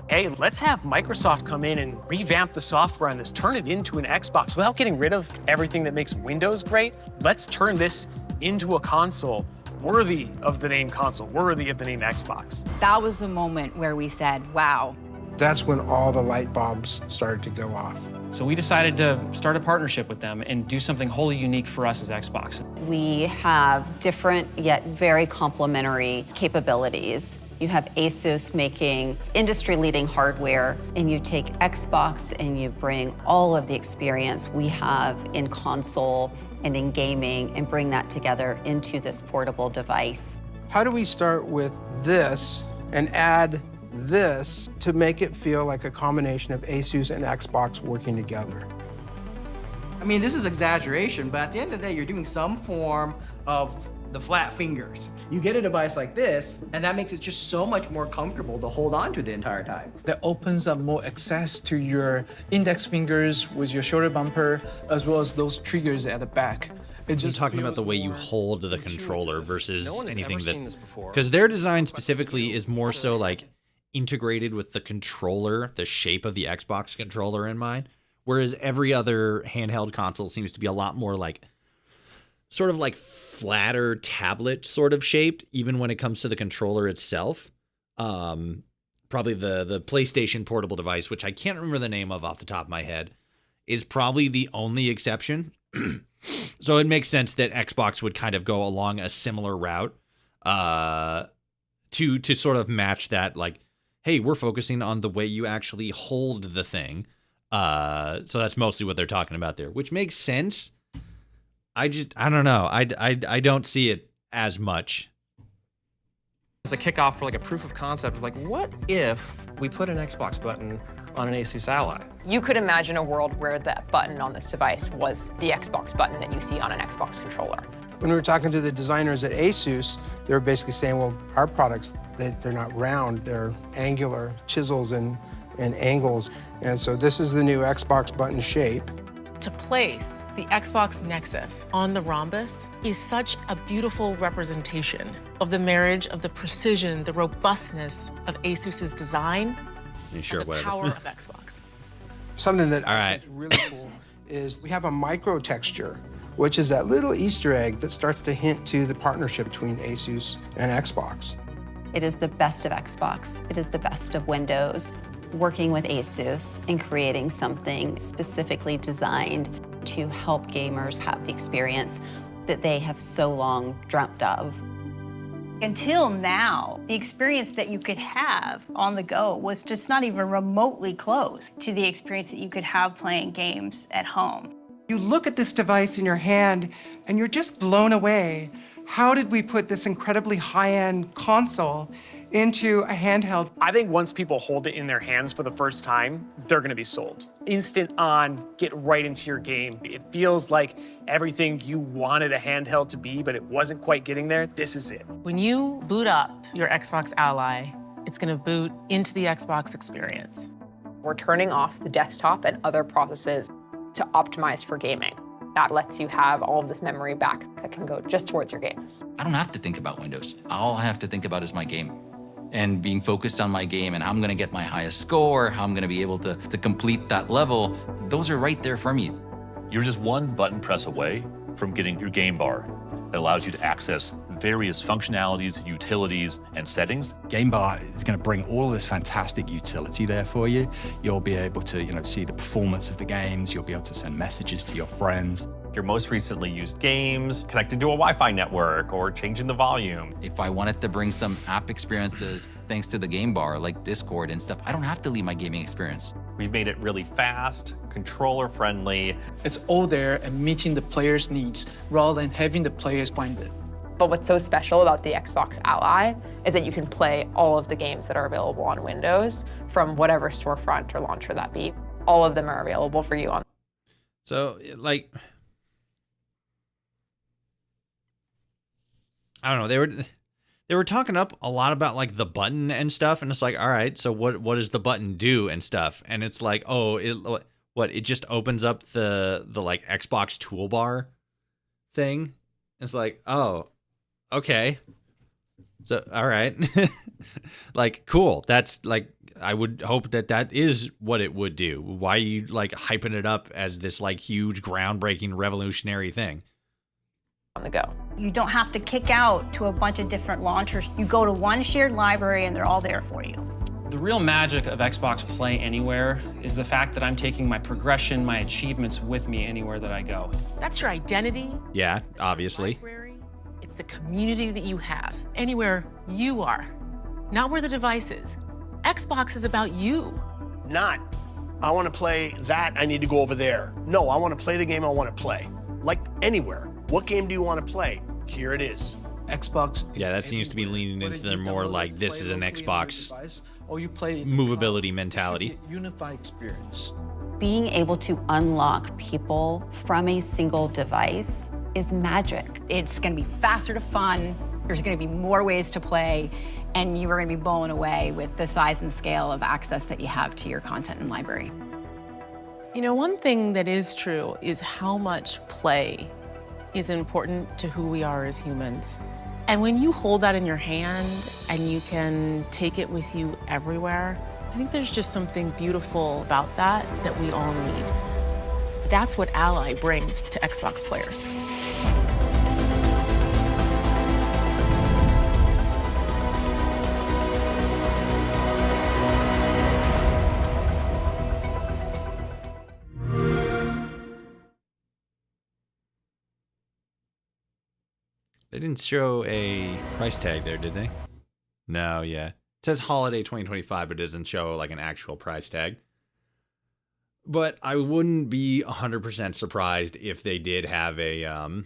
Hey, let's have Microsoft come in and revamp the software on this, turn it into an Xbox without getting rid of everything that makes Windows great. Let's turn this into a console worthy of the name console, worthy of the name Xbox. That was the moment where we said, wow. That's when all the light bulbs started to go off. So we decided to start a partnership with them and do something wholly unique for us as Xbox. We have different yet very complementary capabilities. You have Asus making industry-leading hardware, and you take Xbox and you bring all of the experience we have in console and in gaming and bring that together into this portable device. How do we start with this and add this to make it feel like a combination of Asus and Xbox working together? I mean, this is exaggeration, but at the end of the day, you're doing some form of the flat fingers. You get a device like this, and that makes it just so much more comfortable to hold on to the entire time. That opens up more access to your index fingers with your shoulder bumper, as well as those triggers at the back. Just talking about the way you hold the controller versus anything that, because their design specifically is more so like integrated with the controller, the shape of the Xbox controller in mind, whereas every other handheld console seems to be a lot more like sort of like flatter tablet sort of shaped, even when it comes to the controller itself. Probably the PlayStation portable device, which I can't remember the name of off the top of my head, is probably the only exception. So it makes sense that Xbox would kind of go along a similar route to sort of match that, like, hey, we're focusing on the way you actually hold the thing. So that's mostly what they're talking about there, which makes sense. I don't know. I don't see it as much. As a kickoff for like a proof of concept, it's like, what if we put an Xbox button on an Asus Ally? You could imagine a world where that button on this device was the Xbox button that you see on an Xbox controller. When we were talking to the designers at Asus, they were basically saying, well, our products, they're not round, they're angular chisels and angles. And so this is the new Xbox button shape. To place the Xbox Nexus on the rhombus is such a beautiful representation of the marriage of the precision, the robustness of Asus's design, and the power of Xbox. Something that I think is really cool is we have a micro texture, which is that little Easter egg that starts to hint to the partnership between Asus and Xbox. It is the best of Xbox. It is the best of Windows. Working with Asus and creating something specifically designed to help gamers have the experience that they have so long dreamt of. Until now, the experience that you could have on the go was just not even remotely close to the experience that you could have playing games at home. You look at this device in your hand and you're just blown away. How did we put this incredibly high-end console into a handheld? I think once people hold it in their hands for the first time, they're gonna be sold. Instant on, get right into your game. It feels like everything you wanted a handheld to be, but it wasn't quite getting there. This is it. When you boot up your Xbox Ally, it's gonna boot into the Xbox experience. We're turning off the desktop and other processes to optimize for gaming. That lets you have all of this memory back that can go just towards your games. I don't have to think about Windows. All I have to think about is my game. And being focused on my game and how I'm gonna get my highest score, how I'm gonna be able to complete that level, those are right there for me. You're just one button press away from getting your game bar that allows you to access various functionalities, utilities, and settings. Game bar is going to bring all of this fantastic utility there for you. You'll be able to, see the performance of the games. You'll be able to send messages to your friends. Your most recently used games, connected to a Wi-Fi network, or changing the volume. If I wanted to bring some app experiences thanks to the game bar, like Discord and stuff, I don't have to leave my gaming experience. We've made it really fast, controller-friendly. It's all there and meeting the player's needs rather than having the players find it. But what's so special about the Xbox Ally is that you can play all of the games that are available on Windows from whatever storefront or launcher that be. All of them are available for you on. So, like, I don't know. They were talking up a lot about like the button and stuff, and it's like, all right, so what does the button do and stuff? And it's like, oh, it just opens up the like Xbox toolbar thing. It's like, oh, okay. So, all right. Like, cool. That's like, I would hope that is what it would do. Why are you like hyping it up as this like huge groundbreaking revolutionary thing? On the go. You don't have to kick out to a bunch of different launchers. You go to one shared library and they're all there for you. The real magic of Xbox Play Anywhere is the fact that I'm taking my progression, my achievements with me anywhere that I go. That's your identity. Yeah, obviously. It's the community that you have, anywhere you are, not where the device is. Xbox is about you. Not, I want to play that, I need to go over there. No, I want to play the game I want to play. Like anywhere. What game do you want to play? Here it is. Xbox. Yeah, that seems to be leaning into their more like this is an Xbox or you play movability mentality. Unified experience. Being able to unlock people from a single device is magic. It's going to be faster to fun. There's going to be more ways to play, and you are going to be blown away with the size and scale of access that you have to your content and library. You know, one thing that is true is how much play is important to who we are as humans. And when you hold that in your hand and you can take it with you everywhere, I think there's just something beautiful about that we all need. That's what Ally brings to Xbox players. They didn't show a price tag there, did they? No, yeah. It says holiday 2025, but it doesn't show like an actual price tag. But I wouldn't be 100% surprised if they did have a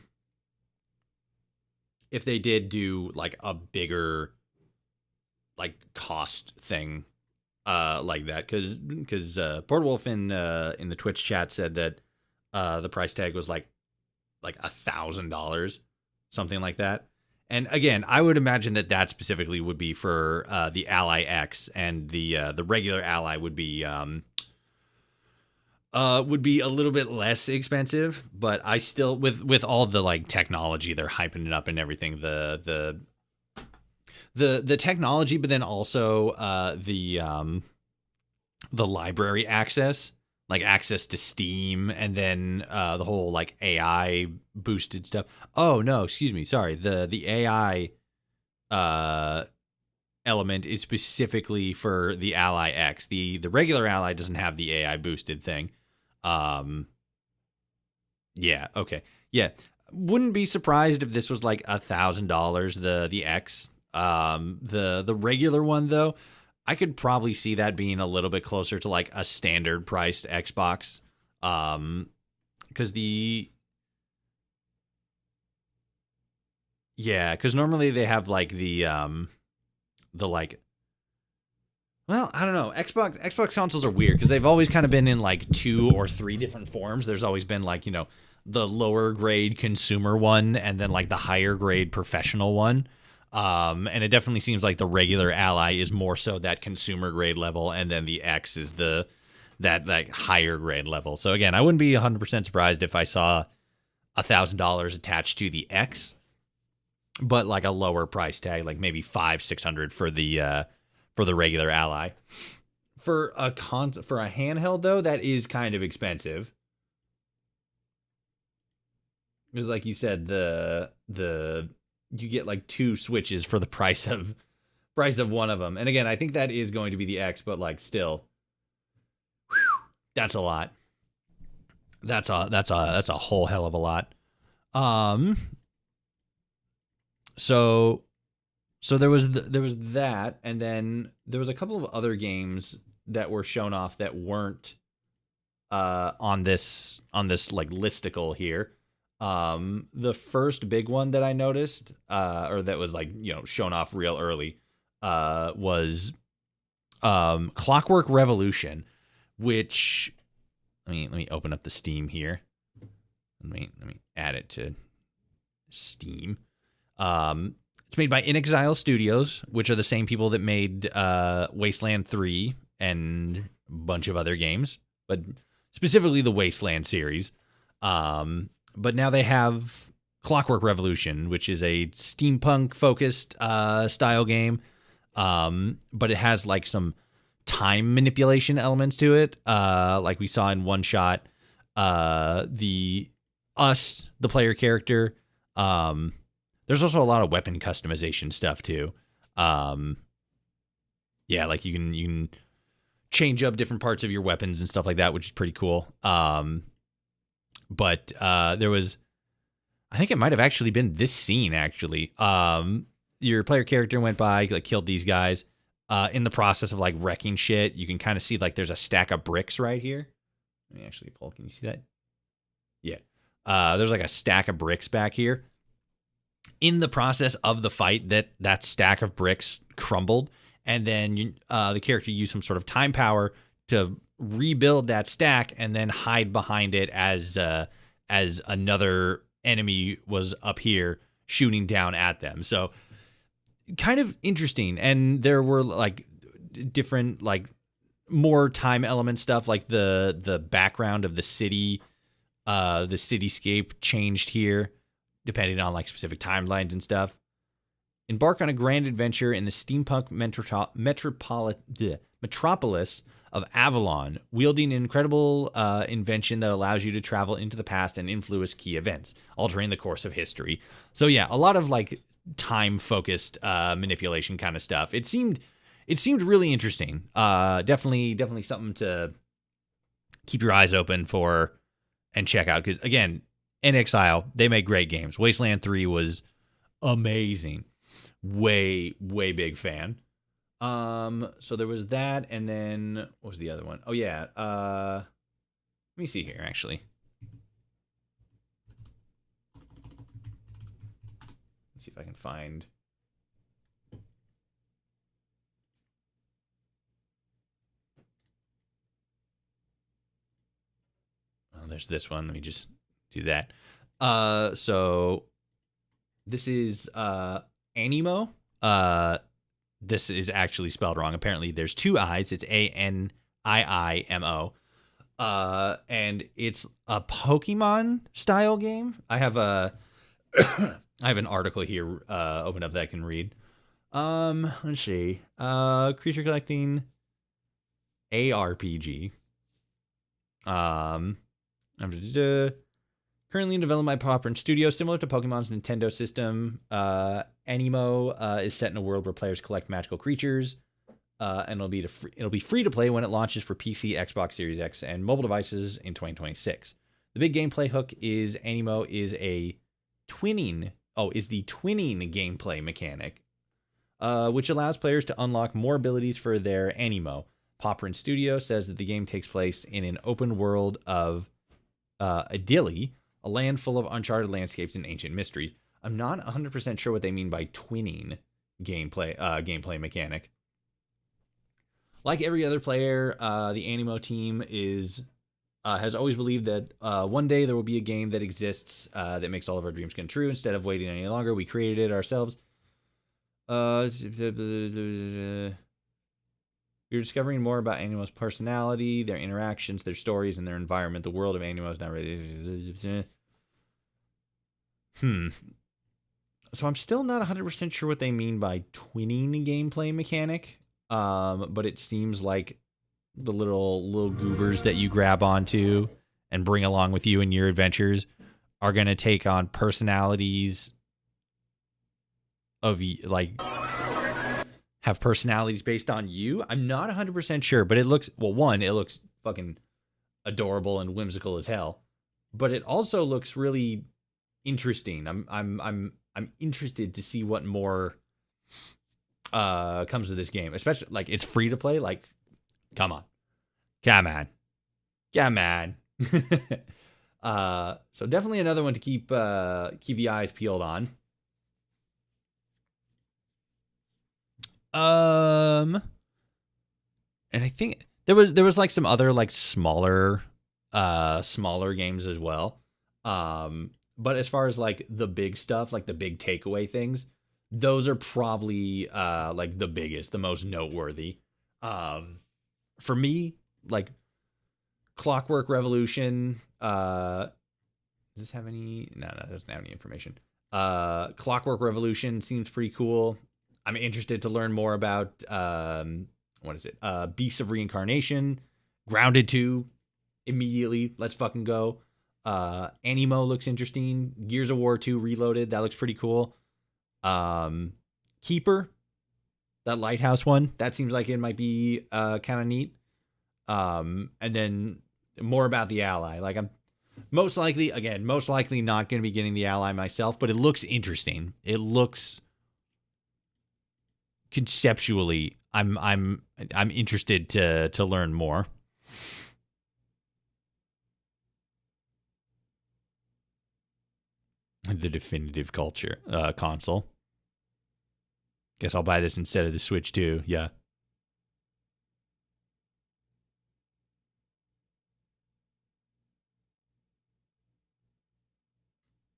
if they did do like a bigger like cost thing like that, because Portwolf in the Twitch chat said that the price tag was like $1,000. Something like that. And again, I would imagine that specifically would be for the Ally X, and the regular Ally would be a little bit less expensive. But I still, with all the like technology, they're hyping it up and everything. The technology, but then also the library access. Like access to Steam, and then the whole like AI boosted stuff. Oh no, excuse me, sorry. The AI element is specifically for the Ally X. The regular Ally doesn't have the AI boosted thing. Yeah, okay. Yeah. Wouldn't be surprised if this was like $1,000, the X. The regular one though, I could probably see that being a little bit closer to like a standard priced Xbox. because normally they have like the like, well, I don't know. Xbox consoles are weird because they've always kind of been in like 2 or 3 different forms. There's always been like, the lower grade consumer one and then like the higher grade professional one. And it definitely seems like the regular Ally is more so that consumer grade level, and then the X is that like higher grade level. So again, I wouldn't be 100% surprised if I saw $1,000 attached to the X, but like a lower price tag, like maybe $500-$600 for the regular Ally. For a handheld though, that is kind of expensive. Because like you said, you get like 2 Switches for the price of one of them. And again, I think that is going to be the X, but like still, that's a lot. That's a whole hell of a lot. So there was that, and then there was a couple of other games that were shown off that weren't on this like listicle here. The first big one that I noticed, or that was like, shown off real early, was Clockwork Revolution, which let me open up the Steam here. Let me add it to Steam. It's made by InXile Studios, which are the same people that made Wasteland 3 and a bunch of other games, but specifically the Wasteland series. But now they have Clockwork Revolution, which is a steampunk-focused style game, but it has like some time manipulation elements to it, like we saw in One Shot. The player character. There's also a lot of weapon customization stuff too. Yeah, like you can change up different parts of your weapons and stuff like that, which is pretty cool. But there was, I think it might have actually been this scene actually. Your player character went by, like killed these guys. In the process of like wrecking shit, you can kind of see like there's a stack of bricks right here. Let me actually pull. Can you see that? Yeah. There's like a stack of bricks back here. In the process of the fight, that stack of bricks crumbled, and then the character used some sort of time power to rebuild that stack and then hide behind it as another enemy was up here shooting down at them. So kind of interesting. And there were like different, like more time element stuff, like the background of the city, the cityscape changed here depending on like specific timelines and stuff. Embark on a grand adventure in the steampunk metropolis of Avalon, wielding an incredible invention that allows you to travel into the past and influence key events, altering the course of history. So yeah, a lot of like time-focused manipulation kind of stuff. It seemed really interesting. Definitely something to keep your eyes open for and check out, because again, InXile, they make great games. Wasteland 3 was amazing. Way big fan. So there was that, and then what was the other one? Oh yeah. Let me see here actually. Let's see if I can find. Oh, there's this one. Let me just do that. So this is Animo. This is actually spelled wrong. Apparently there's 2 I's. It's ANIIMO. And it's a Pokemon style game. I have an article here open up that I can read. Let's see. Creature collecting ARPG. Currently in development by Popper Studio, similar to Pokemon's Nintendo system. Animo is set in a world where players collect magical creatures, and it'll be free to play when it launches for PC, Xbox Series X, and mobile devices in 2026. The big gameplay hook is Animo is the twinning gameplay mechanic, which allows players to unlock more abilities for their Animo. Popper Studio says that the game takes place in an open world of Ideally, a land full of uncharted landscapes and ancient mysteries. I'm not 100% sure what they mean by twinning gameplay mechanic. Like every other player, the Animo team has always believed that one day there will be a game that exists that makes all of our dreams come true. Instead of waiting any longer, we created it ourselves. You're discovering more about Animo's personality, their interactions, their stories, and their environment. The world of Animo is not really... So I'm still not 100% sure what they mean by twinning gameplay mechanic. But it seems like the little goobers that you grab onto and bring along with you in your adventures are going to take on personalities of, like, have personalities based on you. I'm not 100% sure, but it looks, well, one, it looks fucking adorable and whimsical as hell, but it also looks really interesting. I'm interested to see what more comes to this game, especially like it's free to play. Like, come on. So definitely another one to keep the eyes peeled on. And I think there was like some other like smaller games as well. But as far as like the big stuff, like the big takeaway things, those are probably like the biggest, the most noteworthy. For me, like Clockwork Revolution, does this have any? No, it doesn't have any information. Clockwork Revolution seems pretty cool. I'm interested to learn more about what is it? Beasts of Reincarnation, Grounded 2, immediately. Let's fucking go. Animo looks interesting. Gears of War 2 Reloaded, that looks pretty cool. Keeper, that lighthouse one, that seems like it might be kind of neat. And then more about the Ally. Like, I'm most likely not going to be getting the Ally myself, but it looks interesting. It looks conceptually, I'm interested to learn more. The definitive console. Guess I'll buy this instead of the Switch too. Yeah.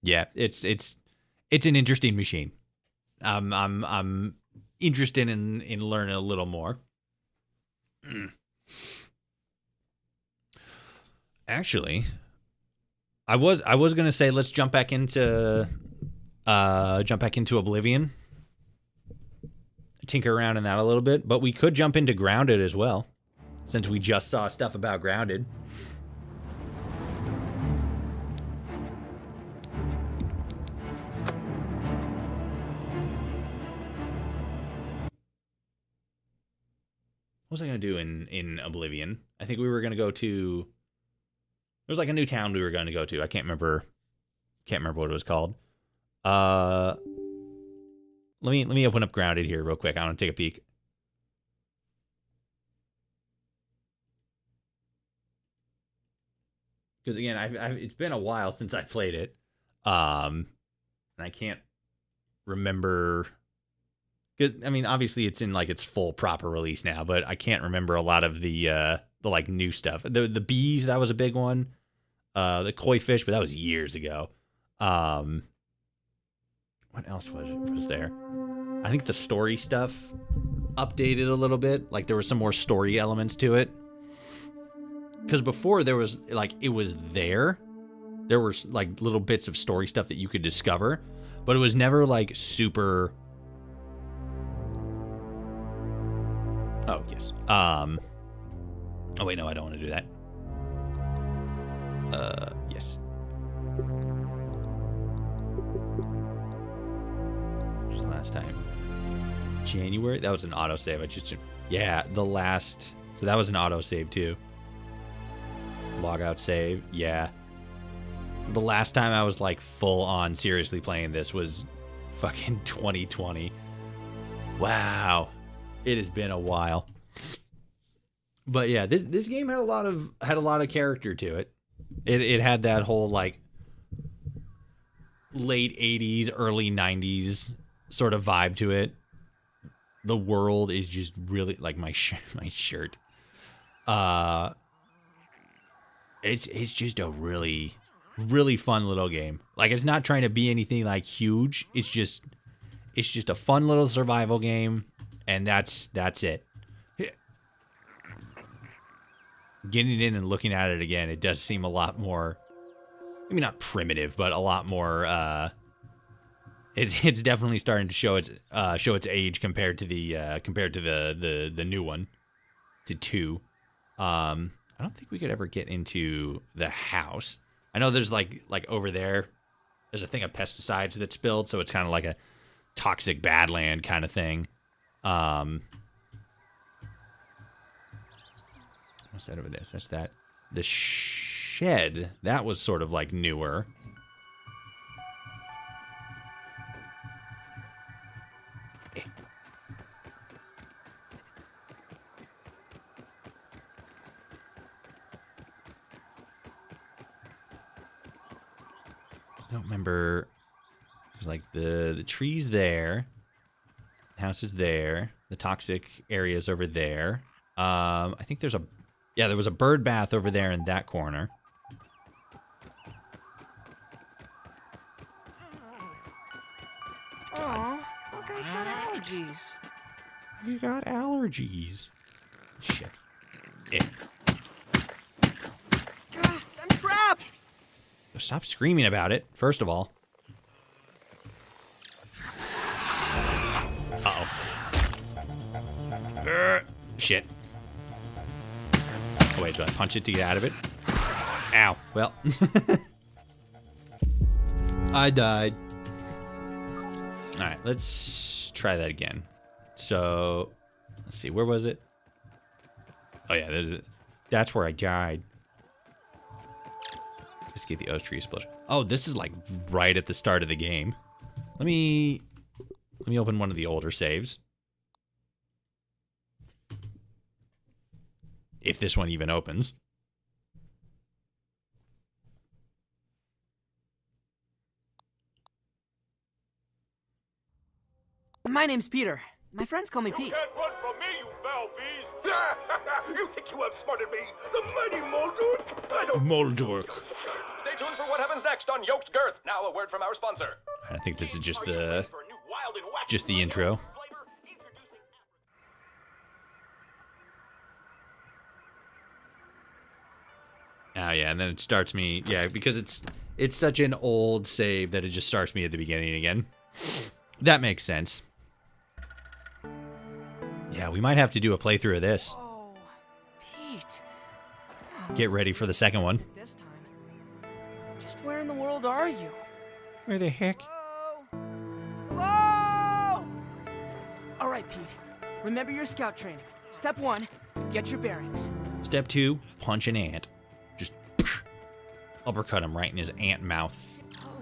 Yeah, it's an interesting machine. I'm interested in learning a little more. Actually, I was gonna say let's jump back into Oblivion, tinker around in that a little bit, but we could jump into Grounded as well, since we just saw stuff about Grounded. What was I gonna do in Oblivion? I think we were gonna go to. There was like a new town we were going to go to. I can't remember what it was called. Let me open up Grounded here real quick. I want to take a peek. Because again, it's been a while since I played it, and I can't remember. I mean, obviously it's in like its full proper release now, but I can't remember a lot of the like new stuff. The bees, that was a big one. The koi fish, but that was years ago. What else was there? I think the story stuff updated a little bit. Like there were some more story elements to it. Because before there was like it was there. There were like little bits of story stuff that you could discover, but it was never like super. Oh yes. Oh wait, no, I don't want to do that. Yes. What was the last time? January? That was an autosave. Yeah, so that was an autosave too. Logout save, yeah. The last time I was like full on seriously playing this was fucking 2020. Wow. It has been a while. But yeah, this game had a lot of character to it. It had that whole like late 80s, early 90s sort of vibe to it. The world is just really like my shirt. It's just a really fun little game. Like, it's not trying to be anything like huge. It's just a fun little survival game, and that's it. Getting in and looking at it again, it does seem a lot more, maybe not primitive, but a lot more. It's definitely starting to show its age compared to the new one, to 2. I don't think we could ever get into the house. I know there's like over there, there's a thing of pesticides that spilled, so it's kind of like a toxic badland kind of thing. What's that over there? That's that. The shed, that was sort of like newer. I don't remember. There's like the trees there. The house is there. The toxic area's over there. I think there was a bird bath over there in that corner. Aw, that guy's got allergies. You got allergies. Shit. Yeah. I'm trapped! Stop screaming about it, first of all. Uh-oh. Shit. Oh, wait, do I punch it to get out of it? Ow. Well. I died. Alright, let's try that again. So, let's see, where was it? Oh yeah, that's where I died. Let's get the oak tree explosion. Oh, this is like right at the start of the game. Let me open one of the older saves. If this one even opens. My name's Peter. My friends call me Pete. You can't run from me, you foul beast! You think you outsmarted me? The mighty Moldork? I don't... Moldork. Stay tuned for what happens next on Yoked Girth. Now a word from our sponsor. I think this is just the intro. Oh yeah, and then it starts me, yeah, because it's such an old save that it just starts me at the beginning again. That makes sense. Yeah, we might have to do a playthrough of this. Oh, Pete. Get ready for the second one. This time. Just where in the world are you? Where the heck? Hello? All right, Pete. Remember your scout training. Step 1, get your bearings. Step 2, punch an ant. Just uppercut him right in his ant mouth. Oh,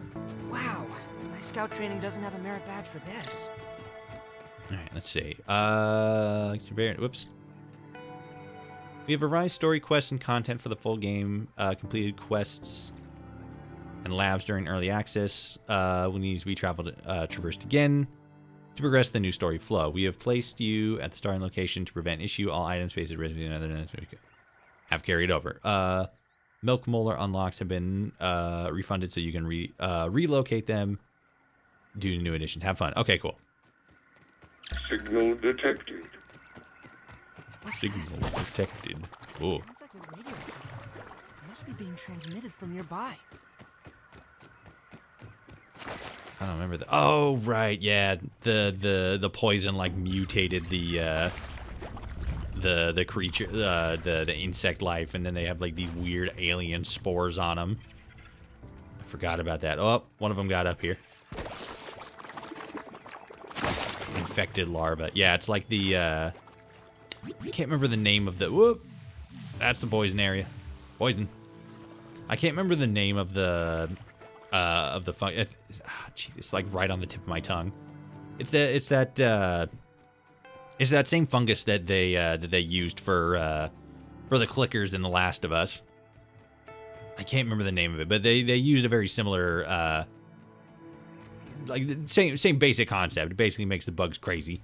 wow. My scout training doesn't have a merit badge for this. All right, let's see. Whoops. We have revised story quests and content for the full game. Completed quests and labs during early access. We need to be traversed again to progress the new story flow. We have placed you at the starting location to prevent issue. All items, spaces, residue, and other have carried over. Milk molar unlocks have been refunded, so you can relocate them due to new additions. Have fun. Okay, cool. Signal detected. Signal detected. Oh. Sounds like a radio signal. It must be being transmitted from nearby. I don't remember the. Oh right, yeah. The poison like mutated the creature, the insect life, and then they have like these weird alien spores on them. I forgot about that. Oh, one of them got up here. Infected larva. Yeah, it's like the. I can't remember the name of the. Whoop. That's the poison area. Poison. I can't remember the name of the fun. It's like right on the tip of my tongue. It's that same fungus that they used for the clickers in The Last of Us. I can't remember the name of it, but they used a very similar, like the same basic concept. It basically makes the bugs crazy.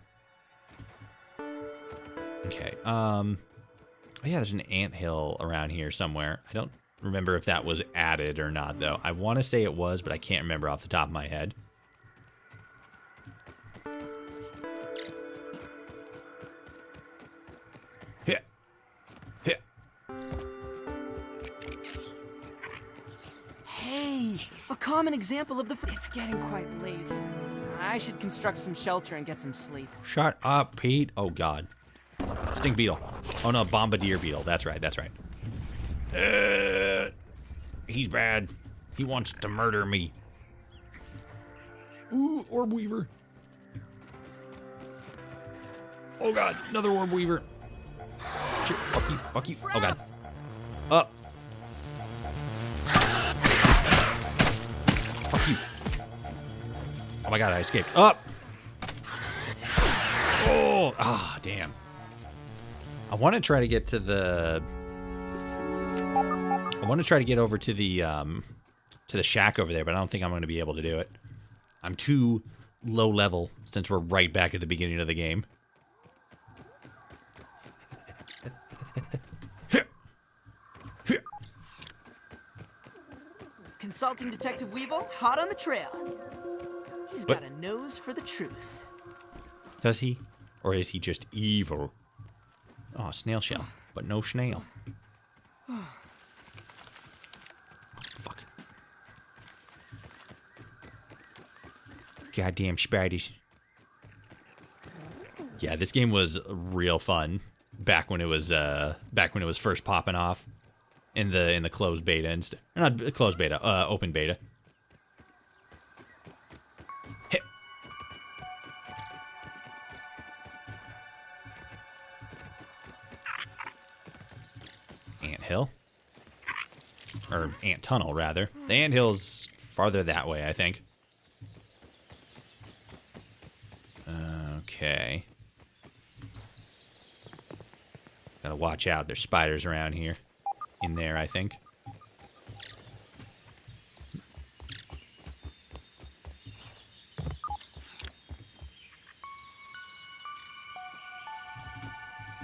Okay. Oh yeah, there's an anthill around here somewhere. I don't remember if that was added or not, though. I want to say it was, but I can't remember off the top of my head. Hit. Hit. Hey, a common example of the. It's getting quite late. I should construct some shelter and get some sleep. Shut up, Pete. Oh, God. Stink beetle. Oh, no, bombardier beetle. That's right, that's right. He's bad. He wants to murder me. Ooh, orb weaver. Oh, God, another orb weaver. Shit, fuck you, fuck you. Oh, God. Up. Fuck you. Oh, my God, I escaped. Up. Oh, ah, damn. I want to try to get to the... I want to try to get over to the shack over there, but I don't think I'm going to be able to do it. I'm too low level since we're right back at the beginning of the game. Consulting Detective Weevil, hot on the trail. He's got a nose for the truth. Does he? Or is he just evil? Oh, snail shell, but no snail. Fuck. Goddamn spiders. Yeah, this game was real fun back when it was first popping off in the closed beta and not closed beta, open beta. Hit. Anthill. Or ant tunnel, rather. The anthill's farther that way, I think. Okay. Gotta watch out. There's spiders around here. In there, I think.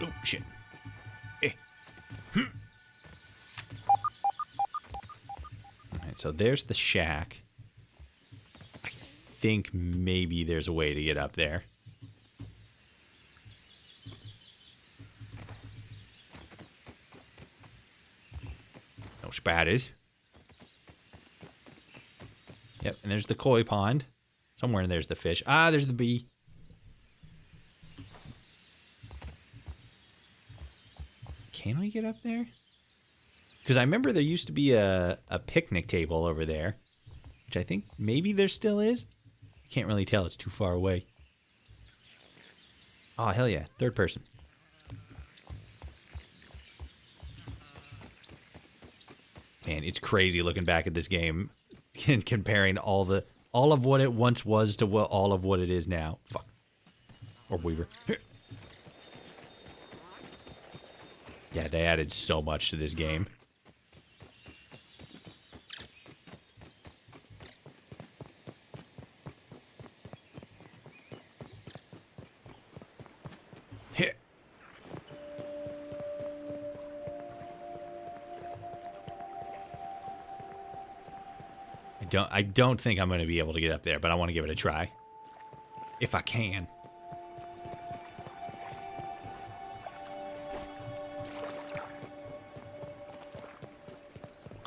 Oh, shit. Eh. Alright, so there's the shack. I think maybe there's a way to get up there. No spiders. Yep, and there's the koi pond. Somewhere in there's the fish. Ah, there's the bee. Can we get up there? Because I remember there used to be a picnic table over there, which I think maybe there still is. I can't really tell. It's too far away. Oh, hell yeah. Third person. Man, it's crazy looking back at this game and comparing all of what it once was to all of what it is now. Fuck. Or Weaver. Yeah, they added so much to this game. Hit. I don't think I'm going to be able to get up there, but I want to give it a try. If I can.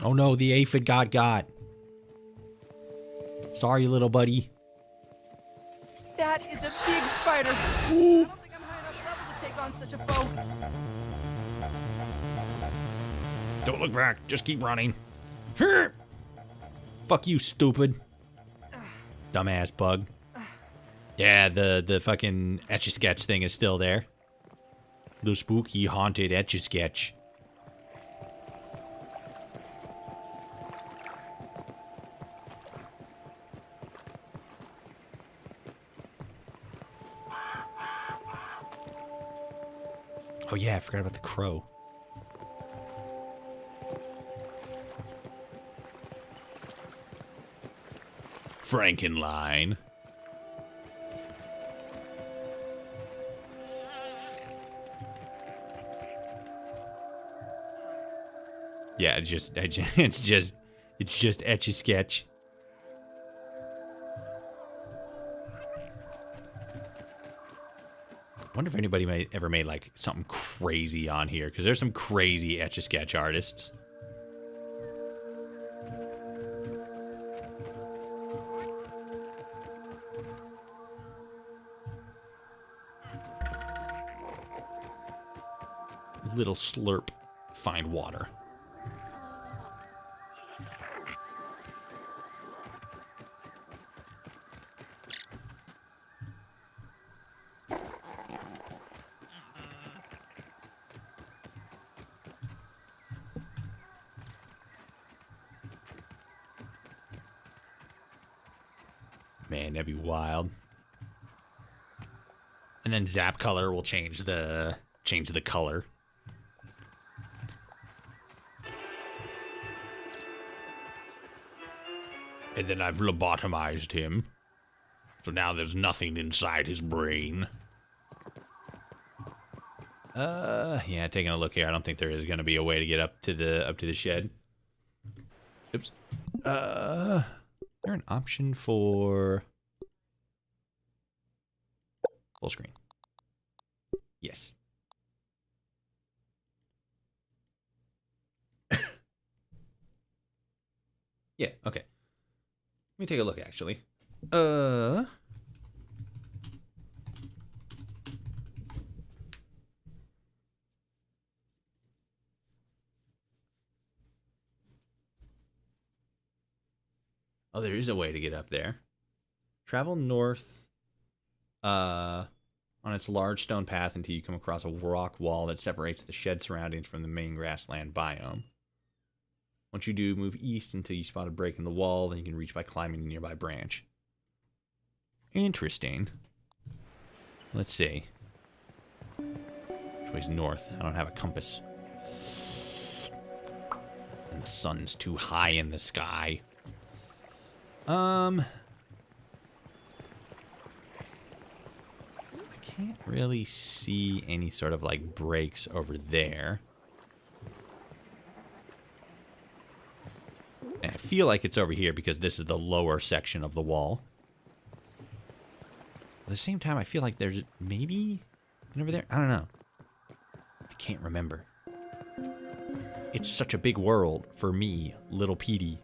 Oh no, the aphid got. Sorry, little buddy. That is a big spider. Ooh. I don't think I'm high enough level to take on such a foe. Don't look back. Just keep running. Fuck you, stupid. Dumbass bug. Yeah, the fucking Etch-a-Sketch thing is still there. The spooky, haunted Etch-a-Sketch. Oh yeah, I forgot about the crow. Frankenline. Yeah, it's just Etch-a-Sketch. I wonder if anybody ever made like something crazy on here, because there's some crazy Etch-a-Sketch artists. Little slurp, find water. Man, that'd be wild. And then zap color will change the color. And then I've lobotomized him. So now there's nothing inside his brain. Yeah, taking a look here. I don't think there is going to be a way to get up to the shed. Oops. Is there an option for full screen? Yes. Yeah, okay. Let me take a look, actually. Oh, there is a way to get up there. Travel north on its large stone path until you come across a rock wall that separates the shed surroundings from the main grassland biome. Once you do, move east until you spot a break in the wall, then you can reach by climbing a nearby branch. Interesting. Let's see. Which way's north? I don't have a compass. And the sun's too high in the sky. I can't really see any sort of like breaks over there. And I feel like it's over here because this is the lower section of the wall. At the same time, I feel like there's maybe over there. I don't know. I can't remember. It's such a big world for me, little Petey.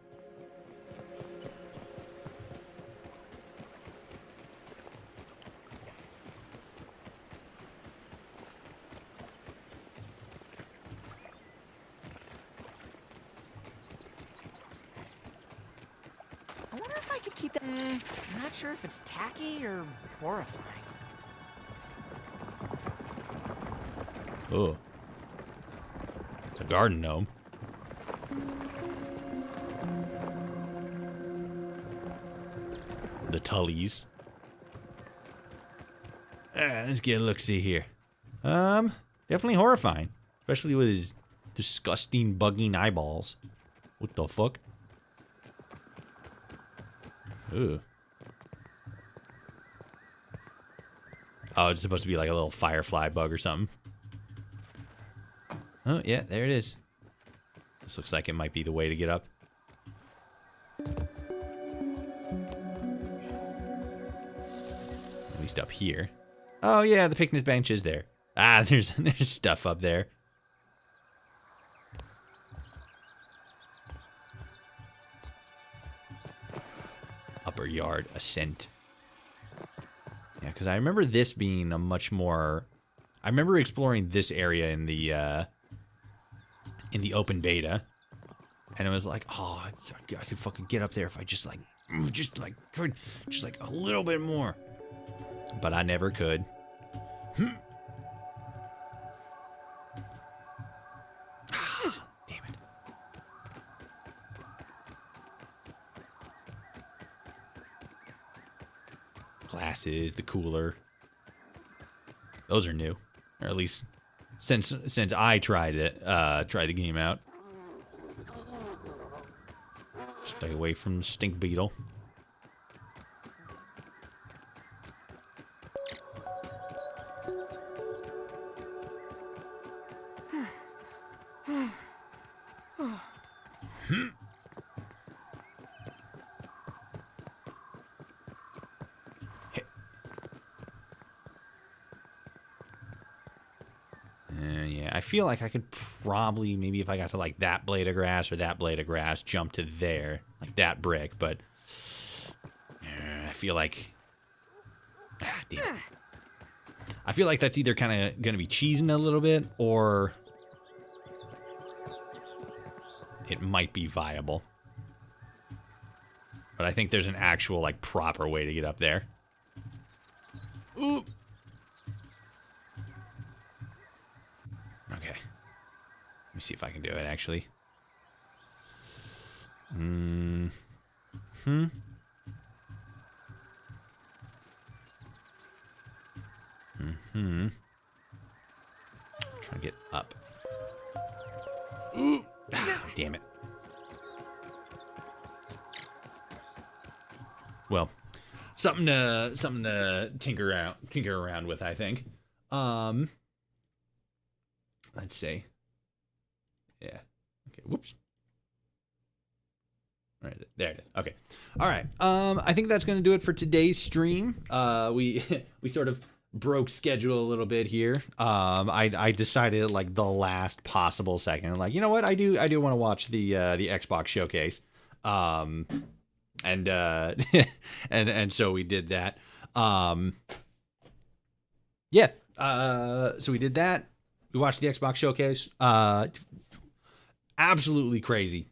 I wonder if I could keep that. I'm not sure if it's tacky or horrifying. Oh. It's a garden gnome. The Tullies. Let's get a look-see here. Definitely horrifying. Especially with his disgusting, bugging eyeballs. What the fuck? Ooh. Oh, it's supposed to be like a little firefly bug or something. Oh, yeah, there it is. This looks like it might be the way to get up. At least up here. Oh, yeah, the picnic bench is there. Ah, there's stuff up there. Upper yard ascent. Yeah, because I remember this being a much more... I remember exploring this area in the open beta. And it was like, oh, I could fucking get up there if I just like a little bit more. But I never could. Damn it. Glasses, the cooler. Those are new. Or at least since I tried the game out. Stay away from the stink beetle. Yeah, I feel like I could probably, maybe if I got to like that blade of grass or that blade of grass, jump to there, like that brick, but I feel like, damn. I feel like that's either kind of going to be cheesing a little bit, or it might be viable. But I think there's an actual, like, proper way to get up there. Ooh. Okay. Let me see if I can do it, actually. Trying to get up. Ooh. Damn it. Well, something to tinker around with, I think. Let's see. Yeah. Okay. Whoops. All right, there it is. Okay. All right. I think that's going to do it for today's stream. We sort of broke schedule a little bit here. I decided like the last possible second, like, you know what? I do want to watch the Xbox showcase. And so we did that. Yeah. So we did that. We watched the Xbox showcase. Absolutely crazy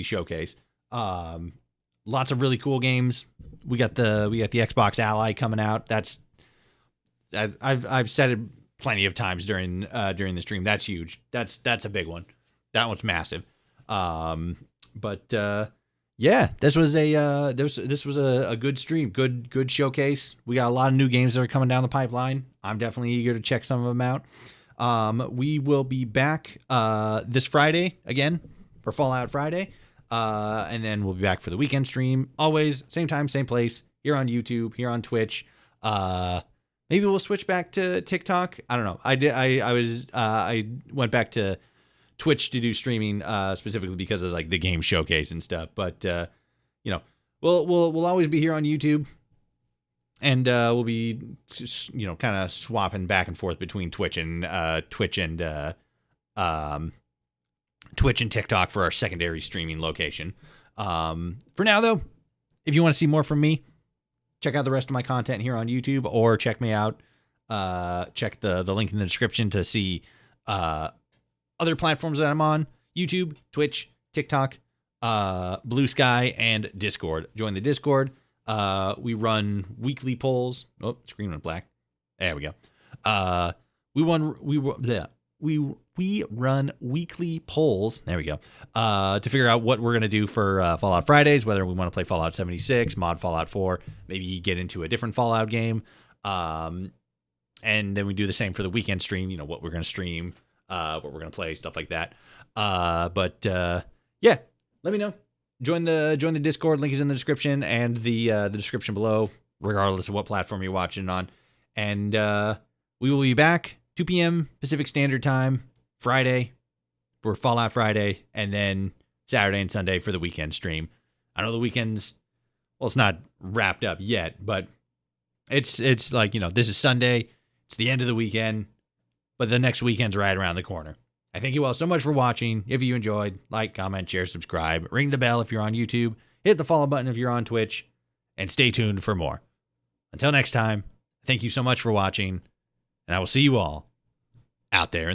showcase. Lots of really cool games. We got the Xbox Ally coming out. That's, as I've said it plenty of times during the stream. That's huge. That's a big one. That one's massive. Yeah, this was a good stream, good showcase. We got a lot of new games that are coming down the pipeline. I'm definitely eager to check some of them out. We will be back this Friday again for Fallout Friday, and then we'll be back for the weekend stream. Always same time, same place, here on YouTube, here on Twitch. Maybe we'll switch back to TikTok. I don't know. I went back to Twitch to do streaming specifically because of like the game showcase and stuff. But you know, we'll always be here on YouTube, and we'll be, you know, kind of swapping back and forth between Twitch and TikTok for our secondary streaming location. For now though, if you want to see more from me, check out the rest of my content here on YouTube, or check me out. Check the link in the description to see other platforms that I'm on: YouTube, Twitch, TikTok, Bluesky, and Discord. Join the Discord. We run weekly polls. Oh, screen went black. There we go. We run weekly polls. There we go. To figure out what we're gonna do for Fallout Fridays, whether we want to play Fallout 76, mod Fallout 4, maybe get into a different Fallout game. And then we do the same for the weekend stream. You know, what we're gonna stream, what we're gonna play, stuff like that. Yeah, let me know. Join the Discord. Link is in the description and the description below, regardless of what platform you're watching on. And we will be back 2 p.m. Pacific Standard Time Friday for Fallout Friday, and then Saturday and Sunday for the weekend stream. I know the weekend's, well, it's not wrapped up yet, but it's like, you know, this is Sunday. It's the end of the weekend, but the next weekend's right around the corner. I thank you all so much for watching. If you enjoyed, like, comment, share, subscribe, ring the bell if you're on YouTube, hit the follow button if you're on Twitch, and stay tuned for more. Until next time, thank you so much for watching, and I will see you all out there.